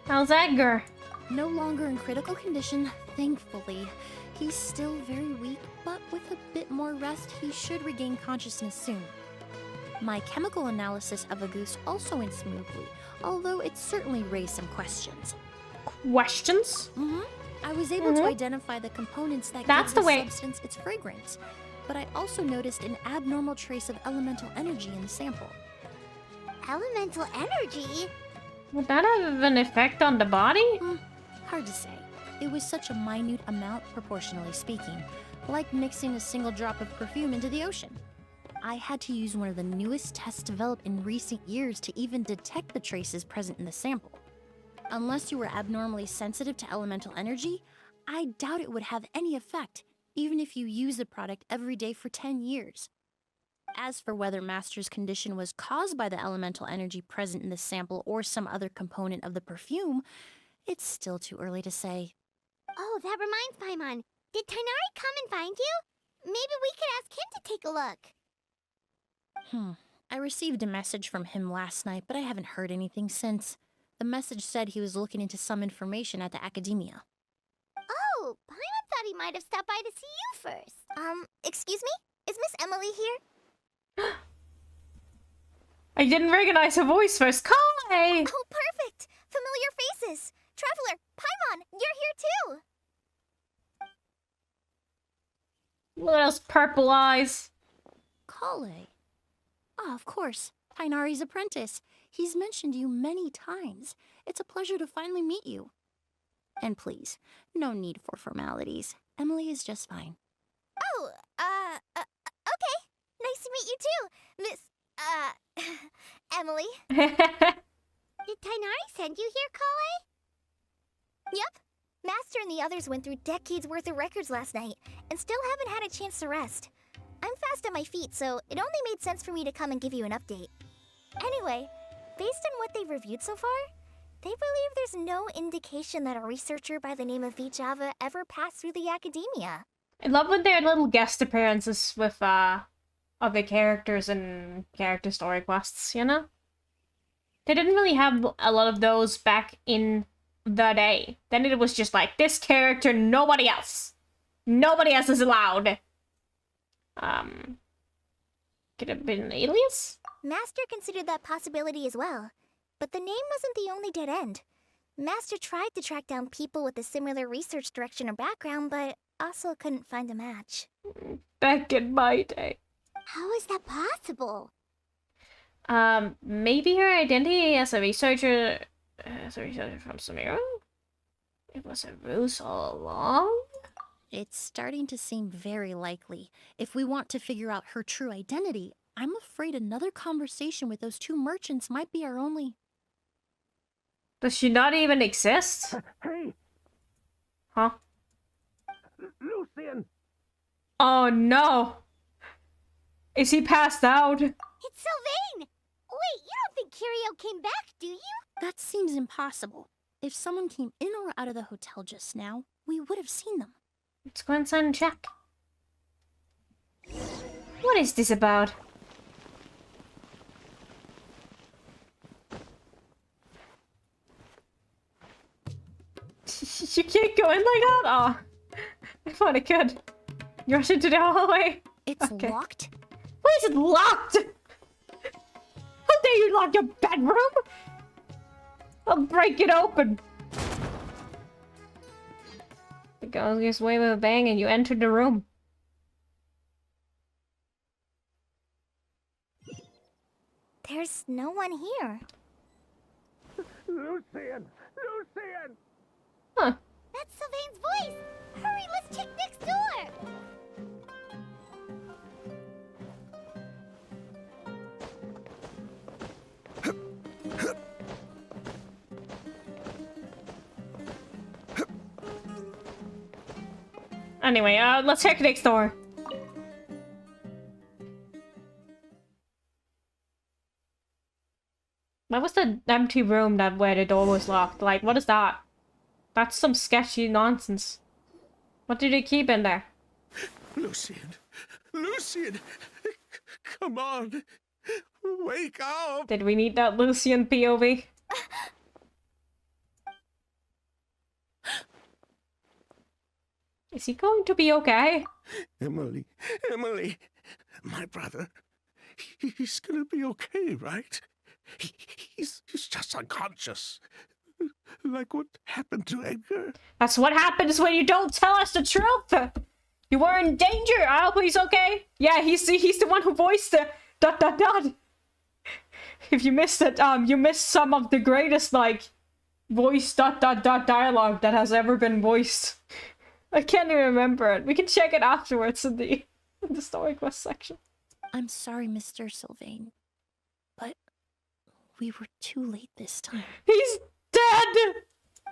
Speaker 1: How's Edgar?
Speaker 3: No longer in critical condition, thankfully. He's still very weak, but with a bit more rest, he should regain consciousness soon. My chemical analysis of Agus also went smoothly, although it certainly raised some questions.
Speaker 1: Questions?
Speaker 3: I was able to identify the components that
Speaker 1: That's
Speaker 3: give
Speaker 1: the
Speaker 3: the
Speaker 1: way-
Speaker 3: substance its fragrance, but I also noticed an abnormal trace of elemental energy in the sample.
Speaker 8: Elemental energy?
Speaker 1: Would that have an effect on the body?
Speaker 3: Hard to say. It was such a minute amount, proportionally speaking, like mixing a single drop of perfume into the ocean. I had to use one of the newest tests developed in recent years to even detect the traces present in the sample. Unless you were abnormally sensitive to elemental energy, I doubt it would have any effect, even if you use the product every day for 10 years. As for whether Master's condition was caused by the elemental energy present in the sample or some other component of the perfume, It's still too early to say.
Speaker 8: Oh, that reminds Paimon. Did Tainari come and find you? Maybe we could ask him to take a look.
Speaker 3: I received a message from him last night, but I haven't heard anything since. The message said he was looking into some information at the academia.
Speaker 8: Oh, Paimon thought he might have stopped by to see you first. Excuse me? Is Miss Emily here?
Speaker 1: I didn't recognize her voice first. Kai!
Speaker 8: Oh, perfect! Familiar faces! Traveler, Paimon, you're here too!
Speaker 1: Look at those purple eyes.
Speaker 3: Kale. Ah, of course. Tainari's apprentice. He's mentioned you many times. It's a pleasure to finally meet you. And please, no need for formalities. Emily is just fine.
Speaker 8: Oh, okay. Nice to meet you too, Miss, Emily. Did Tainari send you here, Kale? Yep. Master and the others went through decades worth of records last night, and still haven't had a chance to rest. I'm fast on my feet, so it only made sense for me to come and give you an update. Anyway, based on what they've reviewed so far, they believe there's no indication that a researcher by the name of Vijava ever passed through the academia.
Speaker 1: I love when their little guest appearances with other characters and character story quests, you know? They didn't really have a lot of those back in the day. Then it was just like, this character, nobody else. Nobody else is allowed. Could have been Alias?
Speaker 8: Master considered that possibility as well. But the name wasn't the only dead end. Master tried to track down people with a similar research direction or background, but also couldn't find a match.
Speaker 1: Back in my day.
Speaker 8: How is that possible?
Speaker 1: Maybe her identity as a researcher from Samira? It was a ruse all along?
Speaker 3: It's starting to seem very likely. If we want to figure out her true identity, I'm afraid another conversation with those two merchants might be our only...
Speaker 1: Does she not even exist?
Speaker 9: Hey!
Speaker 1: Huh?
Speaker 9: Lucian!
Speaker 1: Oh no! Is he passed out?
Speaker 8: It's Sylvain! Wait, you don't think Kirio came back, do you?
Speaker 3: That seems impossible. If someone came in or out of the hotel just now, we would have seen them.
Speaker 1: Let's go inside and check. What is this about? You can't go in like that? Oh, I thought I could. You rush into the hallway.
Speaker 3: It's locked?
Speaker 1: Why is it locked? How dare you lock your bedroom? I'll break it open. The girl gives way with a bang and you enter the room.
Speaker 8: There's no one here.
Speaker 9: Lucian! Lucian!
Speaker 1: Huh.
Speaker 8: That's Sylvain's voice! Hurry, let's check next door!
Speaker 1: Anyway, let's check next door. That was the empty room where the door was locked. Like, what is that? That's some sketchy nonsense. What did they keep in there?
Speaker 9: Lucian! Lucian! Come on! Wake up!
Speaker 1: Did we need that Lucian POV? Is he going to be okay?
Speaker 9: Emily, Emily, my brother, he's gonna be okay, right? He's just unconscious. Like what happened to Edgar?
Speaker 1: That's what happens when you don't tell us the truth! You were in danger! I hope he's okay. Yeah, he's the one who voiced the ... If you missed it, you missed some of the greatest, like, voice ... dialogue that has ever been voiced. I can't even remember it. We can check it afterwards in the story quest section.
Speaker 3: I'm sorry, Mr. Sylvain, but we were too late this time.
Speaker 1: He's dead!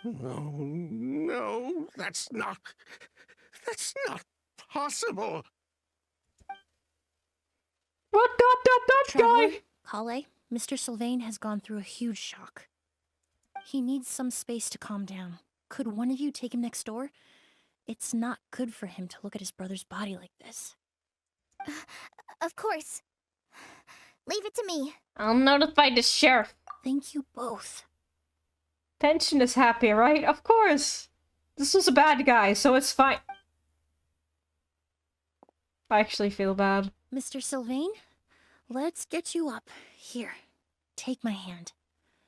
Speaker 9: No, that's not possible.
Speaker 1: What guy?
Speaker 3: Kale, Mr. Sylvain has gone through a huge shock. He needs some space to calm down. Could one of you take him next door? It's not good for him to look at his brother's body like this.
Speaker 8: Of course. Leave it to me.
Speaker 1: I'll notify the sheriff.
Speaker 3: Thank you both.
Speaker 1: Tension is happy, right? Of course. This was a bad guy, so it's fine. I actually feel bad.
Speaker 3: Mr. Sylvain, let's get you up. Here, take my hand.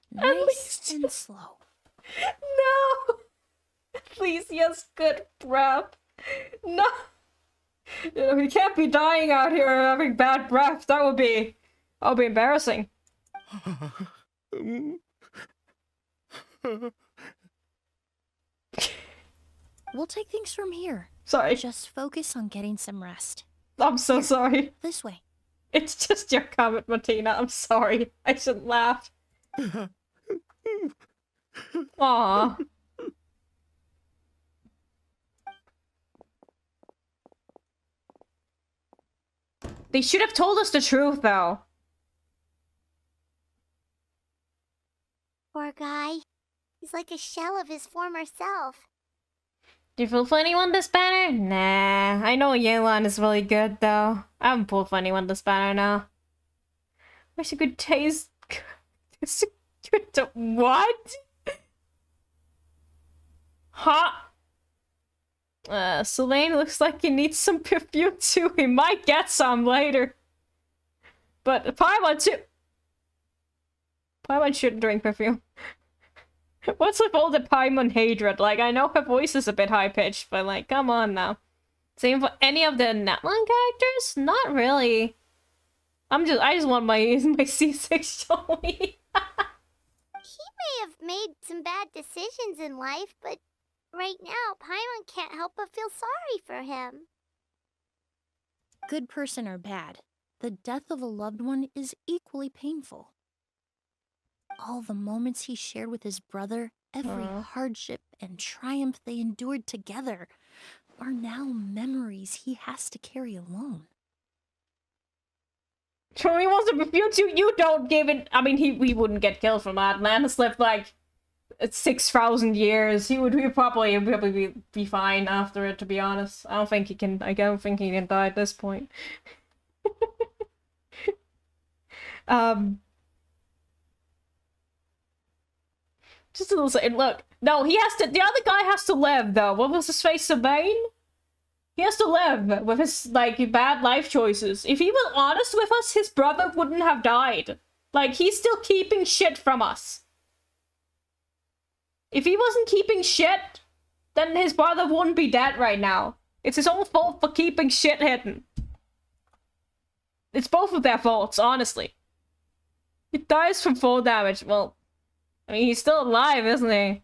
Speaker 3: Nice and slow.
Speaker 1: No! Please, yes, good breath. No! You can't be dying out here having bad breath. That would be embarrassing.
Speaker 3: We'll take things from here.
Speaker 1: Sorry.
Speaker 3: Just focus on getting some rest.
Speaker 1: I'm so sorry.
Speaker 3: This way.
Speaker 1: It's just your comment, Martina. I'm sorry. I shouldn't laugh. Aww. They should have told us the truth, though.
Speaker 8: Poor guy. He's like a shell of his former self.
Speaker 1: Do you feel for anyone this banner? Nah. I know Yelan is really good, though. I haven't pulled for anyone this banner now. Wish you could taste... What? Huh? Sylvain looks like he needs some perfume too. He might get some later. But Paimon too. Paimon shouldn't drink perfume. What's with all the Paimon hatred? Like, I know her voice is a bit high-pitched, but like, come on now. Same for any of the Natlan characters? Not really. I just want my C6 Joey.
Speaker 8: He may have made some bad decisions in life, but right now, Paimon can't help but feel sorry for him.
Speaker 3: Good person or bad, the death of a loved one is equally painful. All the moments he shared with his brother, every hardship and triumph they endured together, are now memories he has to carry alone.
Speaker 1: Joey wants to refuse you. You don't give it. I mean, he wouldn't get killed from that. Man has lived like 6,000 years. He would probably be fine after it. To be honest, I don't think he can die at this point. Just a little second. Look, no, he has to. The other guy has to live though. What was his face, Sylvain? He has to live with his, like, bad life choices. If he was honest with us, his brother wouldn't have died. Like, he's still keeping shit from us. If he wasn't keeping shit, then his brother wouldn't be dead right now. It's his own fault for keeping shit hidden. It's both of their faults, honestly. He dies from fall damage. Well, I mean, he's still alive, isn't he?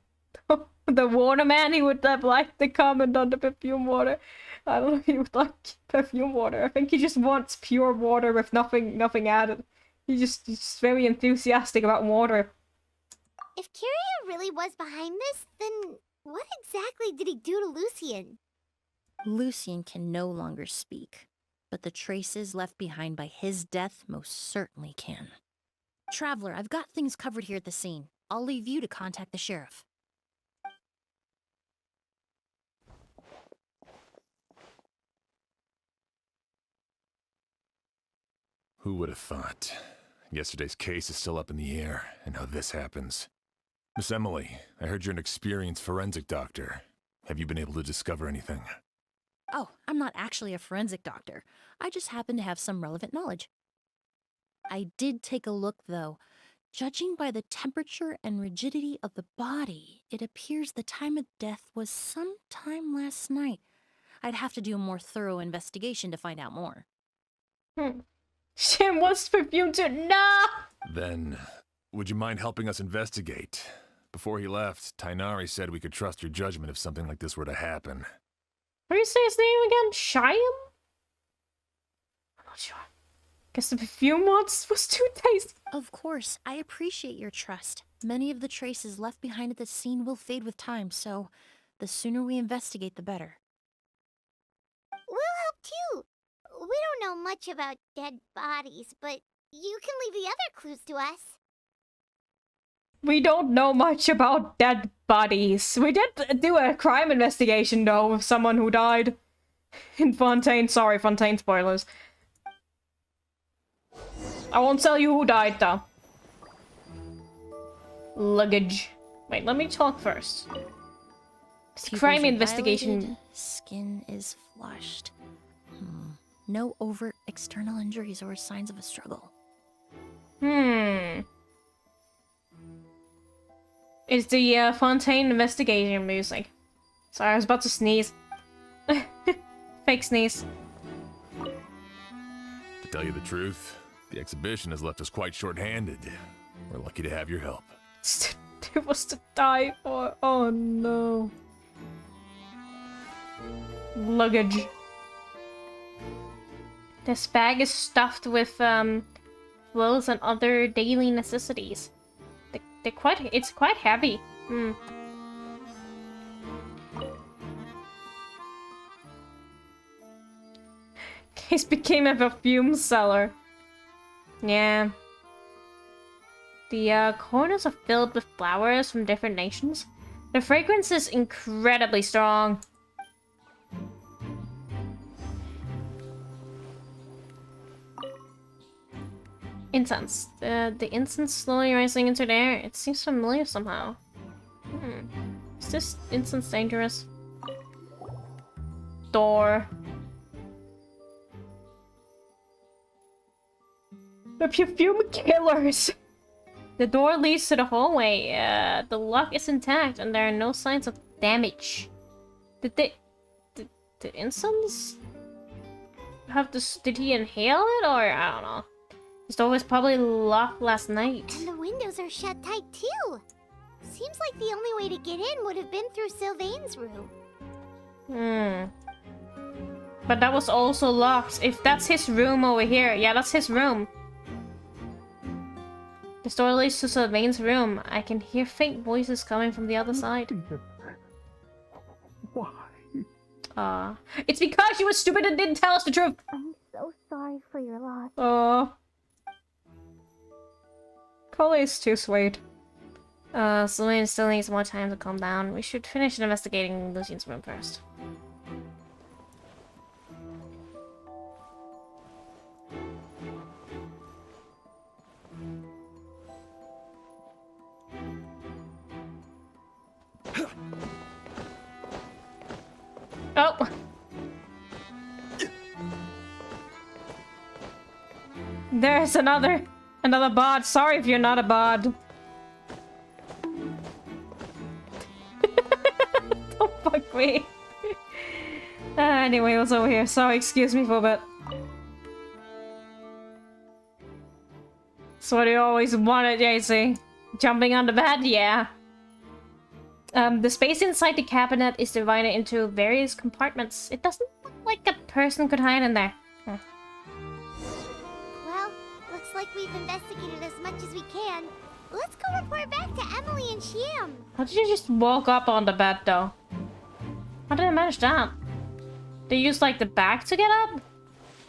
Speaker 1: The water man, he would have liked to comment on the perfume water. I don't know if he would like perfume water. I think he just wants pure water with nothing added. He's just very enthusiastic about water.
Speaker 8: If Kiria really was behind this, then what exactly did he do to Lucien?
Speaker 3: Lucien can no longer speak, but the traces left behind by his death most certainly can. Traveler, I've got things covered here at the scene. I'll leave you to contact the sheriff.
Speaker 7: Who would have thought? Yesterday's case is still up in the air, and now this happens. Miss Emily, I heard you're an experienced forensic doctor. Have you been able to discover anything?
Speaker 3: Oh, I'm not actually a forensic doctor. I just happen to have some relevant knowledge. I did take a look, though. Judging by the temperature and rigidity of the body, it appears the time of death was sometime last night. I'd have to do a more thorough investigation to find out more.
Speaker 1: Shim wants perfume too. Nah!
Speaker 7: Then, would you mind helping us investigate? Before he left, Tainari said we could trust your judgment if something like this were to happen.
Speaker 1: How do you say his name again? Shyam? I'm not sure. Guess the perfume was too tasty.
Speaker 3: Of course, I appreciate your trust. Many of the traces left behind at the scene will fade with time, so the sooner we investigate, the better.
Speaker 8: We'll help too. We don't know much about dead bodies, but you can leave the other clues to us.
Speaker 1: We don't know much about dead bodies. We did do a crime investigation, though, of someone who died in Fontaine. Sorry, Fontaine spoilers. I won't tell you who died, though. Luggage. Wait, let me talk first.
Speaker 3: Pupils
Speaker 1: Crime
Speaker 3: are
Speaker 1: investigation.
Speaker 3: dilated, skin is flushed. No overt external injuries or signs of a struggle.
Speaker 1: It's the Fontaine investigation music. Sorry, I was about to sneeze. Fake sneeze.
Speaker 7: To tell you the truth, the exhibition has left us quite short-handed. We're lucky to have your help.
Speaker 1: It was to die for. Oh no. Luggage. This bag is stuffed with clothes and other daily necessities. It's quite heavy. Case became a perfume seller. Yeah. The corners are filled with flowers from different nations. The fragrance is incredibly strong. Incense. The incense slowly rising into the air. It seems familiar somehow. Is this incense dangerous? Door. The perfume killers! The door leads to the hallway. The lock is intact and there are no signs of damage. Did the incense have this? Did he inhale it, or I don't know? This door was probably locked last night.
Speaker 8: And the windows are shut tight too. Seems like the only way to get in would have been through Sylvain's room.
Speaker 1: But that was also locked. If that's his room over here, yeah, that's his room. The door leads to Sylvain's room. I can hear faint voices coming from the other side.
Speaker 9: Why?
Speaker 1: It's because you were stupid and didn't tell us the truth.
Speaker 8: I'm so sorry for your loss.
Speaker 1: Cole is too sweet. Sylvain still needs more time to calm down. We should finish investigating Lucien's room first. Oh! There's another bot. Sorry if you're not a bot. Don't fuck me. Anyway, what's over here? Sorry, excuse me for a bit. That's what you always wanted, JC. Jumping on the bed? Yeah. The space inside the cabinet is divided into various compartments. It doesn't look like a person could hide in there.
Speaker 8: Well, looks like we've investigated as much as we can. Let's go report back to Emily and Sham.
Speaker 1: How did you just walk up on the bed, though? How did I manage that? They used, like, the back to get up?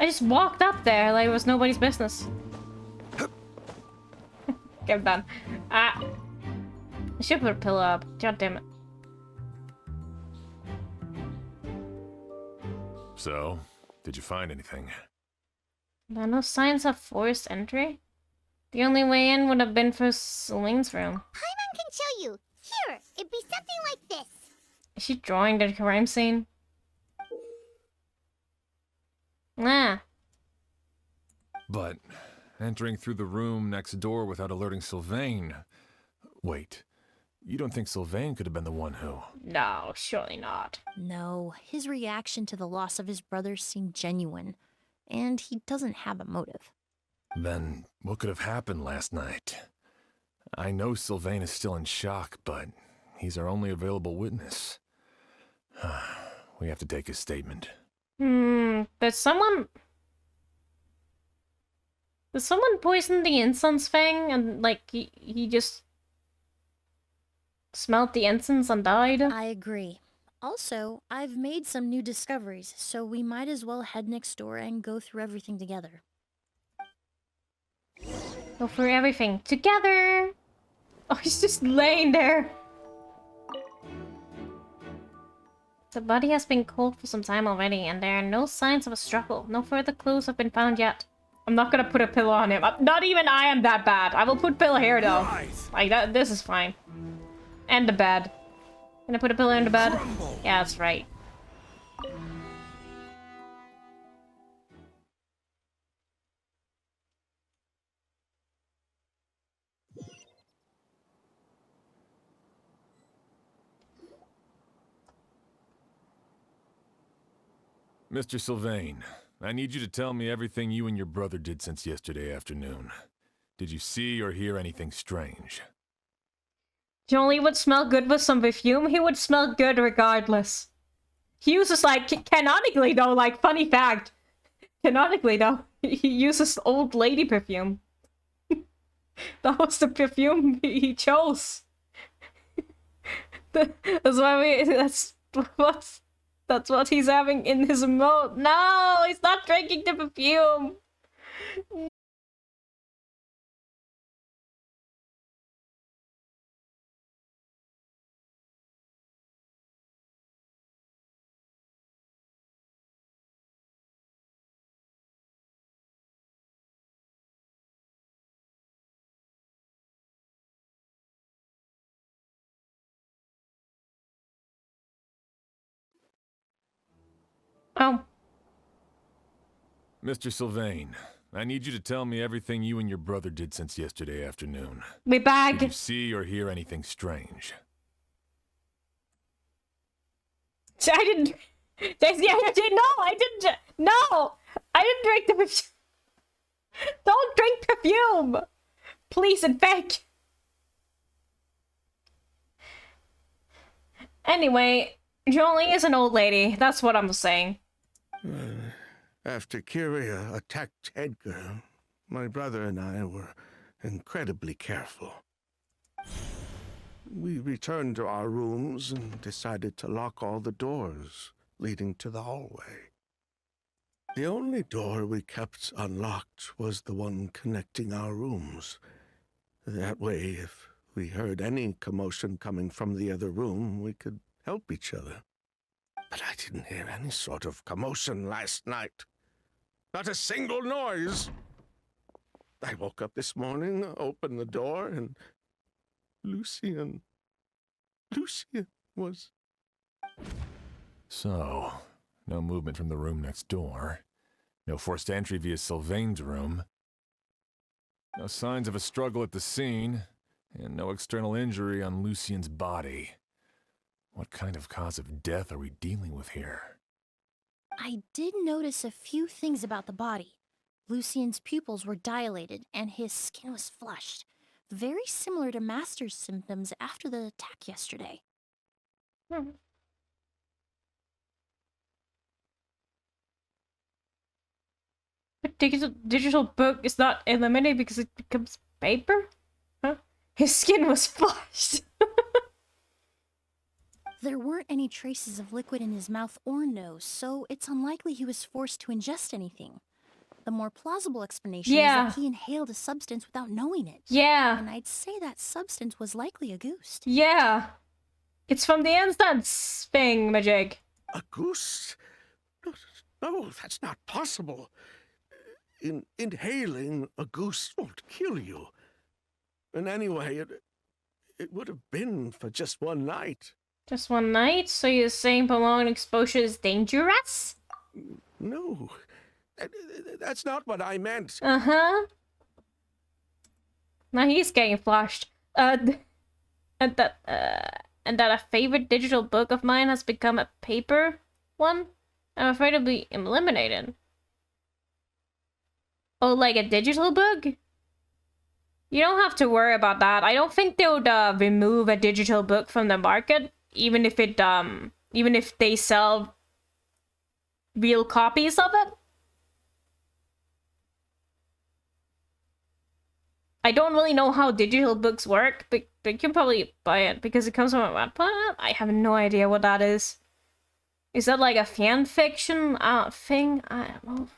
Speaker 1: I just walked up there like it was nobody's business. Okay, I'm done. I should put a pillow up. God damn it.
Speaker 7: So, did you find anything?
Speaker 1: There are no signs of forced entry. The only way in would have been through Sylvain's room.
Speaker 8: Paimon can show you. Here, it'd be something like this.
Speaker 1: Is she drawing the crime scene? Ah.
Speaker 7: But entering through the room next door without alerting Sylvain... Wait, you don't think Sylvain could have been the one who...
Speaker 1: No, surely not.
Speaker 3: No, his reaction to the loss of his brother seemed genuine, and he doesn't have a motive.
Speaker 7: Then what could have happened last night? I know Sylvain is still in shock, but he's our only available witness. We have to take his statement.
Speaker 1: Did someone poison the incense thing and, like, he just smelled the incense and died?
Speaker 3: I agree. Also, I've made some new discoveries, so we might as well head next door and go through everything together.
Speaker 1: Go through everything together! Oh, he's just laying there. The body has been cold for some time already, and there are no signs of a struggle. No further clues have been found yet. I'm not gonna put a pillow on him. Not even I am that bad. I will put pillow here though.
Speaker 4: Rise.
Speaker 1: Like that. This is fine. And the bed. Can I put a pillow in the bed?
Speaker 4: Crumble.
Speaker 1: Yeah, that's right.
Speaker 7: Mr. Sylvain, I need you to tell me everything you and your brother did since yesterday afternoon. Did you see or hear anything strange?
Speaker 1: Jolie would smell good with some perfume. He would smell good regardless. He uses, like, canonically though, like, funny fact. Canonically though, he uses old lady perfume. That was the perfume he chose. That's why that's what he's having in his mouth. No, he's not drinking the perfume. Oh.
Speaker 7: Mr. Sylvain, I need you to tell me everything you and your brother did since yesterday afternoon.
Speaker 1: We bag.
Speaker 7: Did you see or hear anything strange?
Speaker 1: I didn't. I didn't. No, I didn't drink the perfume. Don't drink perfume, please and beg. Anyway, Jolie is an old lady. That's what I'm saying.
Speaker 9: After Kyria attacked Edgar, my brother and I were incredibly careful. We returned to our rooms and decided to lock all the doors leading to the hallway. The only door we kept unlocked was the one connecting our rooms. That way, if we heard any commotion coming from the other room, we could help each other. But I didn't hear any sort of commotion last night. Not a single noise. I woke up this morning, opened the door, and Lucian was...
Speaker 7: So, no movement from the room next door. No forced entry via Sylvain's room. No signs of a struggle at the scene. And no external injury on Lucian's body. What kind of cause of death are we dealing with here?
Speaker 3: I did notice a few things about the body. Lucian's pupils were dilated, and his skin was flushed. Very similar to Master's symptoms after the attack yesterday.
Speaker 1: But digital book is not eliminated because it becomes paper? Huh? His skin was flushed.
Speaker 3: There weren't any traces of liquid in his mouth or nose, so it's unlikely he was forced to ingest anything. The more plausible explanation is that he inhaled a substance without knowing it.
Speaker 1: Yeah.
Speaker 3: And I'd say that substance was likely a goose.
Speaker 1: Yeah. It's from the instance thing, Majig.
Speaker 9: A goose? No, that's not possible. Inhaling a goose won't kill you. And anyway, it would have been for just one night.
Speaker 1: Just one night? So you're saying prolonged exposure is dangerous?
Speaker 9: No. That's not what I meant.
Speaker 1: Uh-huh. Now he's getting flushed. And that a favorite digital book of mine has become a paper one? I'm afraid it'll be eliminated. Oh, like a digital book? You don't have to worry about that. I don't think they would remove a digital book from the market, even if they sell real copies of it. I don't really know how digital books work, but you can probably buy it because it comes from a website. I have no idea what that is. Is that like a fan fiction thing? I don't know.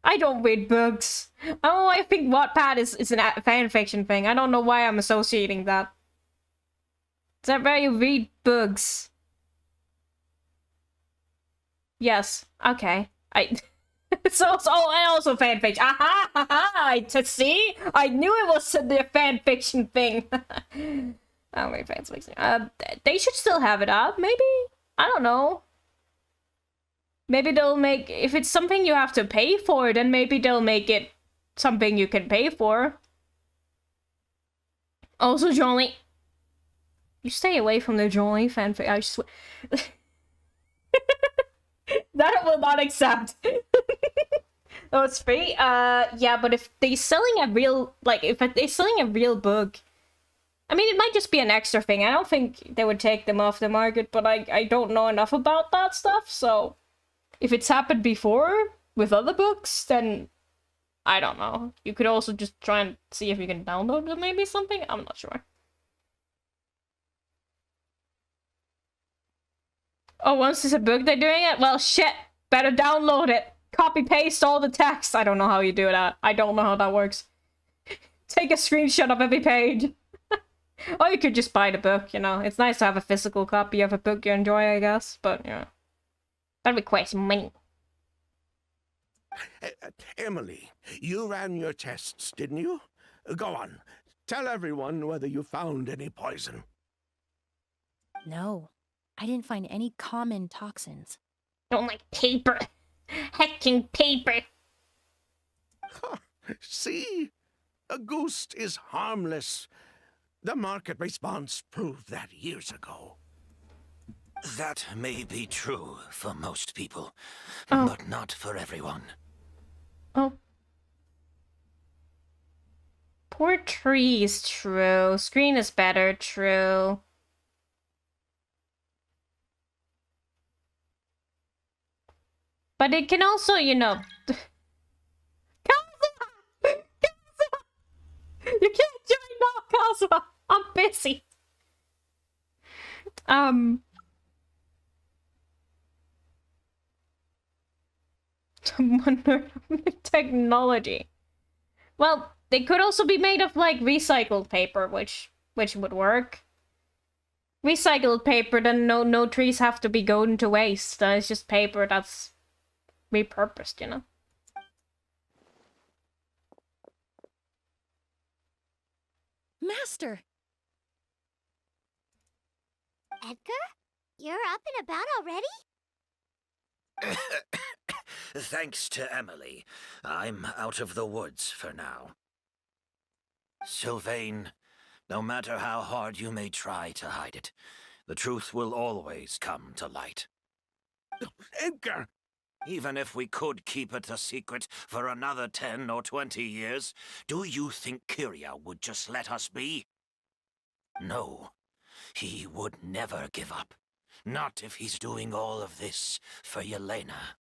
Speaker 1: I don't read books. I don't know why I think Wattpad is an fanfiction thing. I don't know why I'm associating that. Is that where you read books? Yes. Okay. It's also, and also fanfiction. Aha! Aha! To see? I knew it was the fanfiction thing. Oh, wait, fanfiction. They should still have it up. Maybe? I don't know. Maybe they'll make... If it's something you have to pay for, then maybe they'll make it something you can pay for. Also, Johnny. You stay away from the Johnny fanfic. I swear. That I will not accept. Oh, it's free? Yeah, but if they're selling a real... Like, if they're selling a real book... I mean, it might just be an extra thing. I don't think they would take them off the market, but I don't know enough about that stuff, so... If it's happened before with other books, then... I don't know. You could also just try and see if you can download them, maybe something? I'm not sure. Oh, once it's a book they're doing it? Well, shit! Better download it! Copy-paste all the text! I don't know how you do that. I don't know how that works. Take a screenshot of every page. Or you could just buy the book, you know. It's nice to have a physical copy of a book you enjoy, I guess. But, yeah. That requires money.
Speaker 9: Emily, you ran your tests, didn't you? Go on. Tell everyone whether you found any poison.
Speaker 3: No, I didn't find any common toxins.
Speaker 1: Don't like paper. Hecking paper.
Speaker 9: See? A ghost is harmless. The market response proved that years ago.
Speaker 10: That may be true for most people,
Speaker 1: Oh.
Speaker 10: but not for everyone.
Speaker 1: Oh. Poor trees, true. Screen is better, true. But it can also, you know... Kazuha! Kazuha! You can't join now, Kazuha! I'm busy. Technology. Well, they could also be made of, like, recycled paper, which would work. Recycled paper, then no trees have to be going to waste. It's just paper that's repurposed, you know?
Speaker 3: Master!
Speaker 8: Edgar? You're up and about already?
Speaker 10: Thanks to Emily, I'm out of the woods for now. Sylvain, no matter how hard you may try to hide it, the truth will always come to light.
Speaker 9: Edgar!
Speaker 10: Even if we could keep it a secret for another 10 or 20 years, do you think Kyria would just let us be? No, he would never give up. Not if he's doing all of this for Yelena.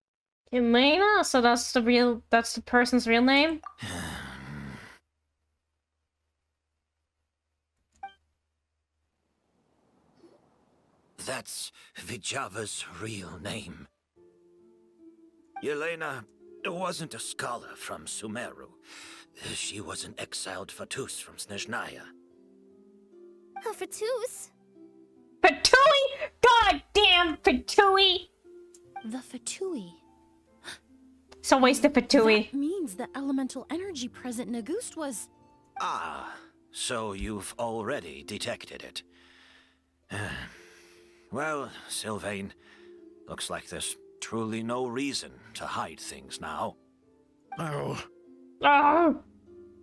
Speaker 1: Elena? So that's the person's real name?
Speaker 10: That's Vijava's real name. Yelena wasn't a scholar from Sumeru. She was an exiled Fatus from Snezhnaya.
Speaker 8: Oh, Fatus.
Speaker 1: Fatui! God damn Fatui!
Speaker 3: The Fatui.
Speaker 1: It's always the Fatui.
Speaker 3: That means the elemental energy present in Auguste was...
Speaker 10: Ah, so you've already detected it. Well, Sylvain, looks like there's truly no reason to hide things now.
Speaker 9: Oh.
Speaker 1: Oh!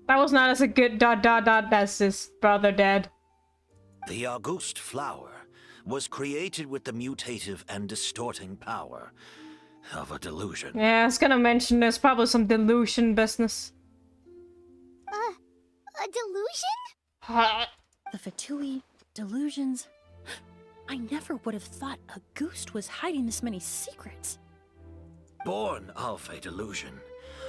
Speaker 1: That was not as a good ... as his brother dead.
Speaker 10: The Auguste flower was created with the mutative and distorting power of a delusion.
Speaker 1: Yeah, I was gonna mention there's probably some delusion business.
Speaker 8: A delusion?
Speaker 3: The Fatui, delusions... I never would have thought Auguste was hiding this many secrets.
Speaker 10: Born of a delusion,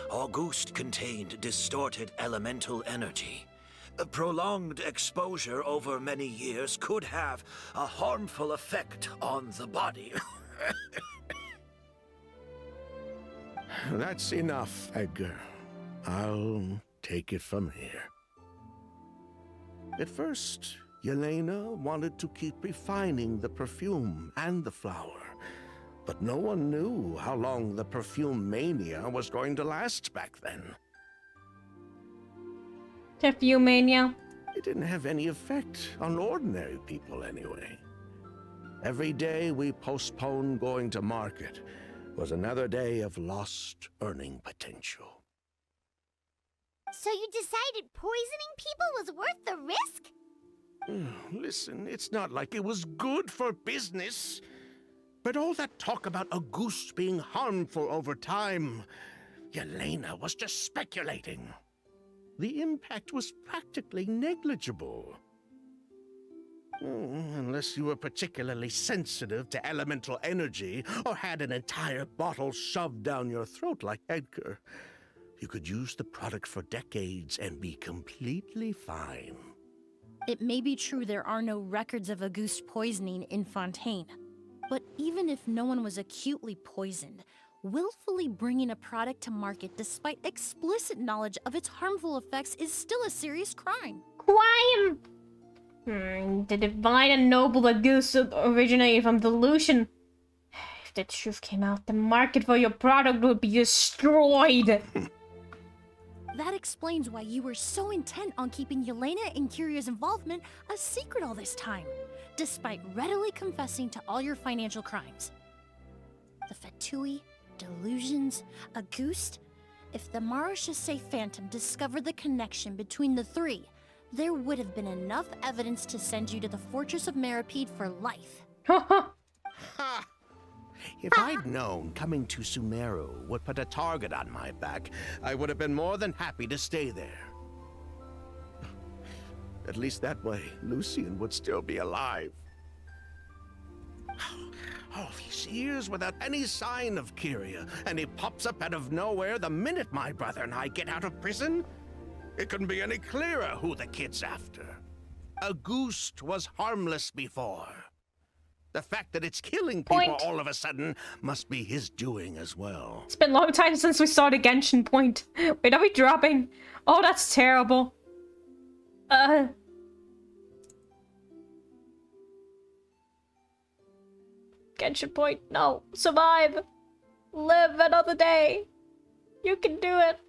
Speaker 10: Auguste contained distorted elemental energy. A prolonged exposure over many years could have a harmful effect on the body.
Speaker 9: That's enough, Edgar. I'll take it from here. At first, Yelena wanted to keep refining the perfume and the flower, but no one knew how long the perfume mania was going to last back then.
Speaker 1: Perfume mania.
Speaker 9: It didn't have any effect on ordinary people anyway. Every day we postponed going to market was another day of lost earning potential.
Speaker 8: So you decided poisoning people was worth the risk?
Speaker 9: Listen, it's not like it was good for business. But all that talk about a goose being harmful over time, Yelena was just speculating. The impact was practically negligible. Unless you were particularly sensitive to elemental energy or had an entire bottle shoved down your throat like Edgar. You could use the product for decades and be completely fine.
Speaker 3: It may be true there are no records of a goose poisoning in Fontaine. But even if no one was acutely poisoned, willfully bringing a product to market despite explicit knowledge of its harmful effects is still a serious crime.
Speaker 1: Crime! The divine and noble goose originated from delusion. If the truth came out, the market for your product would be destroyed.
Speaker 3: That explains why you were so intent on keeping Yelena and Kiria's involvement a secret all this time, despite readily confessing to all your financial crimes. The Fatui, delusions, Auguste. If the Marechaussee Phantom discovered the connection between the three, there would have been enough evidence to send you to the Fortress of Meripede for life.
Speaker 9: Ha! If I'd known coming to Sumeru would put a target on my back, I would have been more than happy to stay there. At least that way, Lucian would still be alive. All these years without any sign of Kyria, and he pops up out of nowhere the minute my brother and I get out of prison? It couldn't be any clearer who the kid's after. Auguste was harmless before. The fact that it's killing people all of a sudden must be his doing as well.
Speaker 1: It's been a long time since we saw the Genshin point. Wait, are we dropping? Oh, that's terrible. Genshin point, no. Survive. Live another day. You can do it.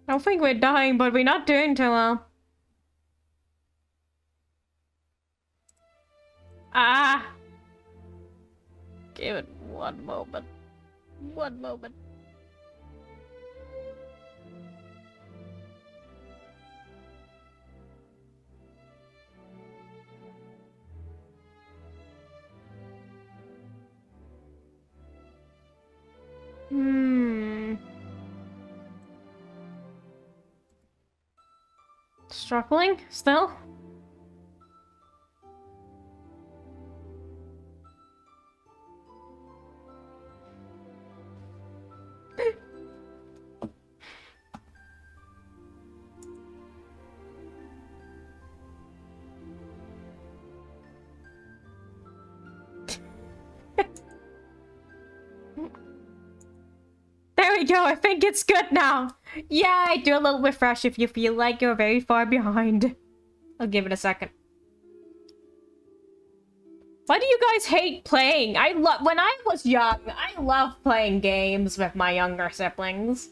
Speaker 1: I don't think we're dying, but we're not doing too well. Ah! Give it one moment. One moment. Struggling still? There we go, I think it's good now. Yeah, do a little refresh if you feel like you're very far behind. I'll give it a second. Why do you guys hate playing? When I was young, I loved playing games with my younger siblings.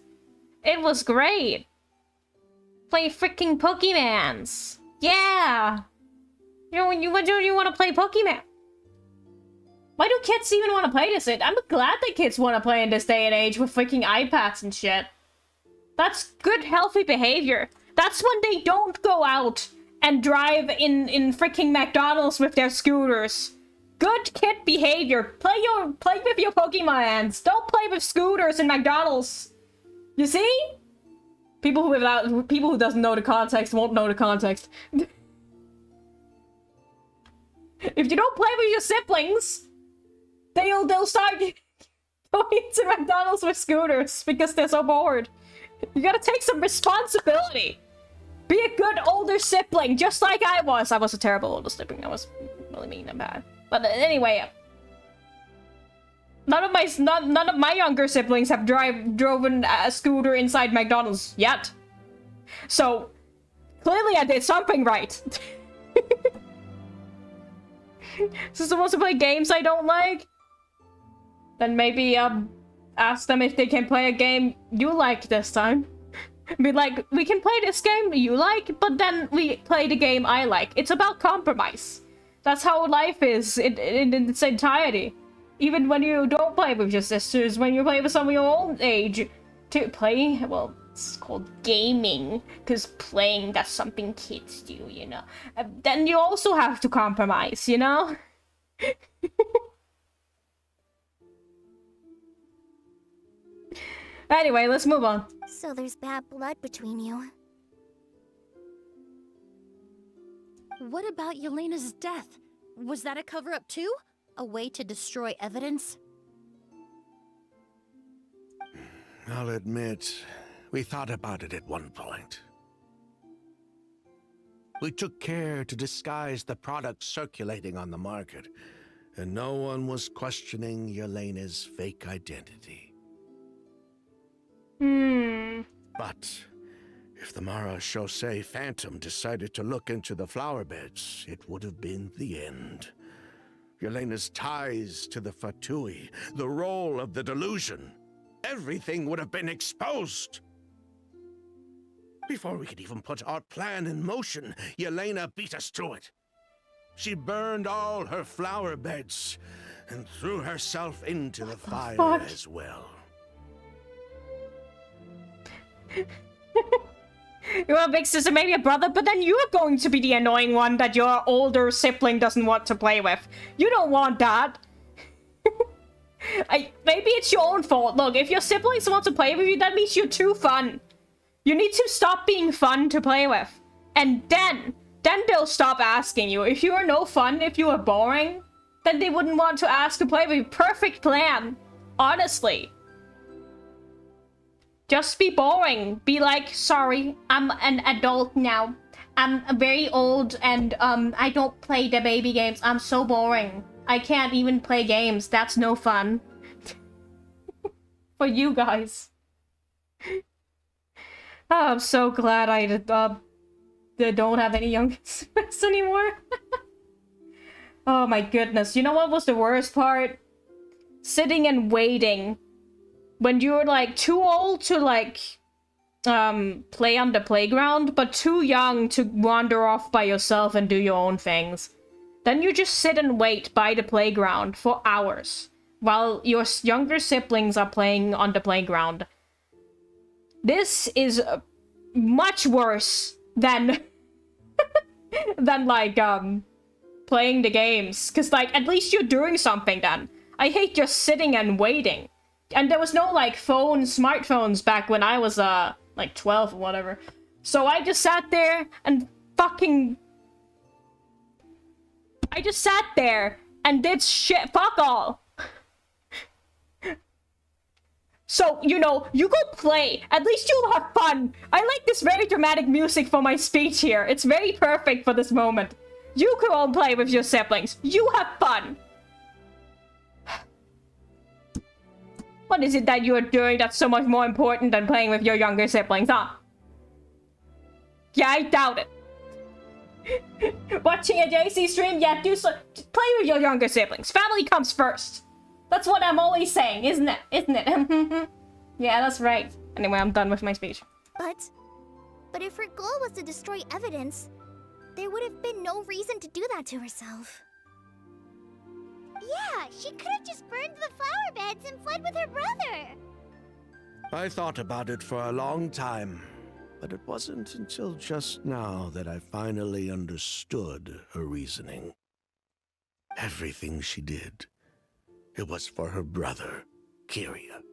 Speaker 1: It was great. Play freaking Pokemans. Yeah. You know, when you want to play Pokemon? Why do kids even want to play this? I'm glad that kids want to play in this day and age with freaking iPads and shit. That's good, healthy behavior. That's when they don't go out and drive in freaking McDonald's with their scooters. Good kid behavior. Play with your Pokemons. Don't play with scooters in McDonald's. You see? People who doesn't know the context won't know the context. If you don't play with your siblings, they'll start going to McDonald's with scooters because they're so bored. You gotta take some responsibility. Be a good older sibling, just like I was. I was a terrible older sibling. I was really mean and bad. But anyway, none of my younger siblings have driven a scooter inside McDonald's yet. So clearly I did something right. So supposed to play games I don't like? Then maybe ask them if they can play a game you like this time. Be like, we can play this game you like, but then we play the game I like. It's about compromise. That's how life is in its entirety. Even when you don't play with your sisters, when you play with some of your own age, to play, well, it's called gaming, because playing, that's something kids do, you know. Then you also have to compromise, you know? Anyway, let's move on.
Speaker 8: So there's bad blood between you.
Speaker 3: What about Yelena's death? Was that a cover-up too? A way to destroy evidence?
Speaker 9: I'll admit, we thought about it at one point. We took care to disguise the products circulating on the market, and no one was questioning Yelena's fake identity. But if the Mara Chaussee Phantom decided to look into the flower beds, it would have been the end. Yelena's ties to the Fatui, the role of the delusion, everything would have been exposed. Before we could even put our plan in motion, Yelena beat us to it. She burned all her flower beds and threw herself into the fire as well.
Speaker 1: You're a big sister, maybe a brother, but then you're going to be the annoying one that your older sibling doesn't want to play with. You don't want that. Maybe it's your own fault. Look, if your siblings want to play with you, that means you're too fun. You need to stop being fun to play with. And then they'll stop asking you. If you are no fun, if you are boring, then they wouldn't want to ask to play with you. Perfect plan. Honestly. Just be boring. Be like, sorry, I'm an adult now. I'm very old and I don't play the baby games. I'm so boring. I can't even play games. That's no fun. For you guys. Oh, I'm so glad I don't have any young siblings anymore. Oh my goodness. You know what was the worst part? Sitting and waiting. When you're like too old to like play on the playground, but too young to wander off by yourself and do your own things. Then you just sit and wait by the playground for hours while your younger siblings are playing on the playground. This is much worse than than like playing the games, cuz like at least you're doing something then. I hate just sitting and waiting. And there was no, like, smartphones back when I was, like, 12 or whatever. So I just sat there and fucking... I just sat there and did shit. Fuck all. So, you know, you go play. At least you'll have fun. I like this very dramatic music for my speech here. It's very perfect for this moment. You can all play with your siblings. You have fun. What is it that you're doing that's so much more important than playing with your younger siblings, huh? Yeah, I doubt it. Watching a JC stream? Yeah, do so. Play with your younger siblings. Family comes first. That's what I'm always saying, isn't it? Isn't it? Yeah, that's right. Anyway, I'm done with my speech.
Speaker 8: But if her goal was to destroy evidence, there would have been no reason to do that to herself. Yeah, she could have just burned the flower beds and fled with her brother.
Speaker 9: I thought about it for a long time, but it wasn't until just now that I finally understood her reasoning. Everything she did, it was for her brother, Kyria.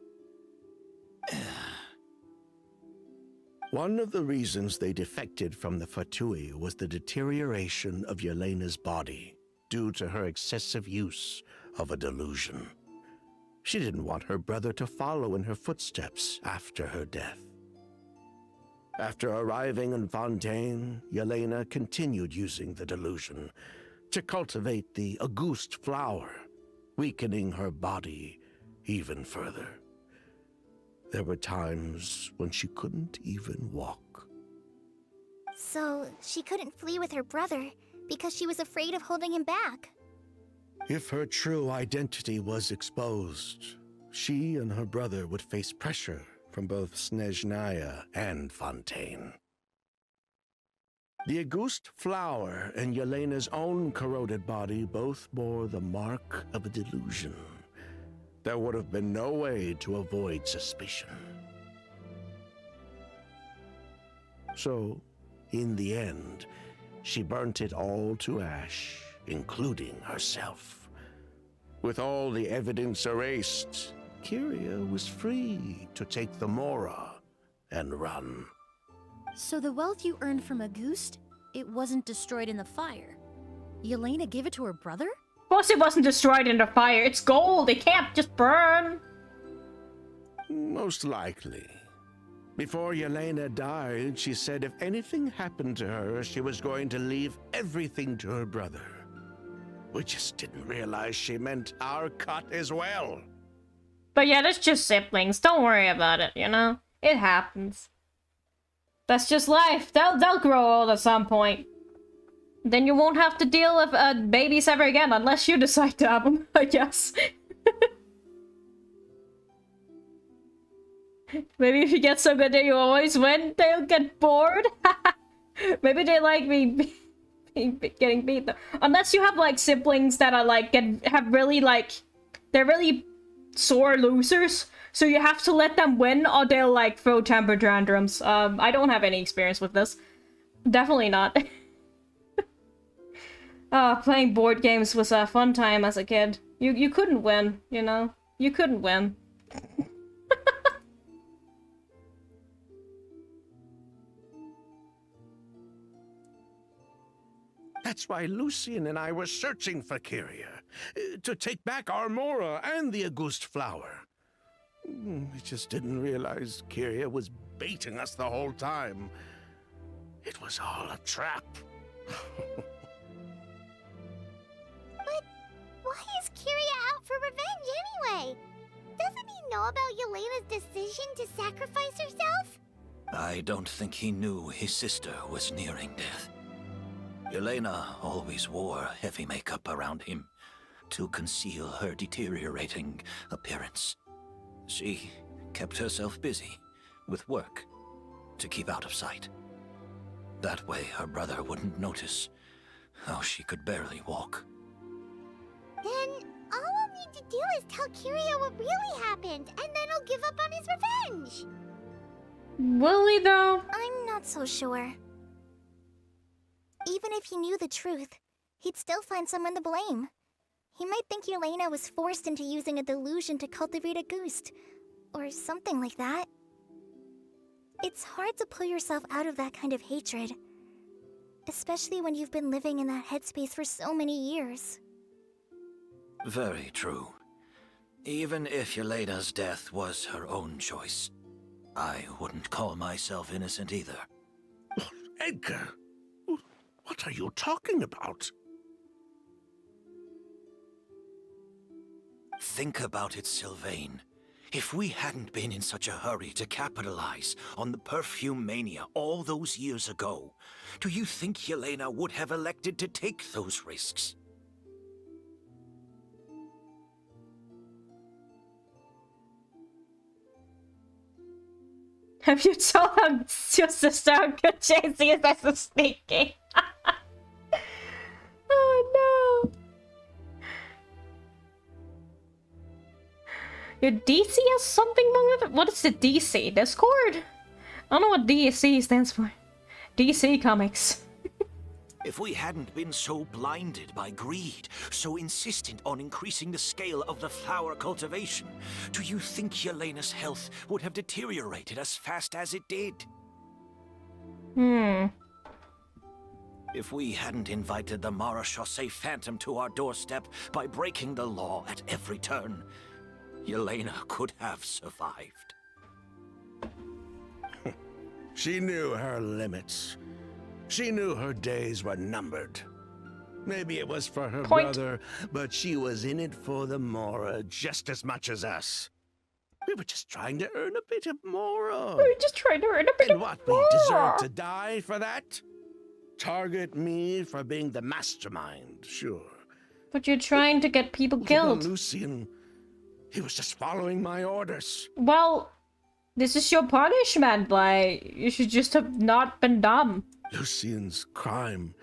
Speaker 9: One of the reasons they defected from the Fatui was the deterioration of Yelena's body due to her excessive use of a delusion. She didn't want her brother to follow in her footsteps after her death. After arriving in Fontaine, Yelena continued using the delusion to cultivate the Auguste flower, weakening her body even further. There were times when she couldn't even walk.
Speaker 8: So, she couldn't flee with her brother because she was afraid of holding him back.
Speaker 9: If her true identity was exposed, she and her brother would face pressure from both Snezhnaya and Fontaine. The Auguste flower and Yelena's own corroded body both bore the mark of a delusion. There would have been no way to avoid suspicion. So, in the end, she burnt it all to ash, including herself. With all the evidence erased, Kyria was free to take the Mora and run.
Speaker 3: So the wealth you earned from Auguste, it wasn't destroyed in the fire. Yelena gave it to her brother?
Speaker 1: Of course it wasn't destroyed in the fire. It's gold. It can't just burn.
Speaker 9: Most likely. Before Yelena died, she said if anything happened to her, she was going to leave everything to her brother. We just didn't realize she meant our cut as well.
Speaker 1: But yeah, that's just siblings. Don't worry about it, you know? It happens. That's just life. They'll grow old at some point. Then you won't have to deal with babies ever again, unless you decide to have them, I guess. Maybe if you get so good that you always win, they'll get bored. Maybe they like me getting beat though. Unless you have like siblings that are like have really like they're really sore losers, so you have to let them win or they'll like throw temper tantrums. I don't have any experience with this. Definitely not. Playing board games was a fun time as a kid. You couldn't win, you know? You couldn't win.
Speaker 9: That's why Lucien and I were searching for Kyria, to take back our Mora and the Auguste flower. We just didn't realize Kyria was baiting us the whole time. It was all a trap.
Speaker 8: But why is Kyria out for revenge anyway? Doesn't he know about Yelena's decision to sacrifice herself?
Speaker 10: I don't think he knew his sister was nearing death. Yelena always wore heavy makeup around him to conceal her deteriorating appearance. She kept herself busy with work to keep out of sight. That way her brother wouldn't notice how she could barely walk.
Speaker 8: Then all we'll need to do is tell Kyria what really happened, and then he'll give up on his revenge.
Speaker 1: Will he though?
Speaker 8: I'm not so sure. Even if he knew the truth, he'd still find someone to blame. He might think Yelena was forced into using a delusion to cultivate a Auguste, or something like that. It's hard to pull yourself out of that kind of hatred, especially when you've been living in that headspace for so many years.
Speaker 10: Very true. Even if Yelena's death was her own choice, I wouldn't call myself innocent either.
Speaker 9: Edgar, what are you talking about?
Speaker 10: Think about it, Sylvain. If we hadn't been in such a hurry to capitalize on the perfume mania all those years ago, do you think Yelena would have elected to take those risks?
Speaker 1: Have you told your sister how good Jay-Z is at the sneaking? Oh no! Your DC has something wrong with it? What is the DC? Discord? I don't know what DC stands for. DC Comics.
Speaker 10: If we hadn't been so blinded by greed, so insistent on increasing the scale of the flower cultivation, do you think Yelena's health would have deteriorated as fast as it did? If we hadn't invited the Marechaussee Phantom to our doorstep by breaking the law at every turn, Yelena could have survived.
Speaker 9: She knew her limits. She knew her days were numbered. Maybe it was for her brother, but she was in it for the Mora just as much as us. We were just trying to earn a bit of Mora.
Speaker 1: We were just trying to earn a bit of
Speaker 9: What,
Speaker 1: Mora.
Speaker 9: we deserve to die for that? Target me for being the mastermind, sure.
Speaker 1: But you're trying to get people killed.
Speaker 9: Lucian, he was just following my orders.
Speaker 1: Well, this is your punishment. Like, you should just have not been dumb.
Speaker 9: Lucian's crime,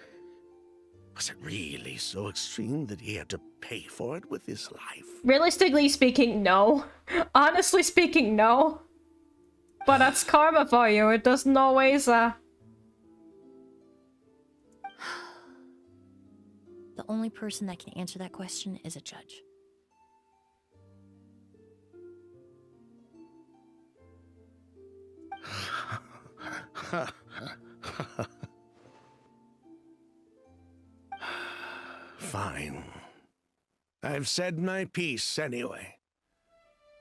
Speaker 9: was it really so extreme that he had to pay for it with his life?
Speaker 1: Realistically speaking, no. Honestly speaking, no. But that's karma for you. It doesn't always,
Speaker 3: The only person that can answer that question is a judge.
Speaker 9: Fine. I've said my piece anyway.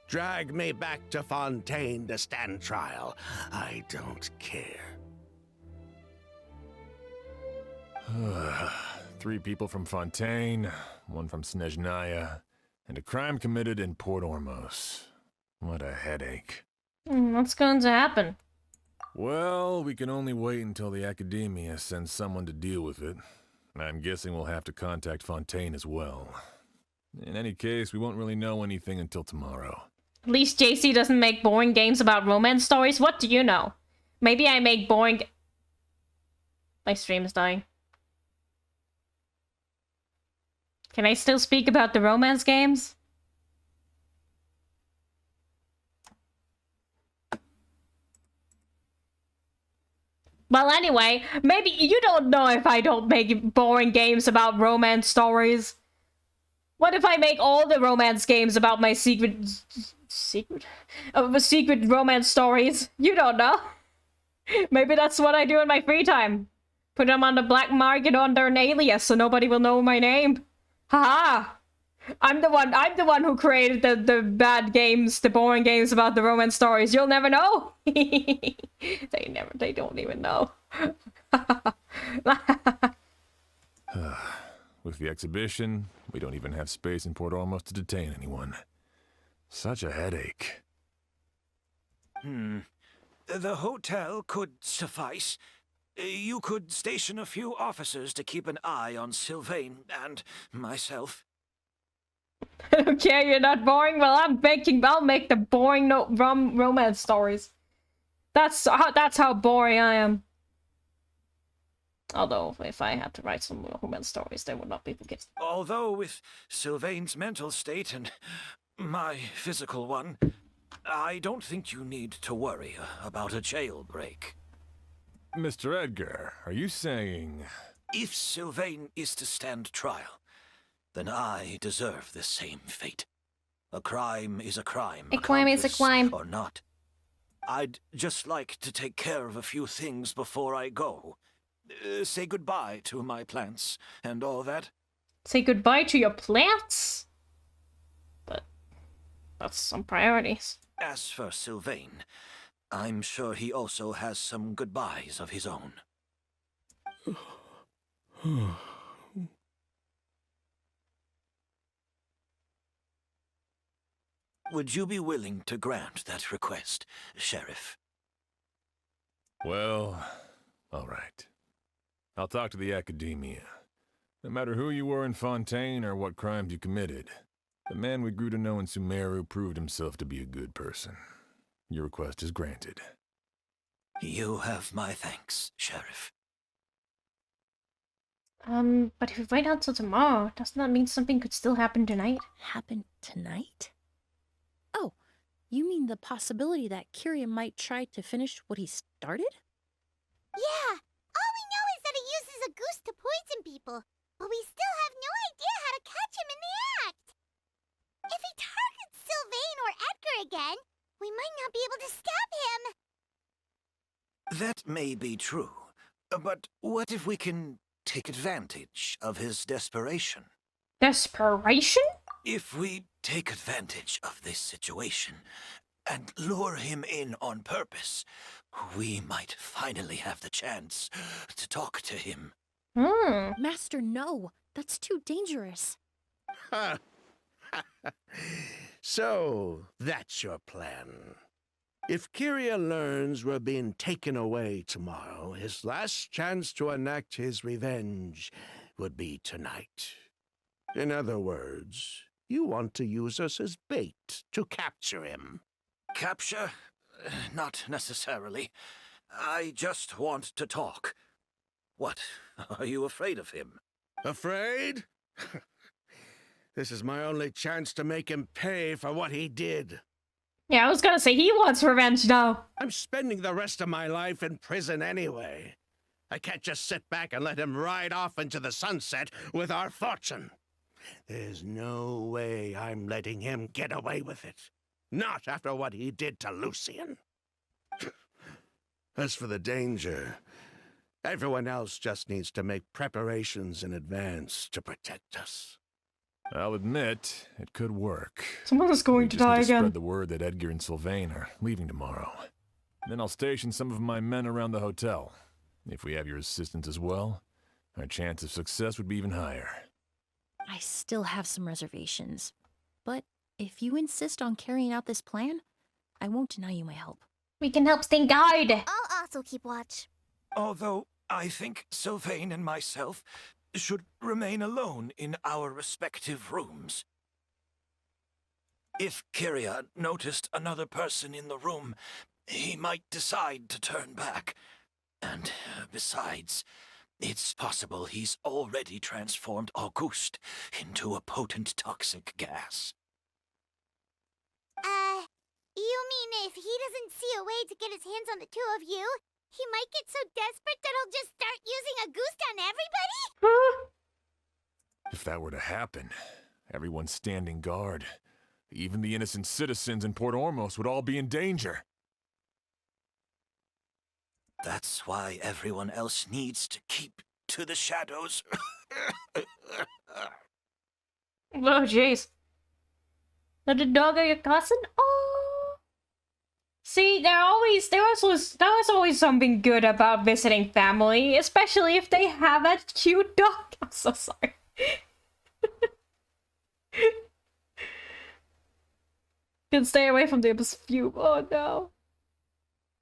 Speaker 9: Drag me back to Fontaine to stand trial. I don't care.
Speaker 7: 3 people from Fontaine, 1 from Snezhnaya, and a crime committed in Port Ormos. What a headache.
Speaker 1: What's going to happen?
Speaker 7: Well, we can only wait until the Academia sends someone to deal with it. I'm guessing we'll have to contact Fontaine as well. In any case, we won't really know anything until tomorrow.
Speaker 1: At least JC doesn't make boring games about romance stories. What do you know? Maybe I make boring... My stream is dying. Can I still speak about the romance games? Well, anyway, maybe you don't know if I don't make boring games about romance stories. What if I make all the romance games about my secret romance stories? You don't know. Maybe that's what I do in my free time. Put them on the black market under an alias so nobody will know my name. Haha! I'm the one who created the bad games, the boring games about the romance stories. You'll never know. They don't even know.
Speaker 7: With the exhibition, we don't even have space in Port Ormos to detain anyone. Such a headache.
Speaker 10: The hotel could suffice. You could station a few officers to keep an eye on Sylvain and myself.
Speaker 1: I don't care, you're not boring. Well, I'll make the boring romance stories. That's how boring I am. Although, if I had to write some romance stories, they would not be forget.
Speaker 10: Although, with Sylvain's mental state and my physical one, I don't think you need to worry about a jailbreak.
Speaker 7: Mr. Edgar, are you saying...
Speaker 10: If Sylvain is to stand trial, then I deserve the same fate. A crime is a crime.
Speaker 1: A crime is a crime.
Speaker 10: Or not. I'd just like to take care of a few things before I go. Say goodbye to my plants and all that.
Speaker 1: Say goodbye to your plants? But that's some priorities.
Speaker 10: As for Sylvain, I'm sure he also has some goodbyes of his own. Would you be willing to grant that request, Sheriff?
Speaker 7: Well, all right. I'll talk to the Academia. No matter who you were in Fontaine or what crimes you committed, the man we grew to know in Sumeru proved himself to be a good person. Your request is granted.
Speaker 10: You have my thanks, Sheriff.
Speaker 1: But if we wait until tomorrow, doesn't that mean something could still happen tonight?
Speaker 3: Happen tonight? Oh, you mean the possibility that Kyria might try to finish what he started?
Speaker 8: Yeah, all we know is that he uses a goose to poison people, but we still have no idea how to catch him in the act. If he targets Sylvain or Edgar again, we might not be able to stop him.
Speaker 10: That may be true, But what if we can take advantage of his desperation?
Speaker 1: Desperation?
Speaker 10: If we take advantage of this situation and lure him in on purpose, we might finally have the chance to talk to him.
Speaker 3: Master, no. That's too dangerous.
Speaker 9: So, that's your plan. If Kyria learns we're being taken away tomorrow, his last chance to enact his revenge would be tonight. In other words, you want to use us as bait to capture him.
Speaker 10: Capture? Not necessarily. I just want to talk. What? Are you afraid of him?
Speaker 9: Afraid? This is my only chance to make him pay for what he did.
Speaker 1: Yeah, I was gonna say he wants revenge now.
Speaker 9: I'm spending the rest of my life in prison anyway. I can't just sit back and let him ride off into the sunset with our fortune. There's no way I'm letting him get away with it. Not after what he did to Lucian. As for the danger, everyone else just needs to make preparations in advance to protect us.
Speaker 7: I'll admit, it could work.
Speaker 1: Someone's going to
Speaker 7: We just need
Speaker 1: die again.
Speaker 7: Spread the word that Edgar and Sylvain are leaving tomorrow. Then I'll station some of my men around the hotel. If we have your assistance as well, our chance of success would be even higher.
Speaker 3: I still have some reservations. But if you insist on carrying out this plan, I won't deny you my help.
Speaker 1: We can help stand guard.
Speaker 8: I'll also keep watch.
Speaker 10: Although I think Sylvain and myself should remain alone in our respective rooms. If Kyria noticed another person in the room, he might decide to turn back. And besides, it's possible he's already transformed Auguste into a potent toxic gas.
Speaker 8: You mean if he doesn't see a way to get his hands on the two of you, he might get so desperate that he'll just start using Auguste on everybody?
Speaker 7: If that were to happen, everyone standing guard, even the innocent citizens in Port Ormos would all be in danger.
Speaker 10: That's why everyone else needs to keep to the shadows.
Speaker 1: Oh, jeez. Did the dog or your cousin? Oh. See, there's always something good about visiting family, especially if they have a cute dog. I'm so sorry. Can stay away from the perfume. Oh no.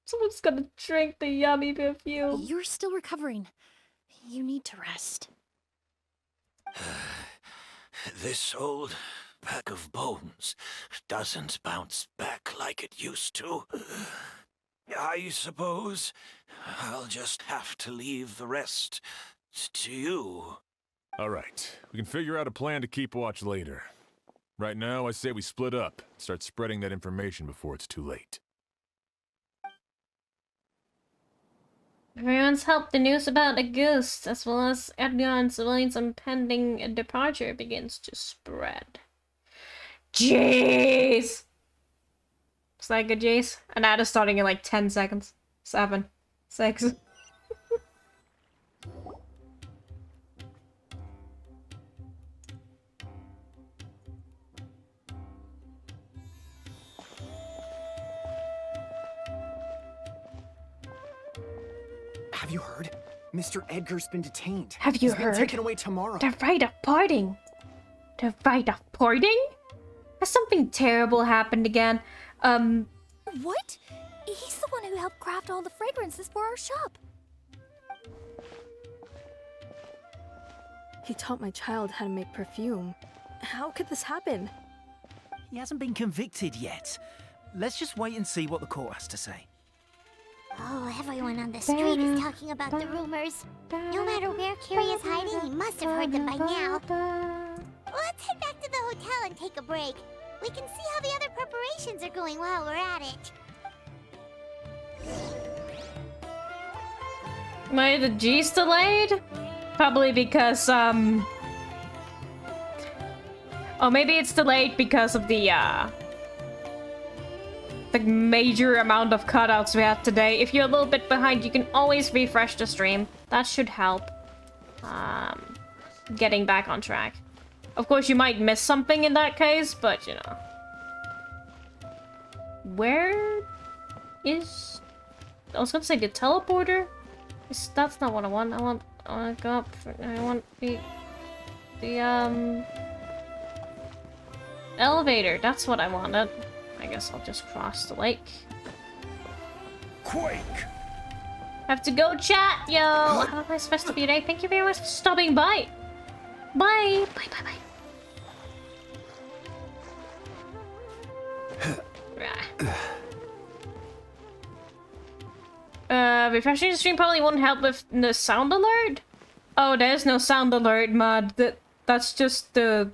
Speaker 1: Someone's gonna drink the yummy perfume.
Speaker 3: You're still recovering. You need to rest.
Speaker 10: This old bag of bones doesn't bounce back like it used to. I suppose I'll just have to leave the rest to you.
Speaker 7: All right, we can figure out a plan to keep watch later. Right now, I say we split up, start spreading that information before it's too late.
Speaker 1: Everyone's helped the news about Auguste, as well as Edgar and Sylvain's impending departure, begins to spread. Jeez! Is that good, Jace? An ad is starting in like 10 seconds. 7. 6.
Speaker 12: Have you heard? Mr. Edgar's been detained.
Speaker 1: Have you
Speaker 12: He's
Speaker 1: heard?
Speaker 12: been taken away tomorrow.
Speaker 1: The rite of parting. The rite of parting? Has something terrible happened again?
Speaker 3: What? He's the one who helped craft all the fragrances for our shop.
Speaker 13: He taught my child how to make perfume. How could this happen?
Speaker 14: He hasn't been convicted yet. Let's just wait and see what the court has to say.
Speaker 8: Oh, everyone on the street is talking about the rumors. No matter where Kyria is hiding, he must have heard them by now. Let's head back to the hotel and take a break. We can see how the other preparations are going while we're at it.
Speaker 1: Why are the G's delayed? Probably because, oh, maybe it's delayed because of the, the major amount of cutouts we had today. If you're a little bit behind, you can always refresh the stream. That should help. Getting back on track. Of course, you might miss something in that case, but you know. Where is... I was gonna say the teleporter? That's not what I want. I want to go up. I want the elevator. That's what I wanted. I guess I'll just cross the lake.
Speaker 4: Quake!
Speaker 1: Have to go, chat, yo! Have a nice rest of your day. Thank you very much for stopping by. Bye! Bye, bye, bye. Refreshing the stream probably won't help with the sound alert. Oh, there's no sound alert, mod. That's just the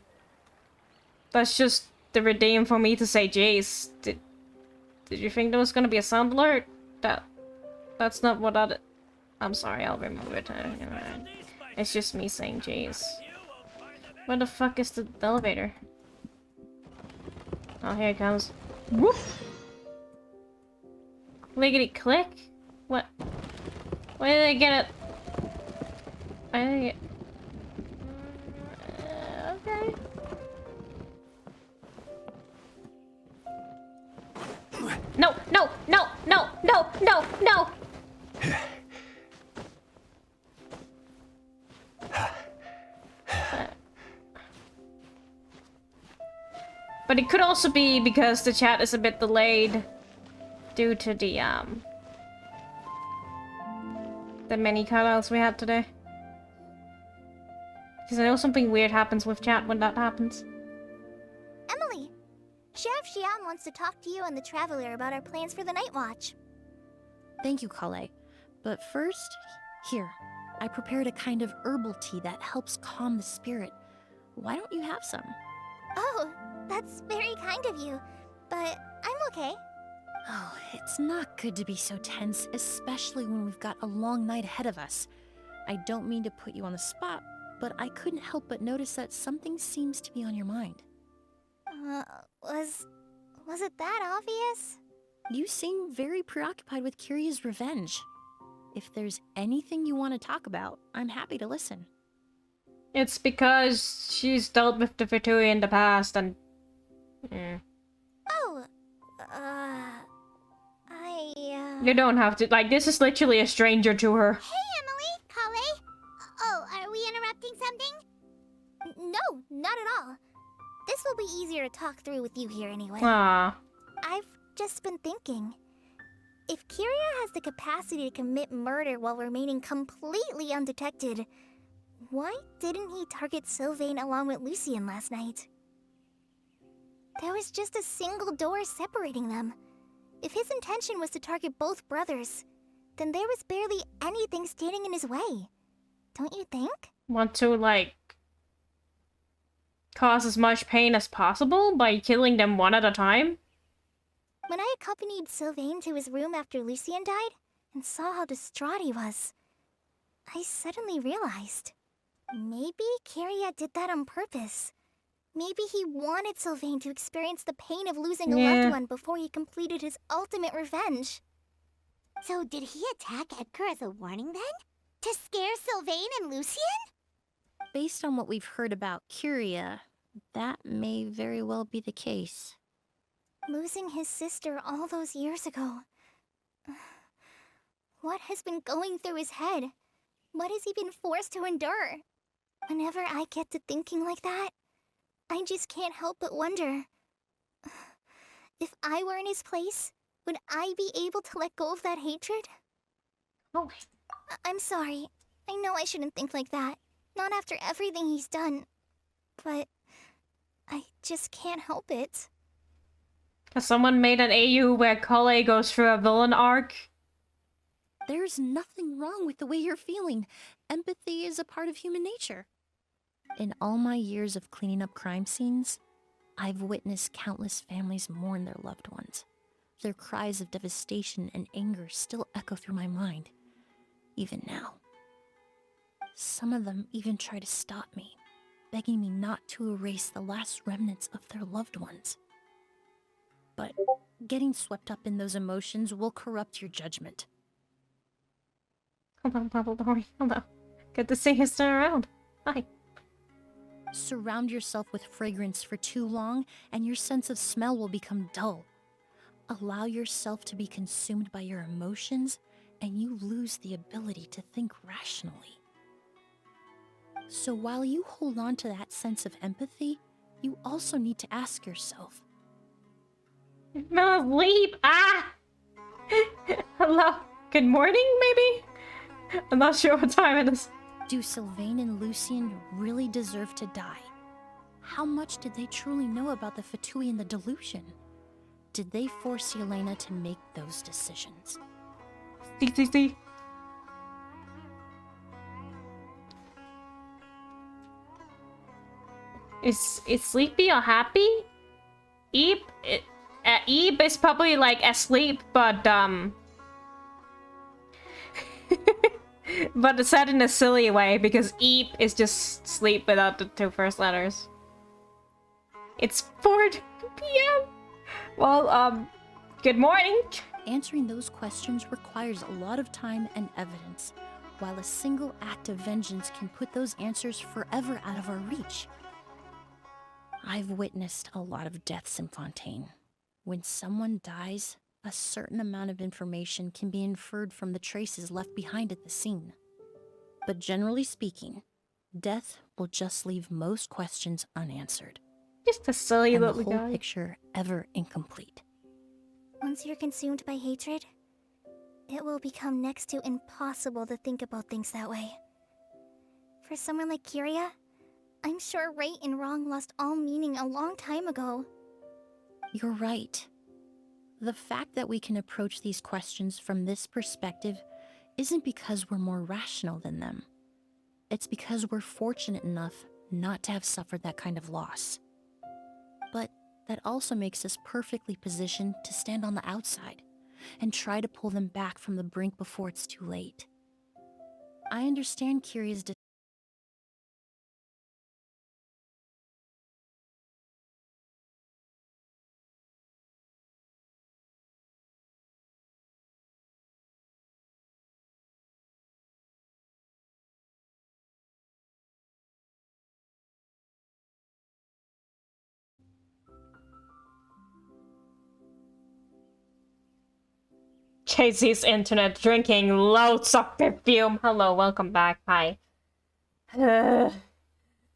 Speaker 1: redeem for me to say Jace. Did you think there was gonna be a sound alert? That's not what I'm sorry, I'll remove it. It's just me saying Jace. Where the fuck is the elevator? Oh, here it comes. Woof! Lickety click? What? Where did I get it? I didn't get... okay. No, no, no, no, no, no, no! But it could also be because the chat is a bit delayed due to the many cutouts we had today. Because I know something weird happens with chat when that happens.
Speaker 8: Emily, Sheriff Xian wants to talk to you and the Traveler about our plans for the Night Watch.
Speaker 3: Thank you, Kale. But first, here, I prepared a kind of herbal tea that helps calm the spirit. Why don't you have some?
Speaker 8: Oh, that's very kind of you, but I'm okay.
Speaker 3: Oh, it's not good to be so tense, especially when we've got a long night ahead of us. I don't mean to put you on the spot, but I couldn't help but notice that something seems to be on your mind.
Speaker 8: Was it that obvious?
Speaker 3: You seem very preoccupied with Kyria's revenge. If there's anything you want to talk about, I'm happy to listen.
Speaker 1: It's because she's dealt with the Vitui in the past and...
Speaker 8: Oh,
Speaker 1: You don't have to, like, this is literally a stranger to her.
Speaker 8: Hey, Emily, Kale. Oh, are we interrupting something? No, not at all. This will be easier to talk through with you here anyway.
Speaker 1: Ah.
Speaker 8: I've just been thinking. If Kyria has the capacity to commit murder while remaining completely undetected, why didn't he target Sylvain along with Lucien last night? There was just a single door separating them. If his intention was to target both brothers, then there was barely anything standing in his way. Don't you think?
Speaker 1: Want to, like, cause as much pain as possible by killing them one at a time?
Speaker 8: When I accompanied Sylvain to his room after Lucien died, and saw how distraught he was, I suddenly realized, maybe Kyria did that on purpose. Maybe he wanted Sylvain to experience the pain of losing a loved one before he completed his ultimate revenge.
Speaker 15: So did he attack Edgar as a warning then? To scare Sylvain and Lucien?
Speaker 3: Based on what we've heard about Kyria, that may very well be the case.
Speaker 8: Losing his sister all those years ago. What has been going through his head? What has he been forced to endure? Whenever I get to thinking like that, I just can't help but wonder. If I were in his place, would I be able to let go of that hatred?
Speaker 1: Oh.
Speaker 8: I'm sorry. I know I shouldn't think like that. Not after everything he's done. But I just can't help it.
Speaker 1: Has someone made an AU where Kale goes through a villain arc?
Speaker 3: There's nothing wrong with the way you're feeling. Empathy is a part of human nature. In all my years of cleaning up crime scenes, I've witnessed countless families mourn their loved ones. Their cries of devastation and anger still echo through my mind, even now. Some of them even try to stop me, begging me not to erase the last remnants of their loved ones. But getting swept up in those emotions will corrupt your judgment.
Speaker 1: Hello, Dumbledore. Hello. Good to see you still around. Hi.
Speaker 3: Surround yourself with fragrance for too long, and your sense of smell will become dull. Allow yourself to be consumed by your emotions, and you lose the ability to think rationally. So while you hold on to that sense of empathy, you also need to ask yourself,
Speaker 1: No, sleep! Ah! Hello. Good morning, maybe? I'm not sure what time it is.
Speaker 3: do Sylvain and Lucien really deserve to die? How much did they truly know about the Fatui and the delusion? Did they force Yelena to make those decisions?
Speaker 1: See. Is Sleepy or happy? Eve is probably like asleep, but but it's said in a silly way because Eve is just sleep without the two first letters. It's 4 p.m. Well, good morning.
Speaker 3: Answering those questions requires a lot of time and evidence, while a single act of vengeance can put those answers forever out of our reach. I've witnessed a lot of deaths in Fontaine. When someone dies, a certain amount of information can be inferred from the traces left behind at the scene. But generally speaking, death will just leave most questions unanswered.
Speaker 1: Just a silly
Speaker 3: and
Speaker 1: little
Speaker 3: the whole
Speaker 1: guy.
Speaker 3: picture ever incomplete.
Speaker 8: Once you're consumed by hatred, it will become next to impossible to think about things that way. For someone like Kyria, I'm sure right and wrong lost all meaning a long time ago.
Speaker 3: You're right. The fact that we can approach these questions from this perspective isn't because we're more rational than them. It's because we're fortunate enough not to have suffered that kind of loss. But that also makes us perfectly positioned to stand on the outside and try to pull them back from the brink before it's too late. I understand Kyria's
Speaker 1: Casey's internet drinking loads of perfume. Hello, welcome back. Hi.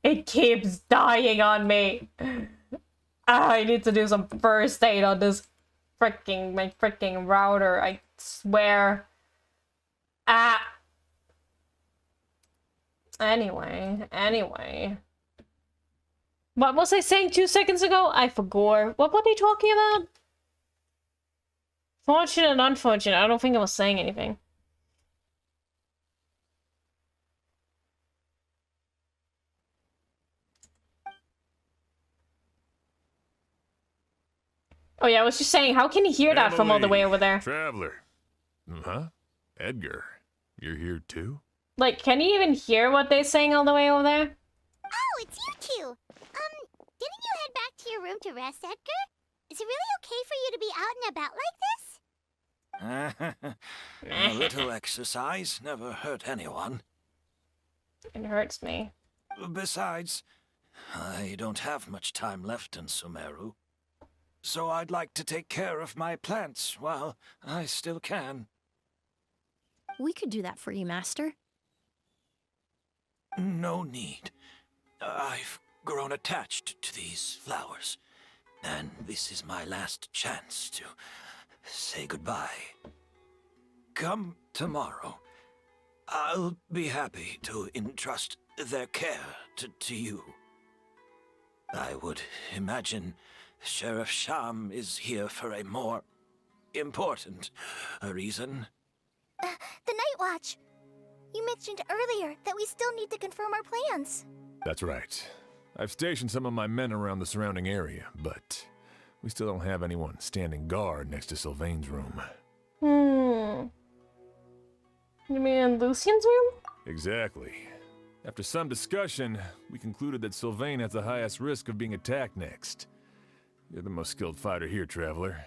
Speaker 1: It keeps dying on me. I need to do some first aid on this my freaking router. I swear. Anyway. What was I saying 2 seconds ago? I forgot. What were they talking about? Fortunate and unfortunate. I don't think I was saying anything. Oh yeah, I was just saying, how can you hear that from all the way over there?
Speaker 7: Traveler. Huh? Edgar, you're here too?
Speaker 1: Like, can you even hear what they're saying all the way over there?
Speaker 8: Oh, it's you two! Didn't you head back to your room to rest, Edgar? Is it really okay for you to be out and about like this?
Speaker 10: A little exercise never hurt anyone.
Speaker 1: It hurts me.
Speaker 10: Besides, I don't have much time left in Sumeru. So I'd like to take care of my plants while I still can.
Speaker 3: We could do that for you, Master.
Speaker 10: No need. I've grown attached to these flowers, and this is my last chance to say goodbye. Come tomorrow. I'll be happy to entrust their care to you. I would imagine Sheriff Sham is here for a more important reason.
Speaker 8: The Night Watch! You mentioned earlier that we still need to confirm our plans.
Speaker 7: That's right. I've stationed some of my men around the surrounding area, but we still don't have anyone standing guard next to Sylvain's room.
Speaker 1: You mean in Lucien's room?
Speaker 7: Exactly. After some discussion, we concluded that Sylvain has the highest risk of being attacked next. You're the most skilled fighter here, Traveler.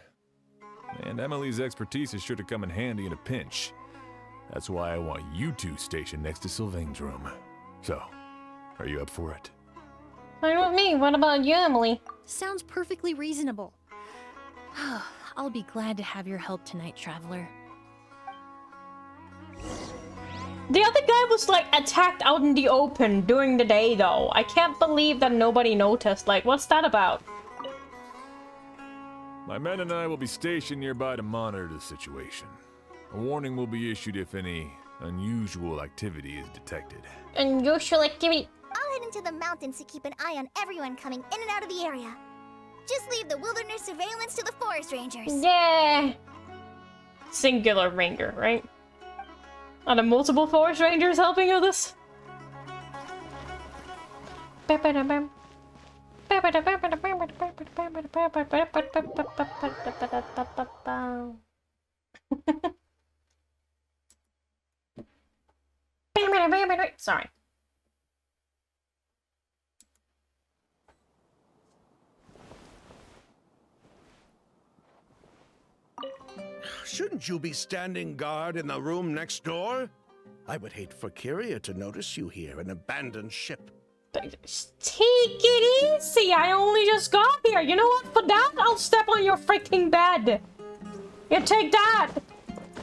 Speaker 7: And Emily's expertise is sure to come in handy in a pinch. That's why I want you two stationed next to Sylvain's room. So, are you up for it?
Speaker 1: Fine with me. What about you, Emily?
Speaker 3: Sounds perfectly reasonable. I'll be glad to have your help tonight, Traveler.
Speaker 1: The other guy was like attacked out in the open during the day though. I can't believe that nobody noticed. Like, what's that about?
Speaker 7: My men and I will be stationed nearby to monitor the situation. A warning will be issued if any unusual activity is detected.
Speaker 1: Unusual activity?
Speaker 8: I'll head into the mountains to keep an eye on everyone coming in and out of the area. Just leave the wilderness surveillance to the forest rangers.
Speaker 1: Yeah. Singular ranger, right? Are there multiple forest rangers helping with this? Sorry.
Speaker 9: Shouldn't you be standing guard in the room next door? I would hate for Kyria to notice you here, an abandoned ship.
Speaker 1: Take it easy. I only just got here. You know what? For that, I'll step on your freaking bed. Yeah, take that.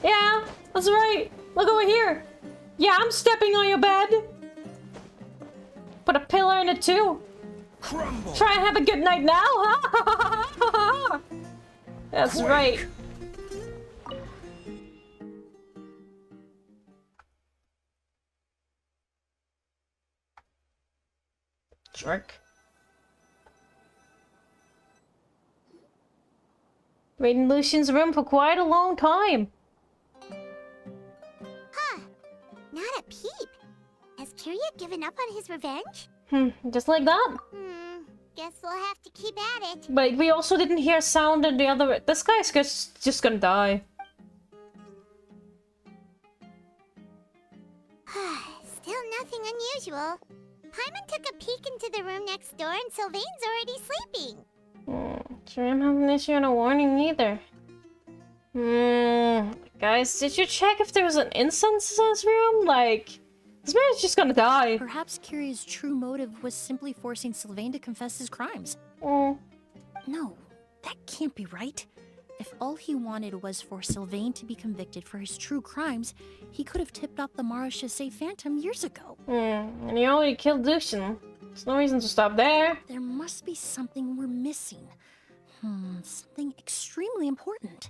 Speaker 1: Yeah, that's right. Look over here. Yeah, I'm stepping on your bed. Put a pillow in it too.
Speaker 4: Crumble.
Speaker 1: Try and have a good night now, huh? That's
Speaker 4: Quake.
Speaker 1: right. Jerk. Wait in Lucian's room for quite a long time.
Speaker 8: Huh. Not a peep. Has Kyria given up on his revenge?
Speaker 1: Just like that.
Speaker 8: Guess we'll have to keep at it.
Speaker 1: But we also didn't hear sound in the other... This guy's just gonna die.
Speaker 8: Still nothing unusual. Paimon took a peek into the room next door and Sylvain's already sleeping.
Speaker 1: Sure, I'm having an issue on a warning either. Guys, did you check if there was an incense in his room? Like, this man's just gonna die.
Speaker 3: Perhaps Kyria's true motive was simply forcing Sylvain to confess his crimes. No, that can't be right. If all he wanted was for Sylvain to be convicted for his true crimes, he could have tipped off the Marechaussee Phantom years ago.
Speaker 1: And he already killed Lucian. There's no reason to stop there.
Speaker 3: There must be something we're missing. Something extremely important.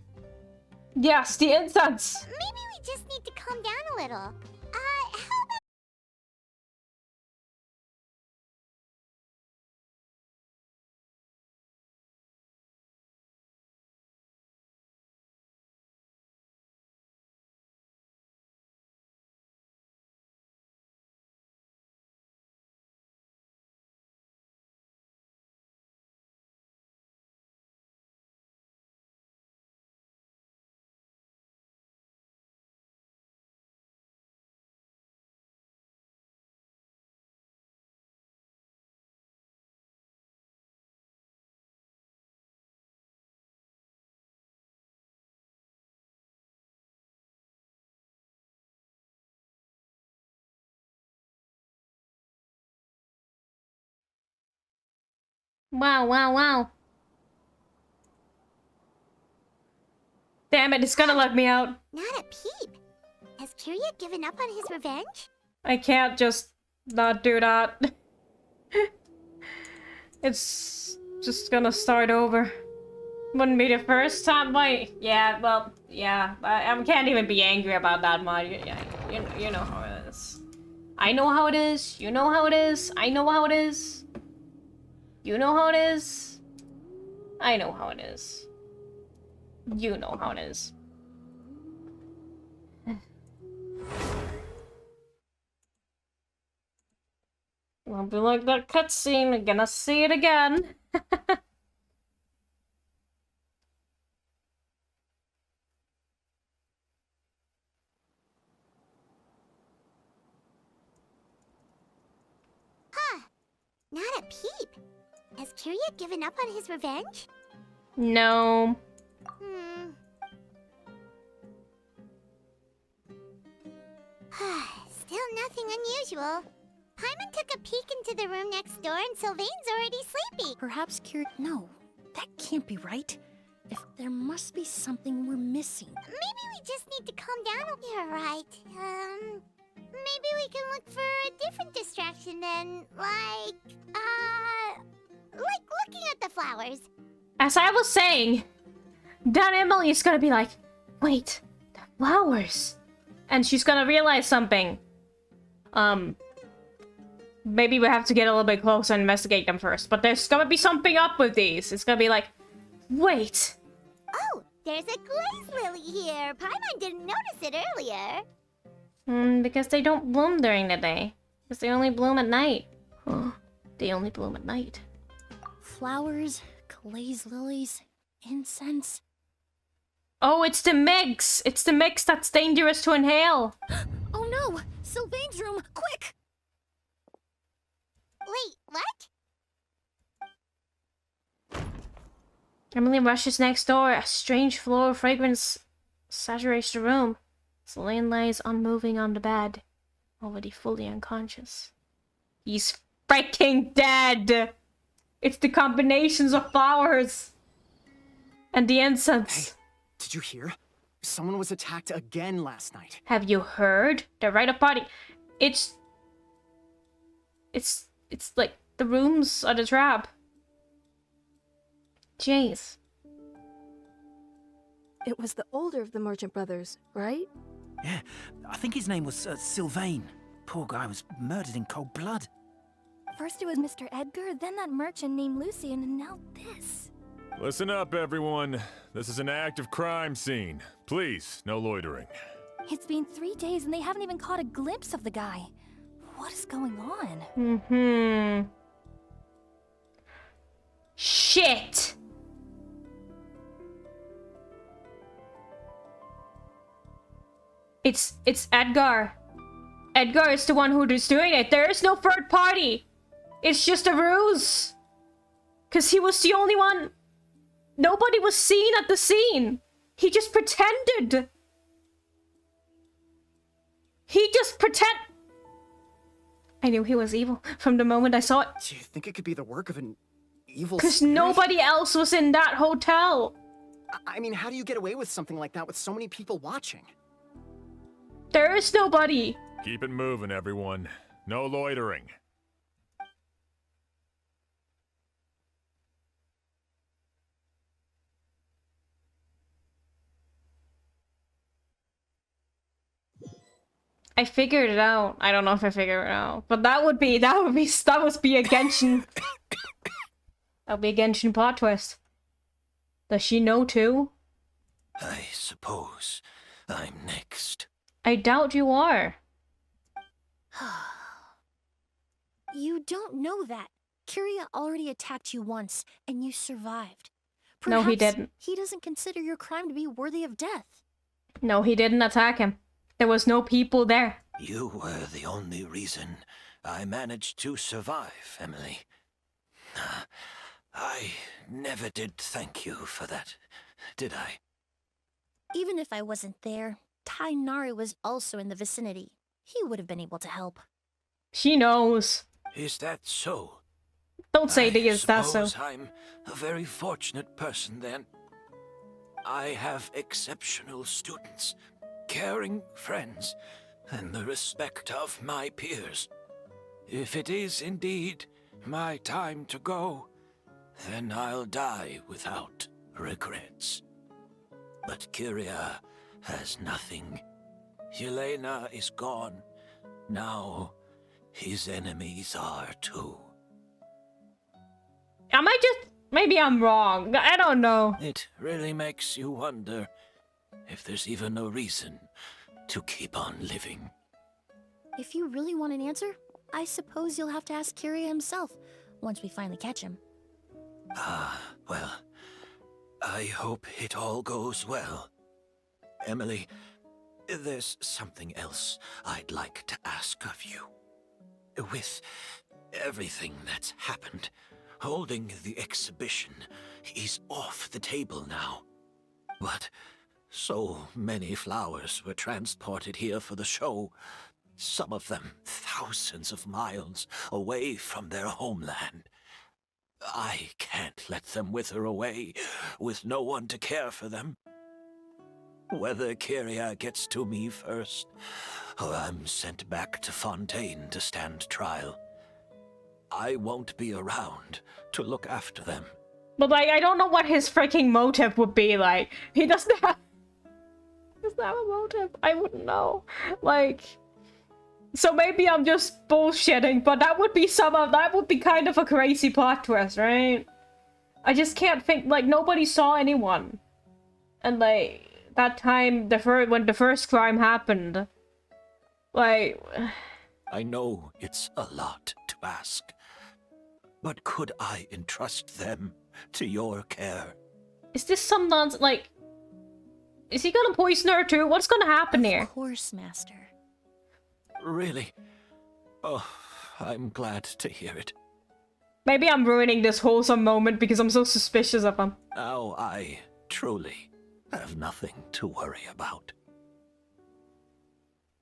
Speaker 1: Yes, the incense.
Speaker 8: Maybe we just need to calm down a little. How about...
Speaker 1: Wow. Damn it, it's gonna let me out.
Speaker 8: Not a peep. Has Kyria given up on his revenge?
Speaker 1: I can't just not do that. It's just gonna start over. Wouldn't be the first time, but yeah, well, yeah. I can't even be angry about that much. Yeah, you know how it is. I know how it is. You know how it is. I know how it is. You know how it is. I know how it is. You know how it is. I'll be like that cutscene. I'm gonna see it again.
Speaker 8: Not a peep. Has Kyria given up on his revenge?
Speaker 1: No.
Speaker 15: Still nothing unusual. Paimon took a peek into the room next door and Sylvain's already sleeping.
Speaker 3: Perhaps No, that can't be right. If there must be something we're missing.
Speaker 15: Maybe we just need to calm down. You're right. Maybe we can look for a different distraction then, like looking at the flowers.
Speaker 1: As I was saying, then Emily is gonna be like, wait, the flowers. And she's gonna realize something. Maybe we have to get a little bit closer and investigate them first. But there's gonna be something up with these. It's gonna be like, wait.
Speaker 15: Oh, there's a glaze lily here. Paimon didn't notice it earlier.
Speaker 1: Because they don't bloom during the day. Because they only bloom at night. They only bloom at night.
Speaker 3: Flowers, glaze lilies, incense.
Speaker 1: Oh, it's the mix! It's the mix that's dangerous to inhale!
Speaker 3: Oh no! Sylvain's room! Quick!
Speaker 15: Wait, what?
Speaker 1: Emily rushes next door. A strange floral fragrance saturates the room. Sylvain lays unmoving on the bed, already fully unconscious. He's freaking dead! It's the combinations of flowers and the incense.
Speaker 12: Hey, did you hear? Someone was attacked again last night.
Speaker 1: Have you heard? They're right up body. It's like the rooms are the trap. Jeez.
Speaker 13: It was the older of the merchant brothers, right?
Speaker 14: Yeah, I think his name was Sylvain. Poor guy was murdered in cold blood.
Speaker 16: First it was Mr. Edgar, then that merchant named Lucian, and now this.
Speaker 7: Listen up, everyone. This is an active crime scene. Please, no loitering.
Speaker 16: It's been 3 days and they haven't even caught a glimpse of the guy. What is going on?
Speaker 1: Shit! It's Edgar. Edgar is the one who is doing it. There is no third party. It's just a ruse. Because he was the only one. Nobody was seen at the scene. He just pretended. He just I knew he was evil from the moment I saw it.
Speaker 12: Do you think it could be the work of an evil
Speaker 1: Because
Speaker 12: spirit?
Speaker 1: nobody else was in that hotel.
Speaker 12: I mean, how do you get away with something like that with so many people watching?
Speaker 1: There is nobody.
Speaker 7: Keep it moving, everyone. No loitering.
Speaker 1: I figured it out. I don't know if I figured it out, but that would be a Genshin. That would be a Genshin plot twist. Does she know too?
Speaker 10: I suppose I'm next.
Speaker 1: I doubt you are.
Speaker 3: You don't know that. Kyria already attacked you once, and you survived.
Speaker 1: No, he
Speaker 3: Perhaps
Speaker 1: didn't.
Speaker 3: He doesn't consider your crime to be worthy of death.
Speaker 1: No, he didn't attack him. There was no people there.
Speaker 10: You were the only reason I managed to survive, Emily. I never did thank you for that, did I?
Speaker 3: Even if I wasn't there, Tainari was also in the vicinity. He would have been able to help.
Speaker 1: She knows.
Speaker 10: Is that so?
Speaker 1: Don't say that is that so.
Speaker 10: I suppose I'm a very fortunate person then. I have exceptional students, caring friends, and the respect of my peers. If it is indeed my time to go, then I'll die without regrets. But Kyria has nothing. Yelena is gone. Now, his enemies are too.
Speaker 1: Maybe I'm wrong. I don't know.
Speaker 10: It really makes you wonder if there's even a reason to keep on living.
Speaker 3: If you really want an answer, I suppose you'll have to ask Kyria himself, once we finally catch him.
Speaker 10: Well, I hope it all goes well. Emily, there's something else I'd like to ask of you. With everything that's happened, holding the exhibition is off the table now. But so many flowers were transported here for the show. Some of them thousands of miles away from their homeland. I can't let them wither away with no one to care for them. Whether Kyria gets to me first, or I'm sent back to Fontaine to stand trial, I won't be around to look after them.
Speaker 1: But like, I don't know what his freaking motive would be. Like, he doesn't have a motive. I wouldn't know. Like, so maybe I'm just bullshitting, but that would be kind of a crazy plot twist, right? I just can't think, like, nobody saw anyone. And like, that time, when the first crime happened, like...
Speaker 10: I know it's a lot to ask, but could I entrust them to your care?
Speaker 1: Is this some nonsense, like... Is he gonna poison her too? What's gonna happen here?
Speaker 3: Of course, Master.
Speaker 10: Really? Oh, I'm glad to hear it.
Speaker 1: Maybe I'm ruining this wholesome moment because I'm so suspicious of him.
Speaker 10: Now I truly have nothing to worry about.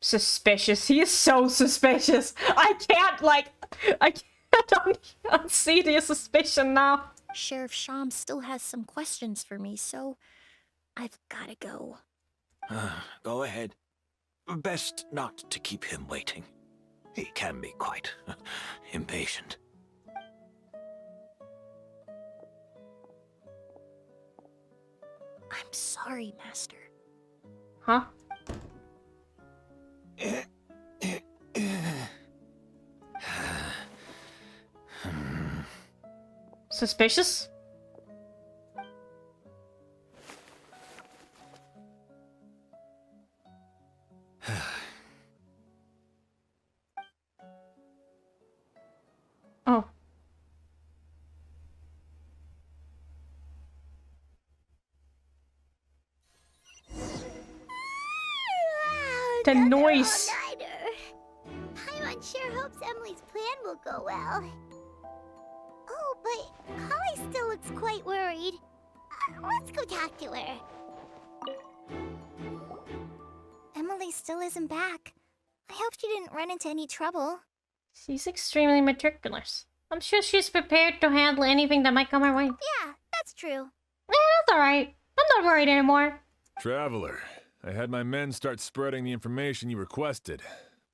Speaker 1: Suspicious. He is so suspicious. I can't unsee the suspicion now.
Speaker 3: Sheriff Sham still has some questions for me, so I've gotta go.
Speaker 10: Go ahead. Best not to keep him waiting. He can be quite impatient.
Speaker 3: I'm sorry, Master.
Speaker 1: Huh? Suspicious? Oh. The noise.
Speaker 15: I'm unsure hopes Emily's plan will go well. Oh, but Holly still looks quite worried. Let's go talk to her.
Speaker 8: Emily still isn't back. I hope she didn't run into any trouble.
Speaker 1: She's extremely meticulous. I'm sure she's prepared to handle anything that might come her way.
Speaker 8: Yeah, that's true.
Speaker 1: That's alright. I'm not worried anymore.
Speaker 7: Traveler, I had my men start spreading the information you requested.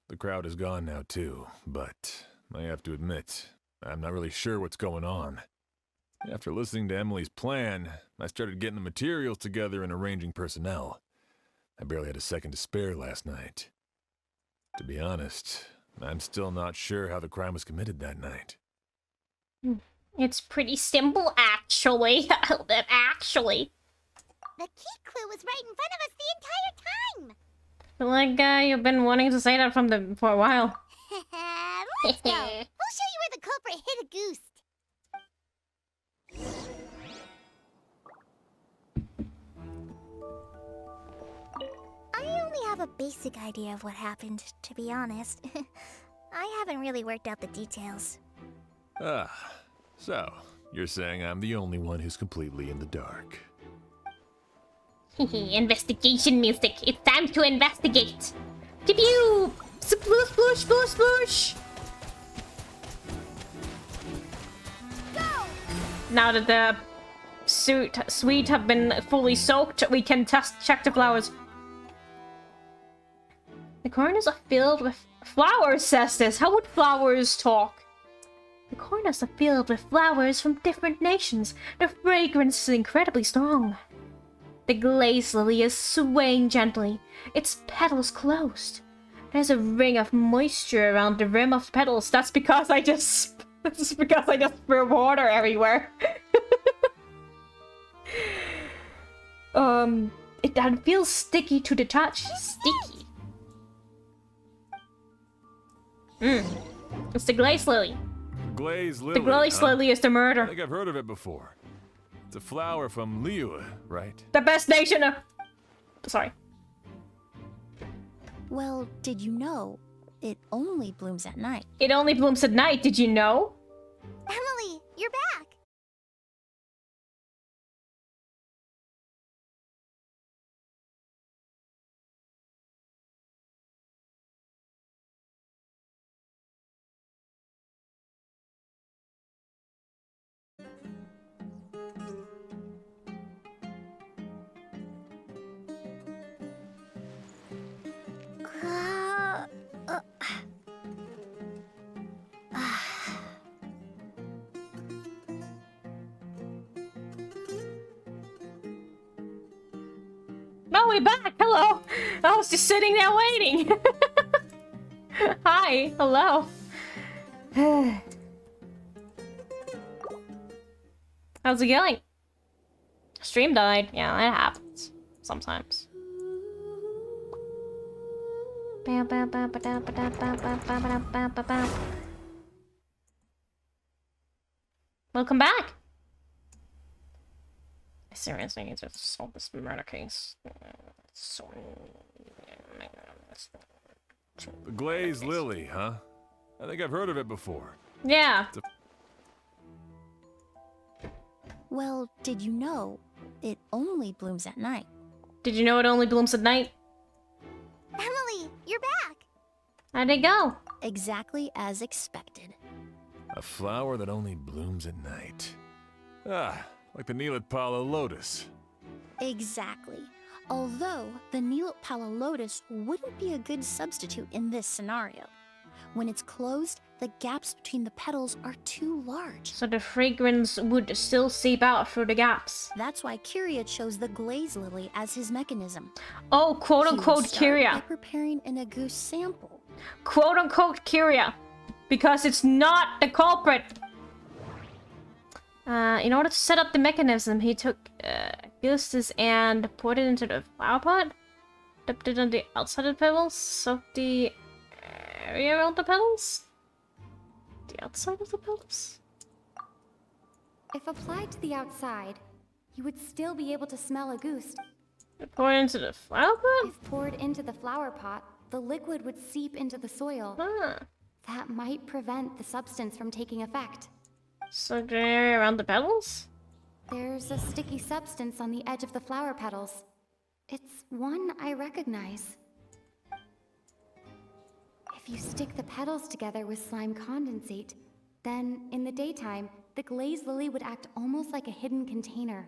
Speaker 7: The crowd is gone now too, but I have to admit, I'm not really sure what's going on. After listening to Emily's plan, I started getting the materials together and arranging personnel. I barely had a second to spare last night. To be honest, I'm still not sure how the crime was committed that night.
Speaker 1: It's pretty simple, actually. Actually.
Speaker 15: The key clue was right in front of us the entire time.
Speaker 1: Like, you've been wanting to say that for a while.
Speaker 15: Let's go. We'll show you where the culprit hid a goose.
Speaker 8: I only have a basic idea of what happened, to be honest. I haven't really worked out the details.
Speaker 7: Ah, so you're saying I'm the only one who's completely in the dark.
Speaker 1: Investigation music. It's time to investigate. Debut! Sploosh, sploosh, sploosh, sploosh! Go! Now that the suite have been fully soaked, we can check the flowers. The corners are filled with flowers, says this. How would flowers talk? The corners are filled with flowers from different nations. The fragrance is incredibly strong. The glaze lily is swaying gently, its petals closed. There's a ring of moisture around the rim of the petals. That's because I just threw water everywhere. That feels sticky to the touch. Sticky. It's the glaze lily.
Speaker 7: Glaze lily.
Speaker 1: The glaze lily is the murder.
Speaker 7: I think I've heard of it before. It's a flower from Liyue, right?
Speaker 1: The best nation of... Sorry.
Speaker 3: Well, did you know? It only blooms at night.
Speaker 1: It only blooms at night, did you know?
Speaker 8: Emily, you're back!
Speaker 1: Oh, we're back! Hello! I was just sitting there waiting! Hi! Hello! How's it going? Stream died. Yeah, that happens. Sometimes. Welcome back! I seriously need to solve this murder case.
Speaker 7: The Glazed Lily, huh? I think I've heard of it before.
Speaker 1: Yeah.
Speaker 3: Well, did you know it only blooms at night?
Speaker 1: Did you know it only blooms at night?
Speaker 8: Emily, you're back!
Speaker 1: How'd it go?
Speaker 3: Exactly as expected.
Speaker 7: A flower that only blooms at night. Ah, like the Neelitpala lotus.
Speaker 3: Exactly. Although the Neelitpala lotus wouldn't be a good substitute in this scenario. When it's closed, the gaps between the petals are too large.
Speaker 1: So the fragrance would still seep out through the gaps.
Speaker 3: That's why Kyria chose the glaze lily as his mechanism.
Speaker 1: Oh, quote-unquote Kyria.
Speaker 3: By preparing an Agoose sample.
Speaker 1: Quote-unquote Kyria. Because it's not the culprit. In order to set up the mechanism, he took Augustus and poured it into the flower pot. Dipped it on the outside of the petals. Soaked the area around the petals. The outside of the petals.
Speaker 17: If applied to the outside, you would still be able to smell a goose.
Speaker 1: Pour it into the flower pot?
Speaker 17: If poured into the flower pot, the liquid would seep into the soil. That might prevent the substance from taking effect.
Speaker 1: So the area around the petals?
Speaker 17: There's a sticky substance on the edge of the flower petals. It's one I recognize. If you stick the petals together with slime condensate, then in the daytime, the glazed lily would act almost like a hidden container.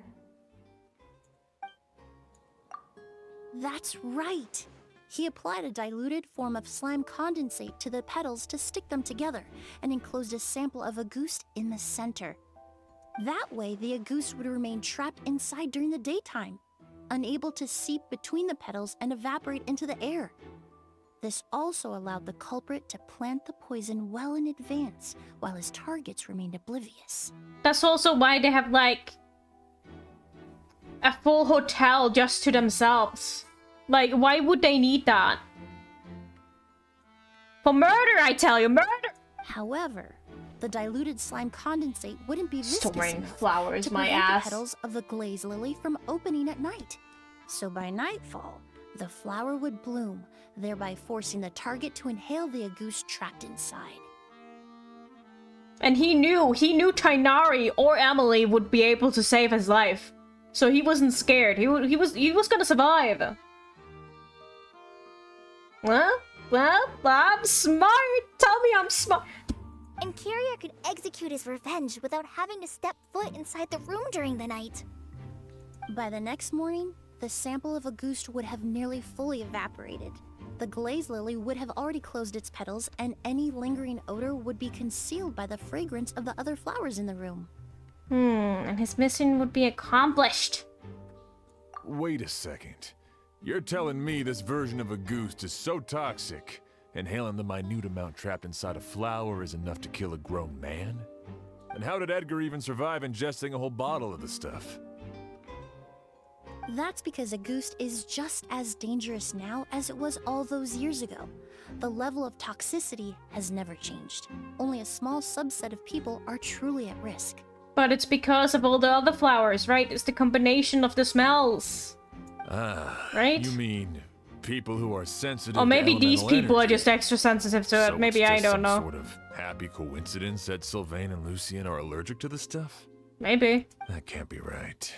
Speaker 3: That's right! He applied a diluted form of slime condensate to the petals to stick them together and enclosed a sample of Agoose in the center. That way, the Agoose would remain trapped inside during the daytime, unable to seep between the petals and evaporate into the air. This also allowed the culprit to plant the poison well in advance, while his targets remained oblivious.
Speaker 1: That's also why they have, like, a full hotel just to themselves. Like, why would they need that? For murder, I tell you, murder!
Speaker 3: However, the diluted slime condensate wouldn't be viscous
Speaker 1: Storing
Speaker 3: enough
Speaker 1: flowers,
Speaker 3: to
Speaker 1: my
Speaker 3: prevent
Speaker 1: ass.
Speaker 3: the petals of the glaze lily from opening at night. So by nightfall, the flower would bloom, thereby forcing the target to inhale the Agoose trapped inside.
Speaker 1: And he knew Tainari or Emily would be able to save his life. So he wasn't scared. He was gonna survive. Well, I'm smart. Tell me I'm smart.
Speaker 8: And Kyria could execute his revenge without having to step foot inside the room during the night.
Speaker 3: By the next morning, the sample of Agoose would have nearly fully evaporated. The glaze lily would have already closed its petals, and any lingering odor would be concealed by the fragrance of the other flowers in the room.
Speaker 1: And his mission would be accomplished.
Speaker 7: Wait a second. You're telling me this version of Agoose is so toxic, inhaling the minute amount trapped inside a flower is enough to kill a grown man? And how did Edgar even survive ingesting a whole bottle of the stuff?
Speaker 3: That's because Agoose is just as dangerous now as it was all those years ago. The level of toxicity has never changed. Only a small subset of people are truly at risk.
Speaker 1: But it's because of all the other flowers, right? It's the combination of the smells.
Speaker 7: Ah,
Speaker 1: right?
Speaker 7: You mean people who are sensitive
Speaker 1: Or maybe
Speaker 7: to
Speaker 1: these
Speaker 7: elemental
Speaker 1: people are
Speaker 7: energy.
Speaker 1: just extra sensitive to it.
Speaker 7: So
Speaker 1: Maybe
Speaker 7: it's
Speaker 1: I
Speaker 7: just
Speaker 1: don't
Speaker 7: some
Speaker 1: know.
Speaker 7: sort of happy coincidence that Sylvain and Lucien are allergic to the stuff?
Speaker 1: Maybe.
Speaker 7: That can't be right.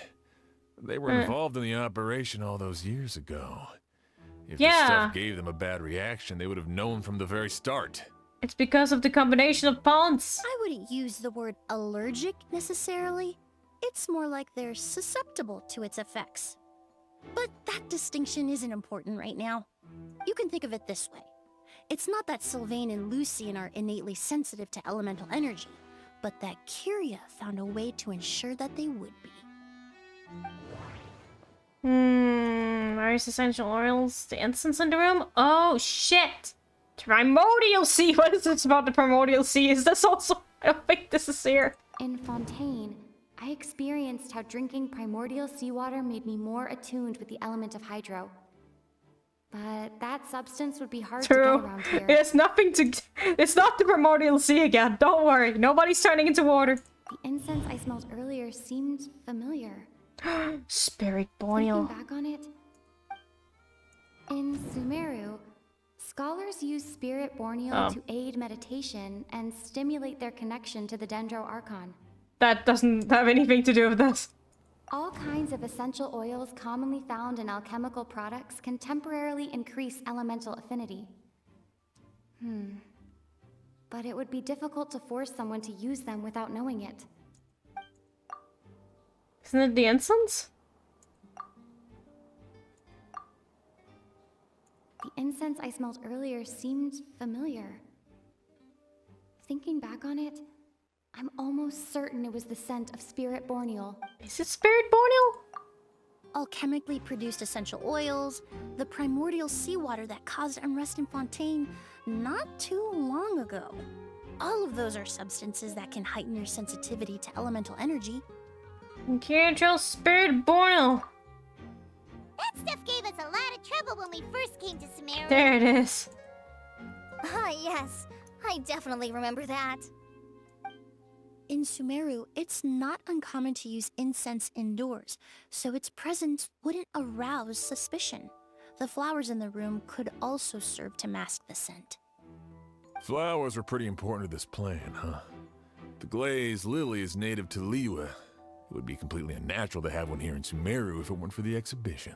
Speaker 7: They were involved in the operation all those years ago. If the stuff gave them a bad reaction, they would have known from the very start.
Speaker 1: It's because of the combination of ponds.
Speaker 3: I wouldn't use the word allergic necessarily. It's more like they're susceptible to its effects. But that distinction isn't important right now. You can think of it this way. It's not that Sylvain and Lucien are innately sensitive to elemental energy, but that Kyria found a way to ensure that they would be.
Speaker 1: Various essential oils. The incense in the room? Oh, shit! Primordial sea! What is this about the primordial sea? Is this also... I don't think this is here.
Speaker 17: In Fontaine, I experienced how drinking primordial seawater made me more attuned with the element of hydro. But that substance would be hard to get around here.
Speaker 1: It's nothing to... It's not the primordial sea again. Don't worry. Nobody's turning into water.
Speaker 17: The incense I smelled earlier seemed familiar.
Speaker 1: Spirit Borneo.
Speaker 17: Thinking back on it, in Sumeru, scholars use Spirit Borneo to aid meditation and stimulate their connection to the Dendro Archon.
Speaker 1: That doesn't have anything to do with this.
Speaker 17: All kinds of essential oils commonly found in alchemical products can temporarily increase elemental affinity. But it would be difficult to force someone to use them without knowing it.
Speaker 1: Isn't it the incense?
Speaker 17: The incense I smelled earlier seemed familiar. Thinking back on it, I'm almost certain it was the scent of Spirit Borneal.
Speaker 1: Is it Spirit Borneal?
Speaker 3: Alchemically produced essential oils, the primordial seawater that caused unrest in Fontaine not too long ago. All of those are substances that can heighten your sensitivity to elemental energy.
Speaker 1: Imperial Spirit Borneal.
Speaker 15: That stuff gave us a lot of trouble when we first came to Sumeru.
Speaker 1: There it is.
Speaker 3: Ah, yes. I definitely remember that. In Sumeru, it's not uncommon to use incense indoors, so its presence wouldn't arouse suspicion. The flowers in the room could also serve to mask the scent.
Speaker 7: Flowers were pretty important to this plan, huh? The glazed lily is native to Liyue. It would be completely unnatural to have one here in Sumeru if it weren't for the exhibition.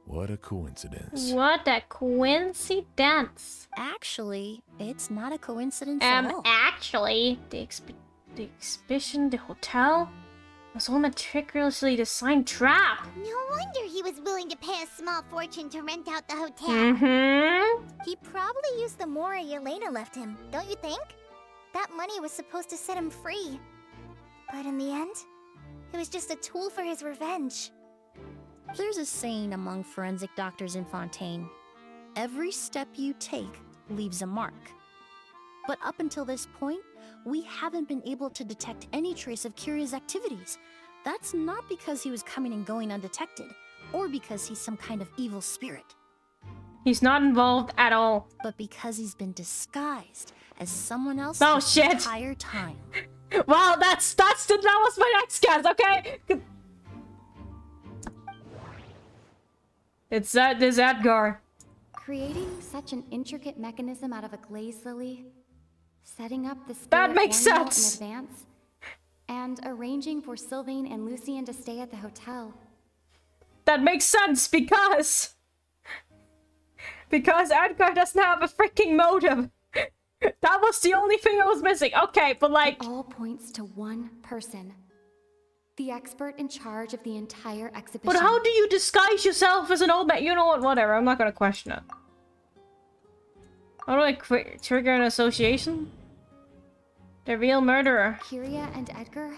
Speaker 7: What a coincidence.
Speaker 1: What a coincidence.
Speaker 3: Actually, it's not a coincidence at all.
Speaker 1: Actually, the exhibition, the hotel, was all meticulously designed trap.
Speaker 15: No wonder he was willing to pay a small fortune to rent out the hotel.
Speaker 8: He probably used the mora Yelena left him, don't you think? That money was supposed to set him free. But in the end, it was just a tool for his revenge.
Speaker 3: There's a saying among forensic doctors in Fontaine. Every step you take leaves a mark. But up until this point, we haven't been able to detect any trace of Kiria's activities. That's not because he was coming and going undetected, or because he's some kind of evil spirit.
Speaker 1: He's not involved at all.
Speaker 3: But because he's been disguised as someone else
Speaker 1: the
Speaker 3: entire time.
Speaker 1: Wow, that was my next guess, okay? It's this Edgar.
Speaker 17: Creating such an intricate mechanism out of a glazed lily, setting up the
Speaker 1: that makes sense
Speaker 17: in advance, and arranging for Sylvain and Lucien to stay at the hotel.
Speaker 1: That makes sense because Edgar doesn't have a freaking motive. That was the only thing I was missing. Okay, but like...
Speaker 17: It all points to one person. The expert in charge of the entire exhibition.
Speaker 1: But how do you disguise yourself as an old man? You know what? Whatever. I'm not gonna question it. How do I trigger an association? The real murderer.
Speaker 17: Kiria and Edgar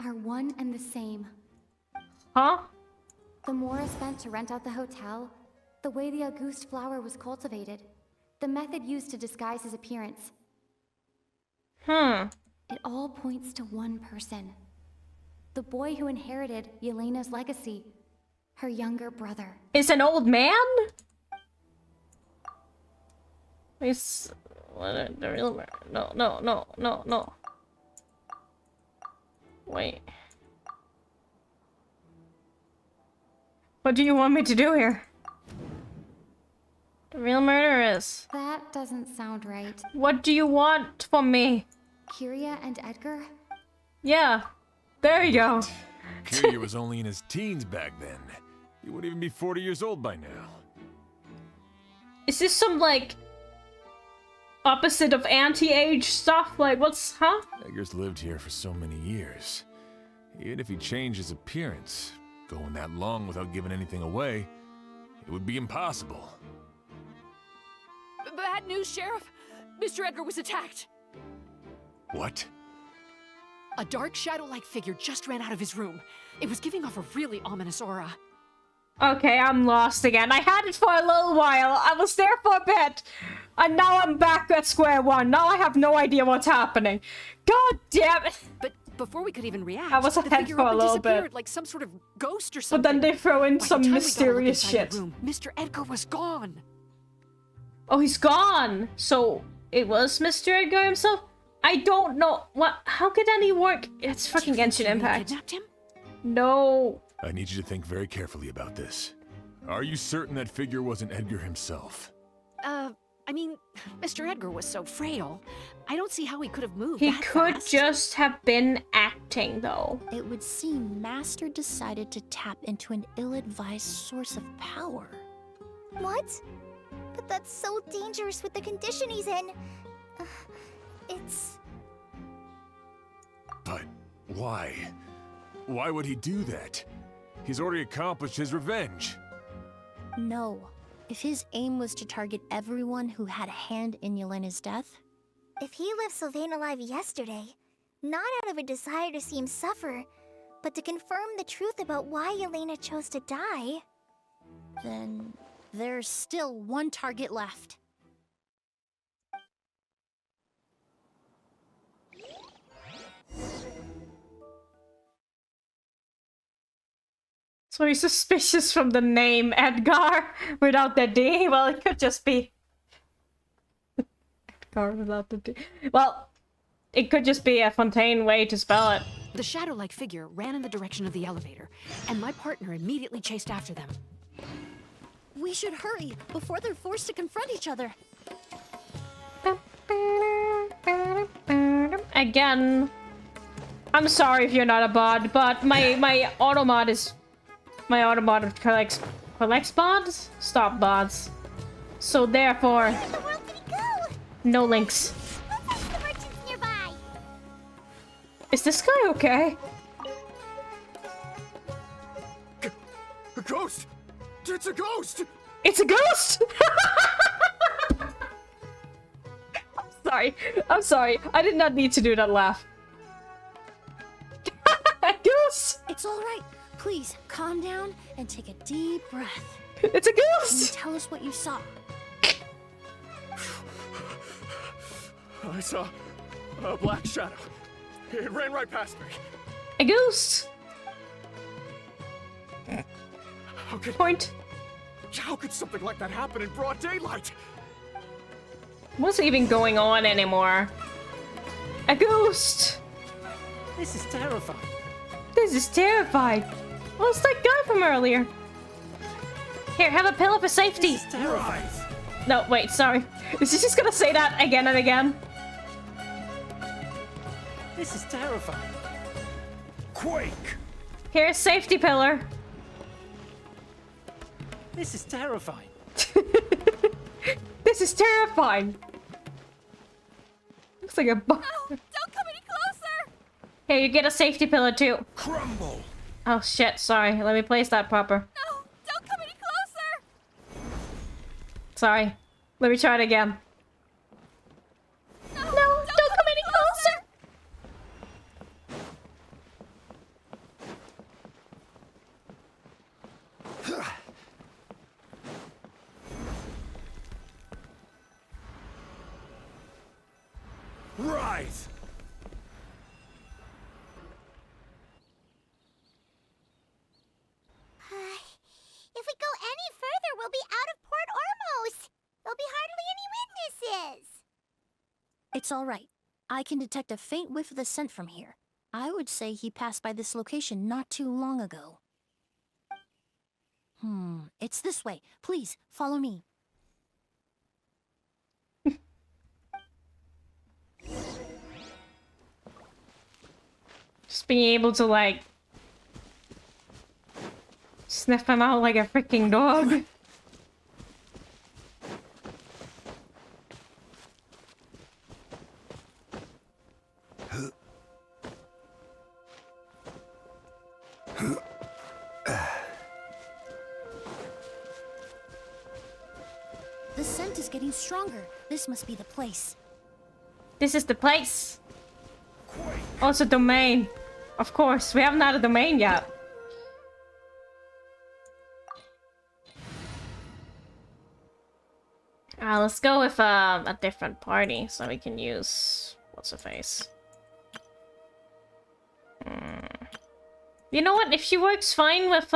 Speaker 17: are one and the same.
Speaker 1: Huh?
Speaker 17: The mora spent to rent out the hotel, the way the Auguste flower was cultivated, the method used to disguise his appearance. It all points to one person. The boy who inherited Yelena's legacy. Her younger brother.
Speaker 1: Is an old man? It's... the real murderer. No. Wait. What do you want me to do here? The real murderer is...
Speaker 17: That doesn't sound right.
Speaker 1: What do you want from me?
Speaker 17: Kiria and Edgar?
Speaker 1: Yeah. There you go.
Speaker 7: Kiria was only in his teens back then. He wouldn't even be 40 years old by now.
Speaker 1: Is this some, like, opposite of anti-age stuff? Like, what's... huh?
Speaker 7: Edgar's lived here for so many years. Even if he changed his appearance, going that long without giving anything away, it would be impossible.
Speaker 18: Bad news, Sheriff. Mr. Edgar was attacked.
Speaker 7: What?
Speaker 18: A dark shadow-like figure just ran out of his room. It was giving off a really ominous aura.
Speaker 1: Okay, I'm lost again. I had it for a little while. I was there for a bit. And now I'm back at square one. Now I have no idea what's happening. God damn it.
Speaker 18: But before we could even react,
Speaker 1: I was
Speaker 18: the
Speaker 1: ahead
Speaker 18: figure
Speaker 1: for
Speaker 18: up
Speaker 1: a
Speaker 18: and
Speaker 1: little
Speaker 18: disappeared
Speaker 1: bit.
Speaker 18: like some sort of ghost or
Speaker 1: But
Speaker 18: something.
Speaker 1: then they throw in
Speaker 18: By the
Speaker 1: some
Speaker 18: time we got a look
Speaker 1: mysterious
Speaker 18: inside
Speaker 1: shit.
Speaker 18: the room, Mr. Edgar was gone.
Speaker 1: Oh, he's gone. So it was Mr. Edgar himself? I don't know. What? How could any work? It's fucking Genshin Impact.
Speaker 18: Kidnapped him?
Speaker 1: No.
Speaker 7: I need you to think very carefully about this. Are you certain that figure wasn't Edgar himself?
Speaker 18: I mean, Mr. Edgar was so frail. I don't see how he could have moved
Speaker 1: He
Speaker 18: that
Speaker 1: could
Speaker 18: fast.
Speaker 1: just have been acting, though.
Speaker 3: It would seem Master decided to tap into an ill-advised source of power.
Speaker 15: What? But that's so dangerous with the condition he's in. It's...
Speaker 7: But why? Why would he do that? He's already accomplished his revenge.
Speaker 3: No. If his aim was to target everyone who had a hand in Yelena's death...
Speaker 15: If he left Sylvain alive yesterday, not out of a desire to see him suffer, but to confirm the truth about why Yelena chose to die...
Speaker 3: Then there's still one target left.
Speaker 1: So he's suspicious from the name Edgar without the D. Well, it could just be Edgar without the D. Well, it could just be a Fontaine way to spell it.
Speaker 18: The shadow-like figure ran in the direction of the elevator, and my partner immediately chased after them.
Speaker 3: We should hurry before they're forced to confront each other.
Speaker 1: Again, I'm sorry if you're not a bot, but my automod is... My automod collects bots? Stop bots. So therefore...
Speaker 15: Where in the world did he go?
Speaker 1: No links.
Speaker 15: Let's ask the merchants nearby.
Speaker 1: Is this guy okay?
Speaker 12: A ghost! It's a ghost!
Speaker 1: It's a ghost! I'm sorry. I did not need to do that laugh. A goose!
Speaker 3: It's all right. Please, calm down and take a deep breath.
Speaker 1: It's a
Speaker 3: Can you
Speaker 1: goose!
Speaker 3: tell us what you saw?
Speaker 12: I saw a black shadow. It ran right past me.
Speaker 1: A goose!
Speaker 12: How could...
Speaker 1: Point.
Speaker 12: How could something like that happen in broad daylight?
Speaker 1: What's even going on anymore? A ghost!
Speaker 14: This is terrifying.
Speaker 1: This is terrifying. Well, it's that guy from earlier. Here, have a pillow for safety.
Speaker 14: This is terrifying.
Speaker 1: No, wait, sorry. Is he just gonna say that again and again?
Speaker 14: This is terrifying.
Speaker 12: Quake!
Speaker 1: Here's safety pillar.
Speaker 14: This is terrifying.
Speaker 1: This is terrifying. Looks like a bug.
Speaker 18: No, don't come any closer!
Speaker 1: Here, you get a safety pillar too.
Speaker 12: Crumble!
Speaker 1: Oh shit, sorry. Let me place that proper.
Speaker 18: No, don't come any closer!
Speaker 1: Sorry. Let me try it again.
Speaker 18: No,
Speaker 1: don't come any closer!
Speaker 12: Rise!
Speaker 15: If we go any further, we'll be out of Port Ormos. There'll be hardly any witnesses.
Speaker 3: It's all right. I can detect a faint whiff of the scent from here. I would say he passed by this location not too long ago. It's this way. Please, follow me.
Speaker 1: Just being able to, like, sniff him out like a freaking dog.
Speaker 3: The scent is getting stronger. This must be the place.
Speaker 1: This is the place. Also domain. Of course, we haven't had a domain yet. Let's go with a different party so we can use what's her face. You know what? If she works fine with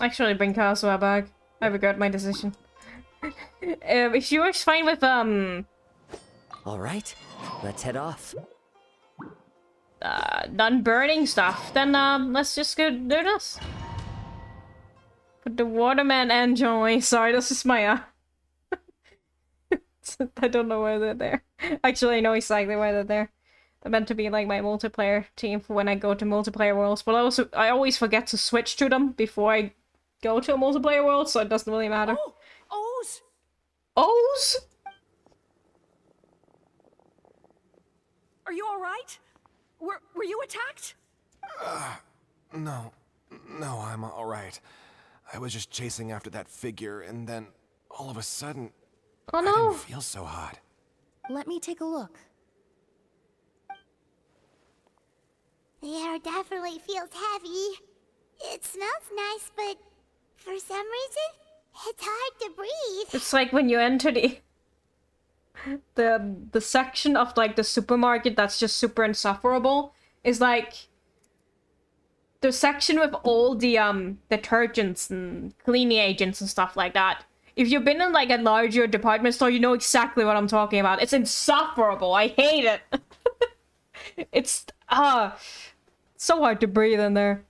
Speaker 1: actually bring Kazuha back. I regret my decision. If she works fine with
Speaker 19: All right, let's head off.
Speaker 1: non-burning stuff, then let's just go do this. Put the Waterman and Joey. Sorry, this is my I don't know why they're there. Actually, I know exactly why they're there. They're meant to be like my multiplayer team for when I go to multiplayer worlds, but I always forget to switch to them before I go to a multiplayer world, so it doesn't really matter.
Speaker 18: Oh, O's!
Speaker 1: O's?
Speaker 18: Are you alright? Were you attacked?
Speaker 12: No, I'm all right. I was just chasing after that figure, and then all of a sudden,
Speaker 1: oh no,
Speaker 12: I didn't feel so hot.
Speaker 3: Let me take a look.
Speaker 15: The air definitely feels heavy. It smells nice, but for some reason, it's hard to breathe.
Speaker 1: it's like when you enter the section of like the supermarket that's just super insufferable is like the section with all the detergents and cleaning agents and stuff like that. If you've been in like a larger department store, you know exactly what I'm talking about. It's insufferable. I hate it. It's so hard to breathe in there.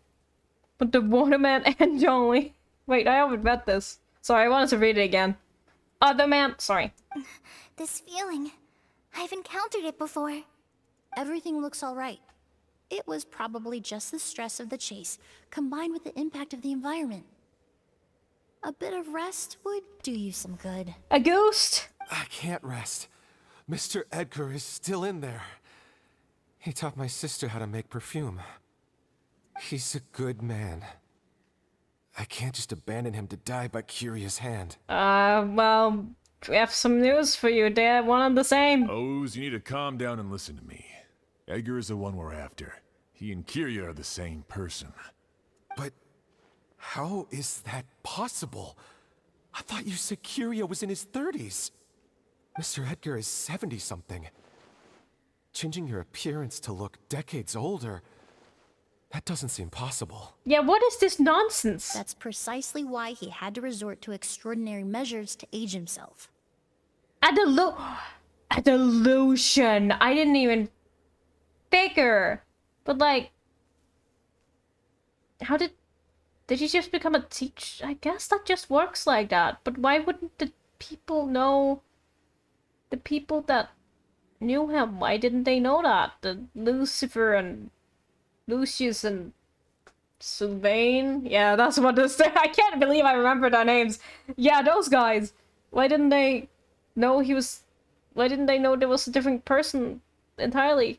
Speaker 1: But the Waterman and Joey. Wait, I haven't read this. Sorry, I wanted to read it again. Other man, sorry.
Speaker 15: This feeling, I've encountered it before.
Speaker 3: Everything looks all right. It was probably just the stress of the chase, combined with the impact of the environment. A bit of rest would do you some good.
Speaker 1: A ghost?
Speaker 12: I can't rest. Mr. Edgar is still in there. He taught my sister how to make perfume. He's a good man. I can't just abandon him to die by Curia's hand.
Speaker 1: Well, we have some news for you, Dad. One and the same.
Speaker 7: O's, you need to calm down and listen to me. Edgar is the one we're after. He and Kiria are the same person.
Speaker 12: But how is that possible? I thought you said Kiria was in his 30s. Mr. Edgar is 70-something. Changing your appearance to look decades older, that doesn't seem possible.
Speaker 1: Yeah, what is this nonsense?
Speaker 3: That's precisely why he had to resort to extraordinary measures to age himself.
Speaker 1: A delusion. I didn't even figure. But like, how did he just become a teacher? I guess that just works like that. But why wouldn't the people know? The people that knew him, why didn't they know that? The Lucifer and Lucius and Sylvain? Yeah, that's what this. I can't believe I remember their names. Yeah, those guys. Why didn't they know he was? Why didn't they know there was a different person entirely?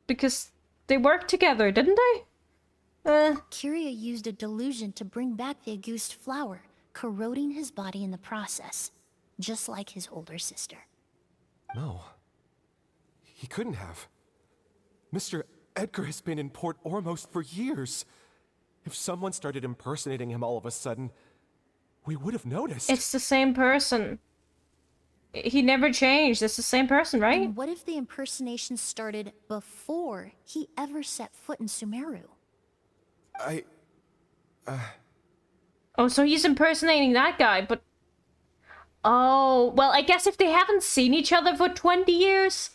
Speaker 1: Because they worked together, didn't they?
Speaker 3: Kiria used a delusion to bring back the Auguste flower, corroding his body in the process, just like his older sister.
Speaker 12: No. He couldn't have. Mr. Edgar has been in Port Ormos for years. If someone started impersonating him all of a sudden, we would have noticed.
Speaker 1: It's the same person. He never changed. It's the same person, right?
Speaker 3: And what if the impersonation started before he ever set foot in Sumeru?
Speaker 1: Oh, so he's impersonating that guy, but... Oh, well, I guess if they haven't seen each other for 20 years,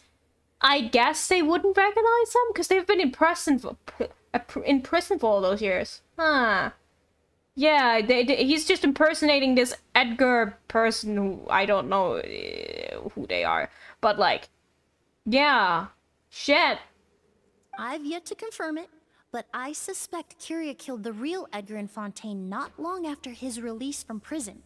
Speaker 1: I guess they wouldn't recognize him, because they've been in prison for all those years. Huh. Yeah, he's just impersonating this Edgar person who I don't know who they are. But, like, yeah. Shit.
Speaker 3: I've yet to confirm it, but I suspect Kiria killed the real Edgar in Fontaine not long after his release from prison.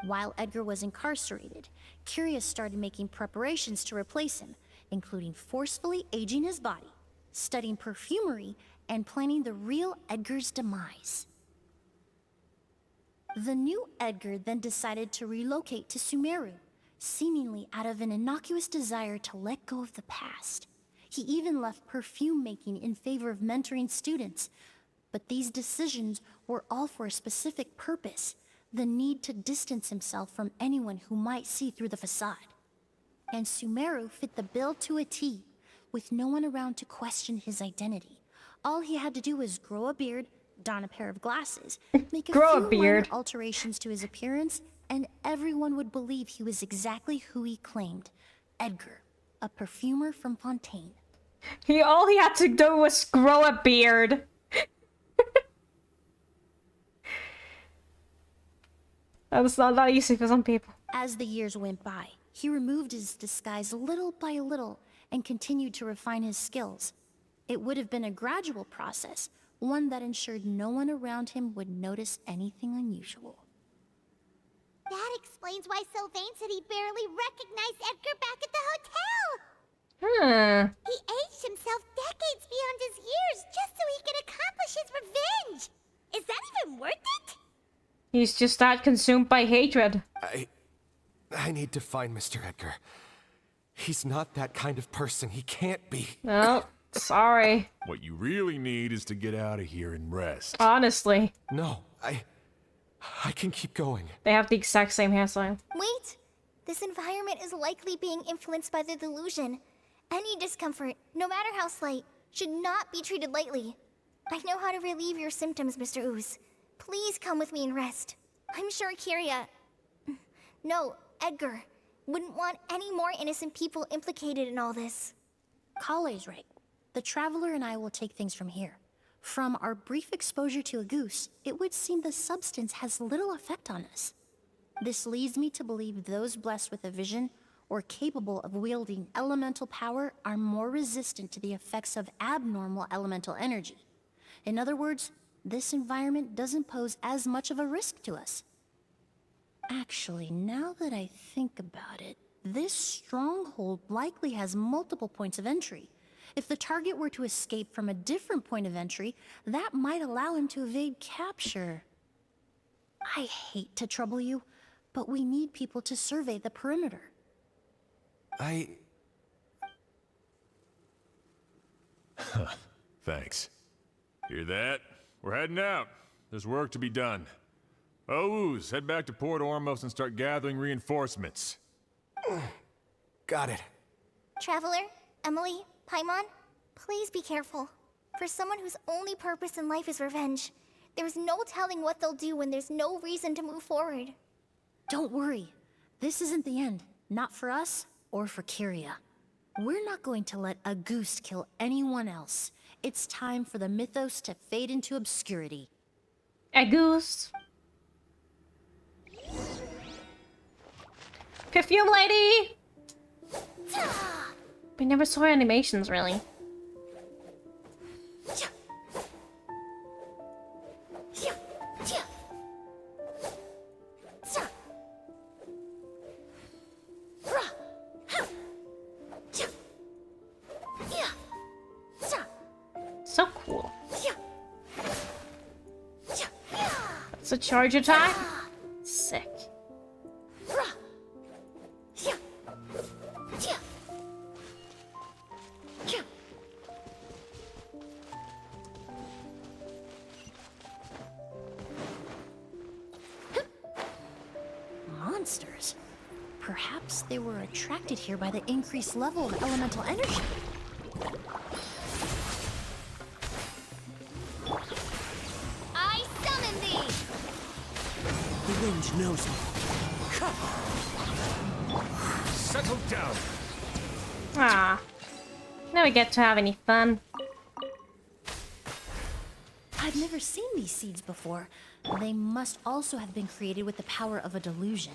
Speaker 3: While Edgar was incarcerated, Kiria started making preparations to replace him, including forcefully aging his body, studying perfumery, and planning the real Edgar's demise. The new Edgar then decided to relocate to Sumeru, seemingly out of an innocuous desire to let go of the past. He even left perfume making in favor of mentoring students. But these decisions were all for a specific purpose: the need to distance himself from anyone who might see through the facade. And Sumeru fit the bill to a T, with no one around to question his identity. All he had to do was grow a beard, don a pair of glasses, make a few minor alterations to his appearance, and everyone would believe he was exactly who he claimed: Edgar, a perfumer from Fontaine.
Speaker 1: All he had to do was grow a beard. That's not that easy for some people.
Speaker 3: As the years went by, he removed his disguise little by little and continued to refine his skills. It would have been a gradual process, one that ensured no one around him would notice anything unusual.
Speaker 15: That explains why Sylvain said he barely recognized Edgar back at the hotel! He aged himself decades beyond his years just so he could accomplish his revenge! Is that even worth it?
Speaker 1: He's just that consumed by hatred.
Speaker 12: I need to find Mr. Edgar. He's not that kind of person. He can't be.
Speaker 1: No, sorry.
Speaker 7: What you really need is to get out of here and rest.
Speaker 1: Honestly.
Speaker 12: No, I can keep going.
Speaker 1: They have the exact same hairstyle.
Speaker 15: Wait! This environment is likely being influenced by the delusion. Any discomfort, no matter how slight, should not be treated lightly. I know how to relieve your symptoms, Mr. Ooze. Please come with me and rest. I'm sure Kyria... No, Edgar wouldn't want any more innocent people implicated in all this.
Speaker 3: Kale's right. The Traveler and I will take things from here. From our brief exposure to a goose, it would seem the substance has little effect on us. This leads me to believe those blessed with a vision or capable of wielding elemental power are more resistant to the effects of abnormal elemental energy. In other words, this environment doesn't pose as much of a risk to us. Actually, now that I think about it, this stronghold likely has multiple points of entry. If the target were to escape from a different point of entry, that might allow him to evade capture. I hate to trouble you, but we need people to survey the perimeter.
Speaker 7: Thanks. Hear that? We're heading out. There's work to be done. Ooze, head back to Port Ormos and start gathering reinforcements.
Speaker 12: Got it.
Speaker 15: Traveler, Emily, Paimon, please be careful. For someone whose only purpose in life is revenge, there's no telling what they'll do when there's no reason to move forward.
Speaker 3: Don't worry. This isn't the end. Not for us or for Kyria. We're not going to let a goose kill anyone else. It's time for the mythos to fade into obscurity.
Speaker 1: A goose. Perfume Lady! We never saw animations, really. So cool. That's a charge attack? Sick.
Speaker 3: Monsters. Perhaps they were attracted here by the increased level of elemental energy.
Speaker 15: I summon thee!
Speaker 14: The wind knows me.
Speaker 7: Settle down.
Speaker 1: Ah. Now we get to have any fun.
Speaker 3: I've never seen these seeds before. They must also have been created with the power of a delusion.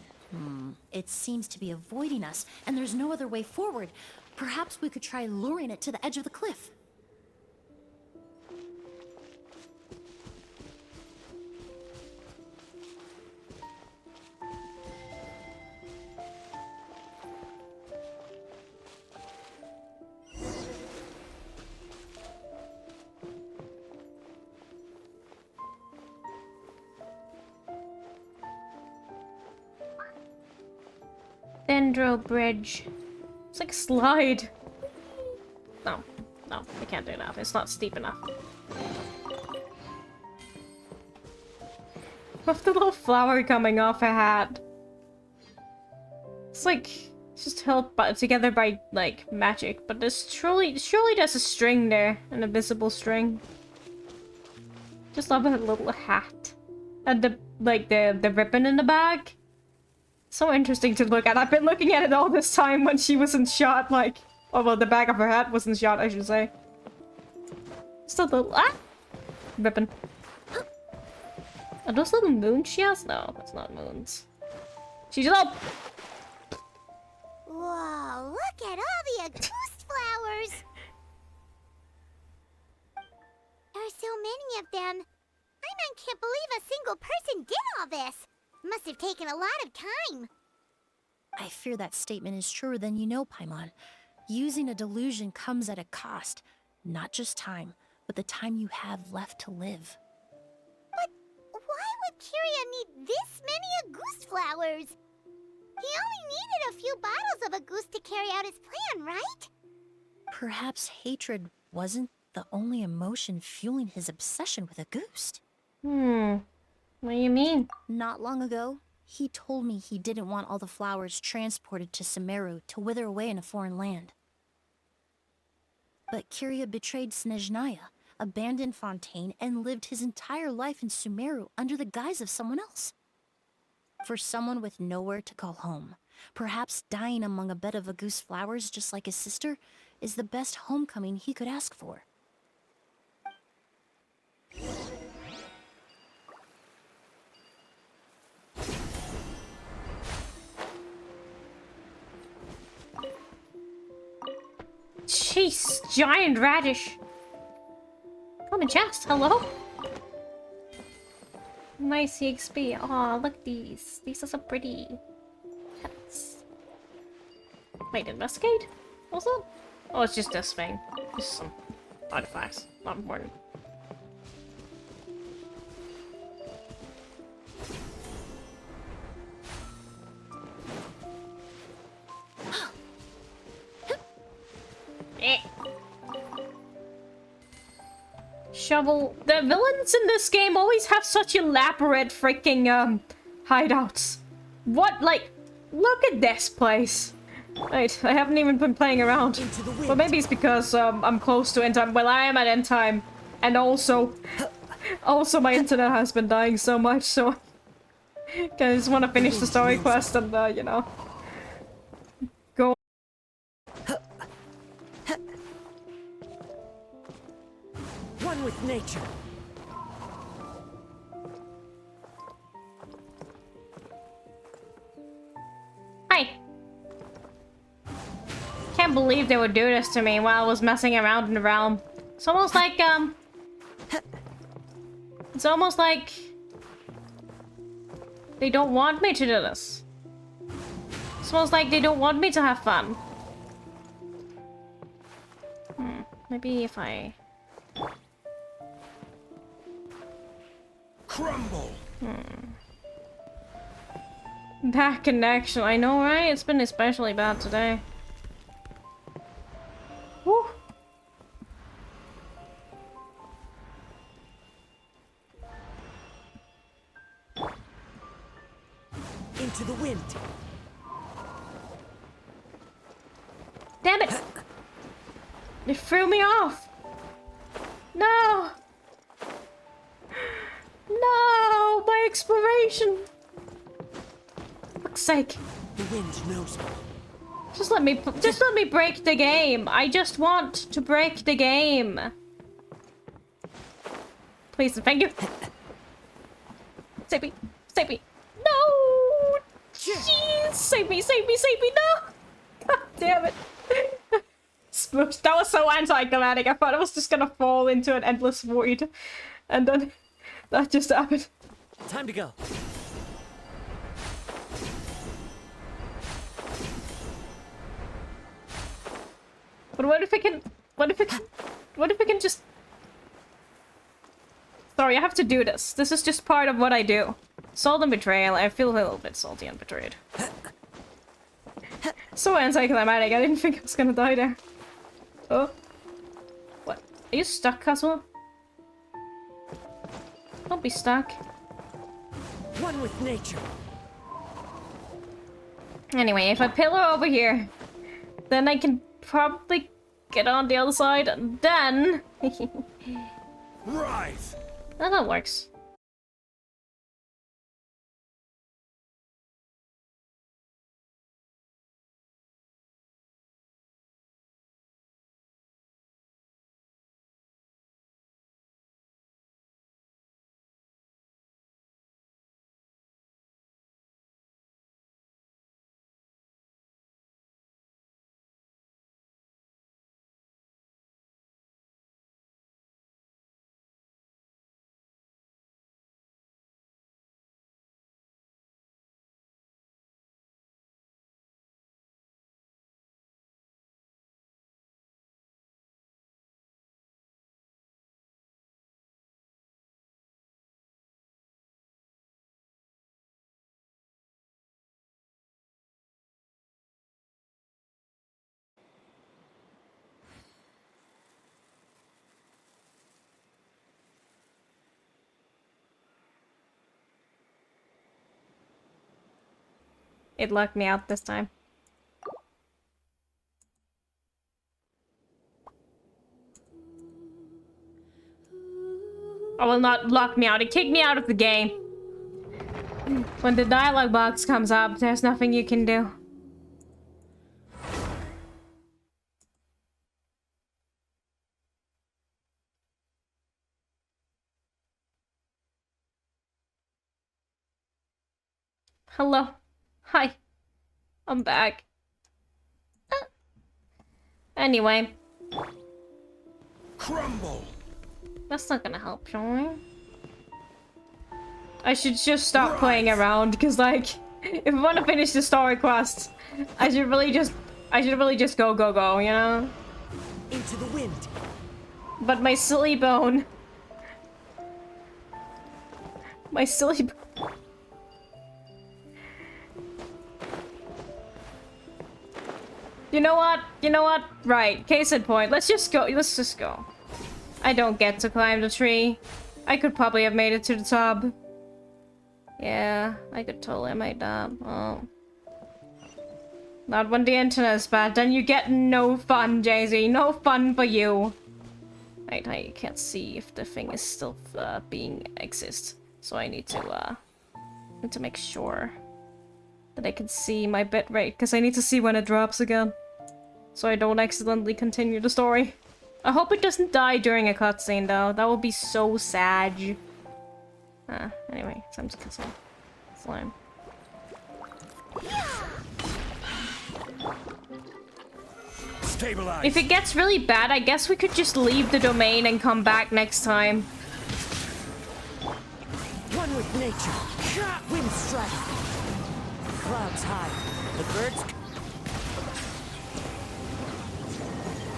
Speaker 3: It seems to be avoiding us, and there's no other way forward. Perhaps we could try luring it to the edge of the cliff.
Speaker 1: Hydro bridge. It's like a slide. No, no, I can't do that. It's not steep enough. With the little flower coming off her hat. It's like it's just held together by like magic, but there's surely there's a string there, an invisible string. Just love her little hat and the ribbon in the back. So interesting to look at. I've been looking at it all this time when she wasn't shot, like, oh well, the back of her hat wasn't shot, I should say. Just a little ribbon. Are those little moons she has? No, that's not moons. She's up.
Speaker 8: Whoa, look at all the Auguste flowers! There are so many of them. I can't believe a single person did all this. Must have taken a lot of time.
Speaker 3: I fear that statement is truer than you know, Paimon. Using a delusion comes at a cost. Not just time, but the time you have left to live.
Speaker 8: But why would Kyria need this many Auguste flowers? He only needed a few bottles of Auguste to carry out his plan, right?
Speaker 3: Perhaps hatred wasn't the only emotion fueling his obsession with Auguste.
Speaker 1: What do you mean?
Speaker 3: Not long ago, he told me he didn't want all the flowers transported to Sumeru to wither away in a foreign land. But Kyria betrayed Snezhnaya, abandoned Fontaine, and lived his entire life in Sumeru under the guise of someone else. For someone with nowhere to call home, perhaps dying among a bed of Auguste flowers just like his sister is the best homecoming he could ask for.
Speaker 1: Jeez, giant radish. Common chest, hello? Nice EXP. Aw, look at these. These are so pretty. Pets. Wait, investigate? What's that? Oh, it's just this thing. Just some artifacts. Not important. Shovel. The villains in this game always have such elaborate freaking hideouts. What, like, look at this place. Wait, I haven't even been playing around. Well, maybe it's because I'm close to end time. Well, I am at end time, and also my internet has been dying so much, so I just want to finish the story quest and you know, go.
Speaker 19: One with nature.
Speaker 1: Hi. Can't believe they would do this to me while I was messing around in the realm. It's almost like it's almost like they don't want me to do this. It's almost like they don't want me to have fun. Maybe if I
Speaker 4: crumble.
Speaker 1: Bad connection. I know, right? It's been especially bad today. Woo.
Speaker 19: Into the wind.
Speaker 1: Damn it! It threw me off. No. No, my exploration. For fuck's sake.
Speaker 19: The wind knows me.
Speaker 1: Just let me break the game. I just want to break the game. Please and thank you. Save me. Save me. No! Jeez! Save me, save me, save me, no! God damn it. Sploosh. That was so anticlimactic. I thought I was just gonna fall into an endless void. And then that just happened.
Speaker 19: Time to go.
Speaker 1: But what if I can just... Sorry, I have to do this. This is just part of what I do. Salt and betrayal. I feel a little bit salty and betrayed. So anticlimactic. I didn't think I was gonna die there. Oh. What? Are you stuck, Castle? Don't be stuck.
Speaker 19: One with nature.
Speaker 1: Anyway, if I pillar over here, then I can probably get on the other side, and then...
Speaker 11: Right!
Speaker 1: That works. It locked me out this time. Oh, well, not lock me out. It kicked me out of the game. When the dialogue box comes up, there's nothing you can do. Hello. Hi. I'm back. Anyway.
Speaker 11: Crumble.
Speaker 1: That's not gonna help, shall we? I should just stop playing around, because, like, if I want to finish the story quest, I should really just go, you know?
Speaker 19: Into the wind.
Speaker 1: But my silly bone... My silly... You know what? You know what? Right. Case in point. Let's just go. Let's just go. I don't get to climb the tree. I could probably have made it to the top. Yeah, I could totally have made that. Oh. Not when the internet is bad. Then you get no fun, Jay-Z. No fun for you. Right, I can't see if the thing is still being exists. So I need to make sure that I can see my bitrate, because I need to see when it drops again. So I don't accidentally continue the story. I hope it doesn't die during a cutscene though. That would be so sad. Anyway, time to kill some slime.
Speaker 11: Stabilize.
Speaker 1: If it gets really bad, I guess we could just leave the domain and come back next time.
Speaker 19: One with nature. Wind strike. Clouds high. The birds.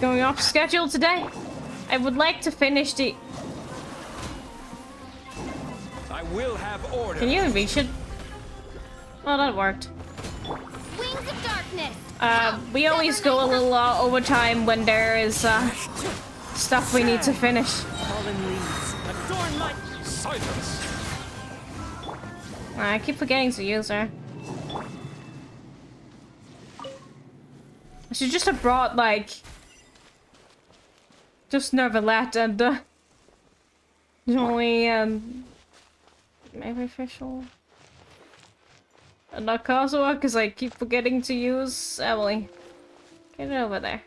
Speaker 1: Going off schedule today? I would like to finish the...
Speaker 11: I will have order.
Speaker 1: Can you reach it? Oh, that worked.
Speaker 8: Wings of darkness.
Speaker 1: We always go a little overtime when there is stuff we need to finish.
Speaker 19: Fallen leaves. Adorn my
Speaker 11: silence.
Speaker 1: I keep forgetting to use her. I should just have brought, like... just Nervalette and, Joey and... maybe official. And not Kazuha, because I keep forgetting to use Emily. Get it over there.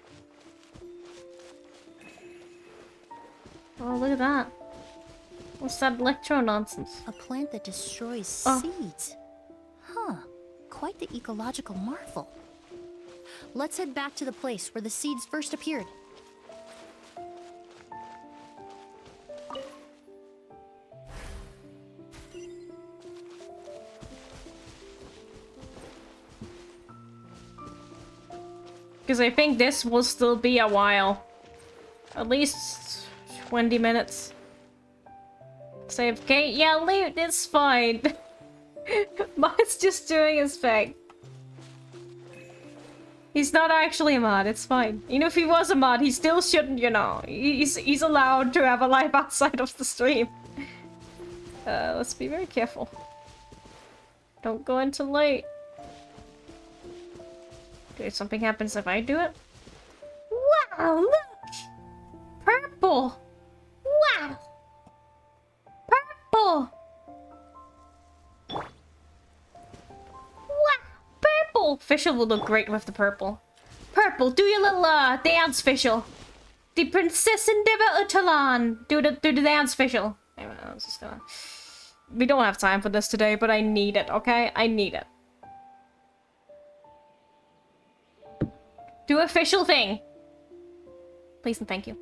Speaker 1: Oh, look at that. What's that electro nonsense?
Speaker 3: A plant that destroys seeds. Huh. Quite the ecological marvel. Let's head back to the place where the seeds first appeared.
Speaker 1: Because I think this will still be a while. At least 20 minutes. Save Kate. Yeah, loot, it's fine. Mine's just doing his thing. He's not actually a mod, it's fine. Even if he was a mod, he still shouldn't, you know. He's allowed to have a life outside of the stream. Let's be very careful. Don't go in too late. Okay, if something happens if I do it. Wow, look! Purple! Wow! Purple! Wow! Purple! Fischl will look great with the purple. Purple, do your little dance, Fischl. The Prinzessin der Utalan. Do the dance, Fischl. Anyway, I was just gonna... We don't have time for this today, but I need it, okay? I need it. Do a Fischl thing. Please and thank you.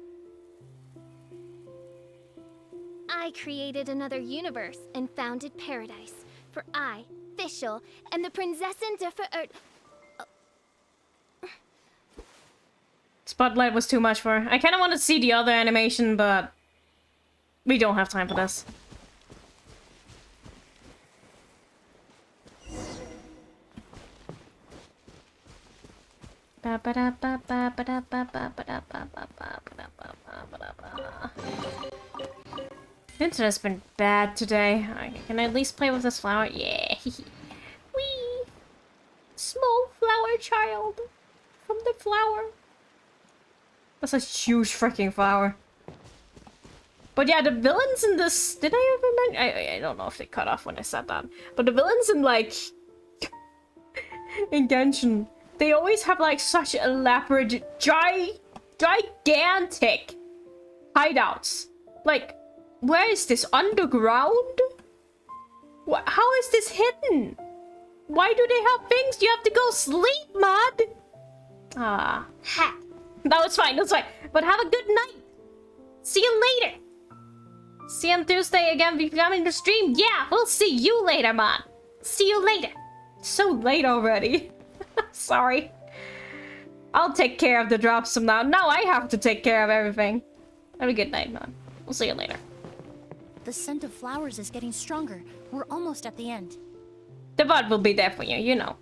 Speaker 8: I created another universe and founded paradise. For I, Fischl, am the Prinzessin der
Speaker 1: Spotlight was too much for her. I kind of want to see the other animation, but we don't have time for this. Internet's been bad today. Can I at least play with this flower? Yeah. Wee! Small flower child from the flower. That's a huge freaking flower. But yeah, the villains in this... Did I ever mention... I don't know if they cut off when I said that. But the villains in, like... in Genshin... They always have, like, such elaborate, gigantic hideouts. Like, where is this? Underground? How is this hidden? Why do they have things? You have to go sleep, mod! Ah, ha. No, it's fine, it's fine. But have a good night. See you later. See you on Tuesday again if you're coming to stream. Yeah, we'll see you later, mod. See you later. So late already. Sorry. I'll take care of the drops from now. Now I have to take care of everything. Have a good night, man. We'll see you later.
Speaker 3: The scent of flowers is getting stronger. We're almost at the end.
Speaker 1: The bud will be there for you, you know.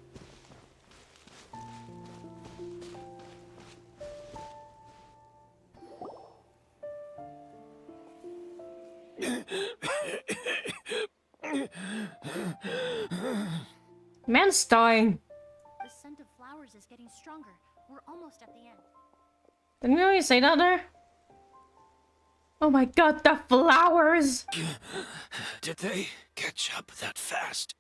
Speaker 1: Man's dying.
Speaker 3: The scent of flowers is getting stronger. We're almost at the end.
Speaker 1: Didn't we always say that there? Oh my god, the flowers!
Speaker 10: Did they catch up that fast?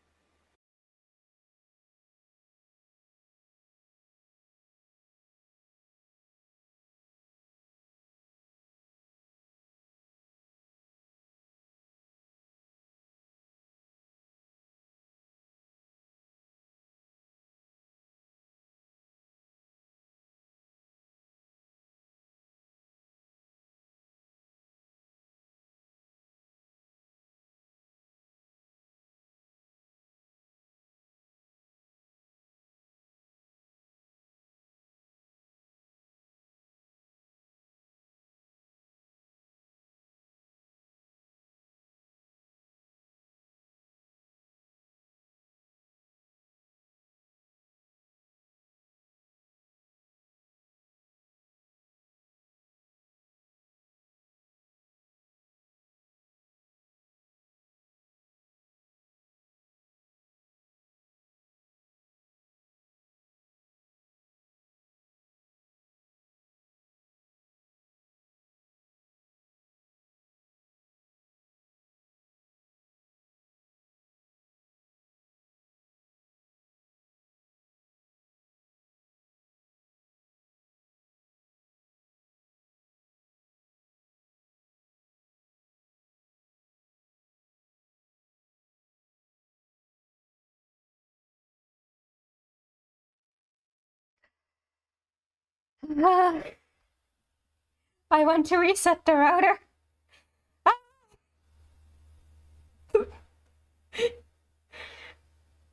Speaker 1: I want to reset the router.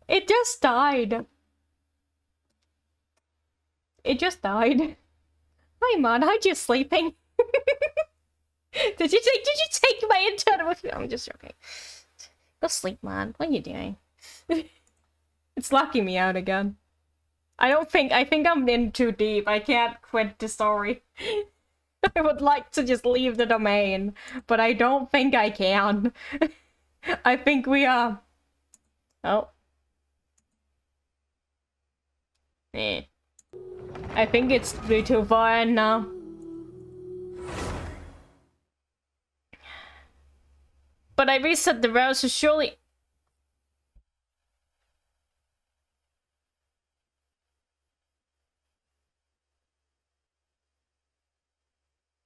Speaker 1: It just died. It just died. Hi, man. How'd you sleeping? Did you take my internet with you? I'm just joking. Go sleep, man. What are you doing? It's locking me out again. I think I'm in too deep. I can't quit the story. I would like to just leave the domain, but I don't think I can. I think we are... Oh. I think it's too far in now. But I reset the route, so surely...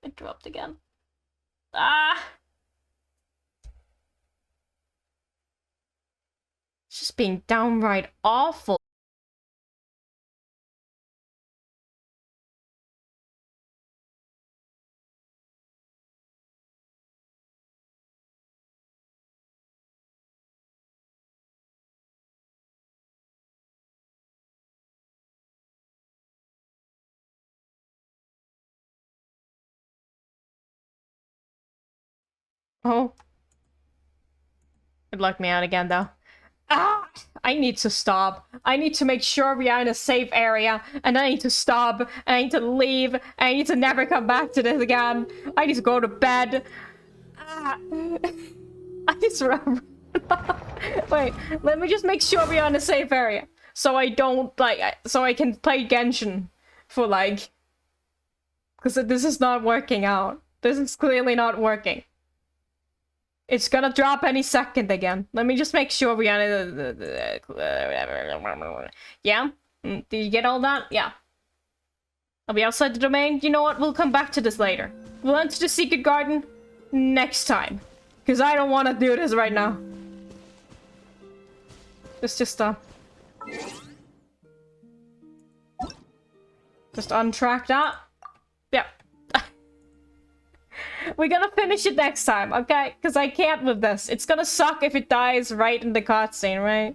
Speaker 1: It dropped again. Ah! It's just being downright awful. Oh. It locked me out again, though. Ah! I need to stop. I need to make sure we are in a safe area. And I need to stop. And I need to leave. And I need to never come back to this again. I need to go to bed. Ah. I just run. Wait, let me just make sure we are in a safe area. So I don't, like, so I can play Genshin for, like... Because this is not working out. This is clearly not working. It's gonna drop any second again. Let me just make sure we are... Yeah? Did you get all that? Yeah. I'll be outside the domain. You know what? We'll come back to this later. We'll enter the secret garden next time. Because I don't want to do this right now. Let's just untrack that. Yep. We're gonna finish it next time, okay? Because I can't with this. It's gonna suck if it dies right in the cutscene, right?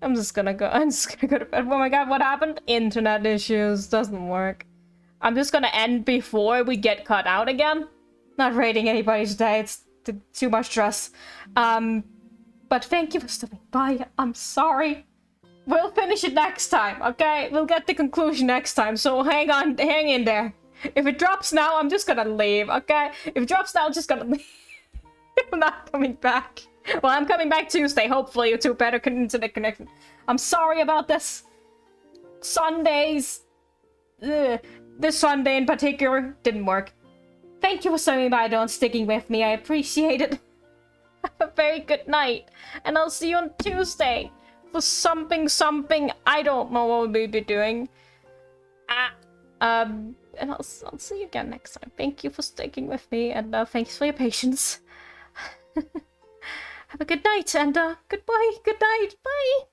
Speaker 1: I'm just gonna go to bed. Oh my god, what happened? Internet issues. Doesn't work. I'm just gonna end before we get cut out again. Not rating anybody today. It's too much stress. But thank you for stopping by. I'm sorry. We'll finish it next time, okay? We'll get the conclusion next time, so hang in there. If it drops now, I'm just gonna leave, okay? If it drops now, I'm just gonna leave. I'm not coming back. Well, I'm coming back Tuesday, hopefully, with a better internet connection. I'm sorry about this. Sundays. This Sunday in particular didn't work. Thank you for stopping by, though, and sticking with me. I appreciate it. Have a very good night. And I'll see you on Tuesday for something. I don't know what we'll be doing. And I'll see you again next time. Thank you for sticking with me, and thanks for your patience. Have a good night, and goodbye. Good night. Bye.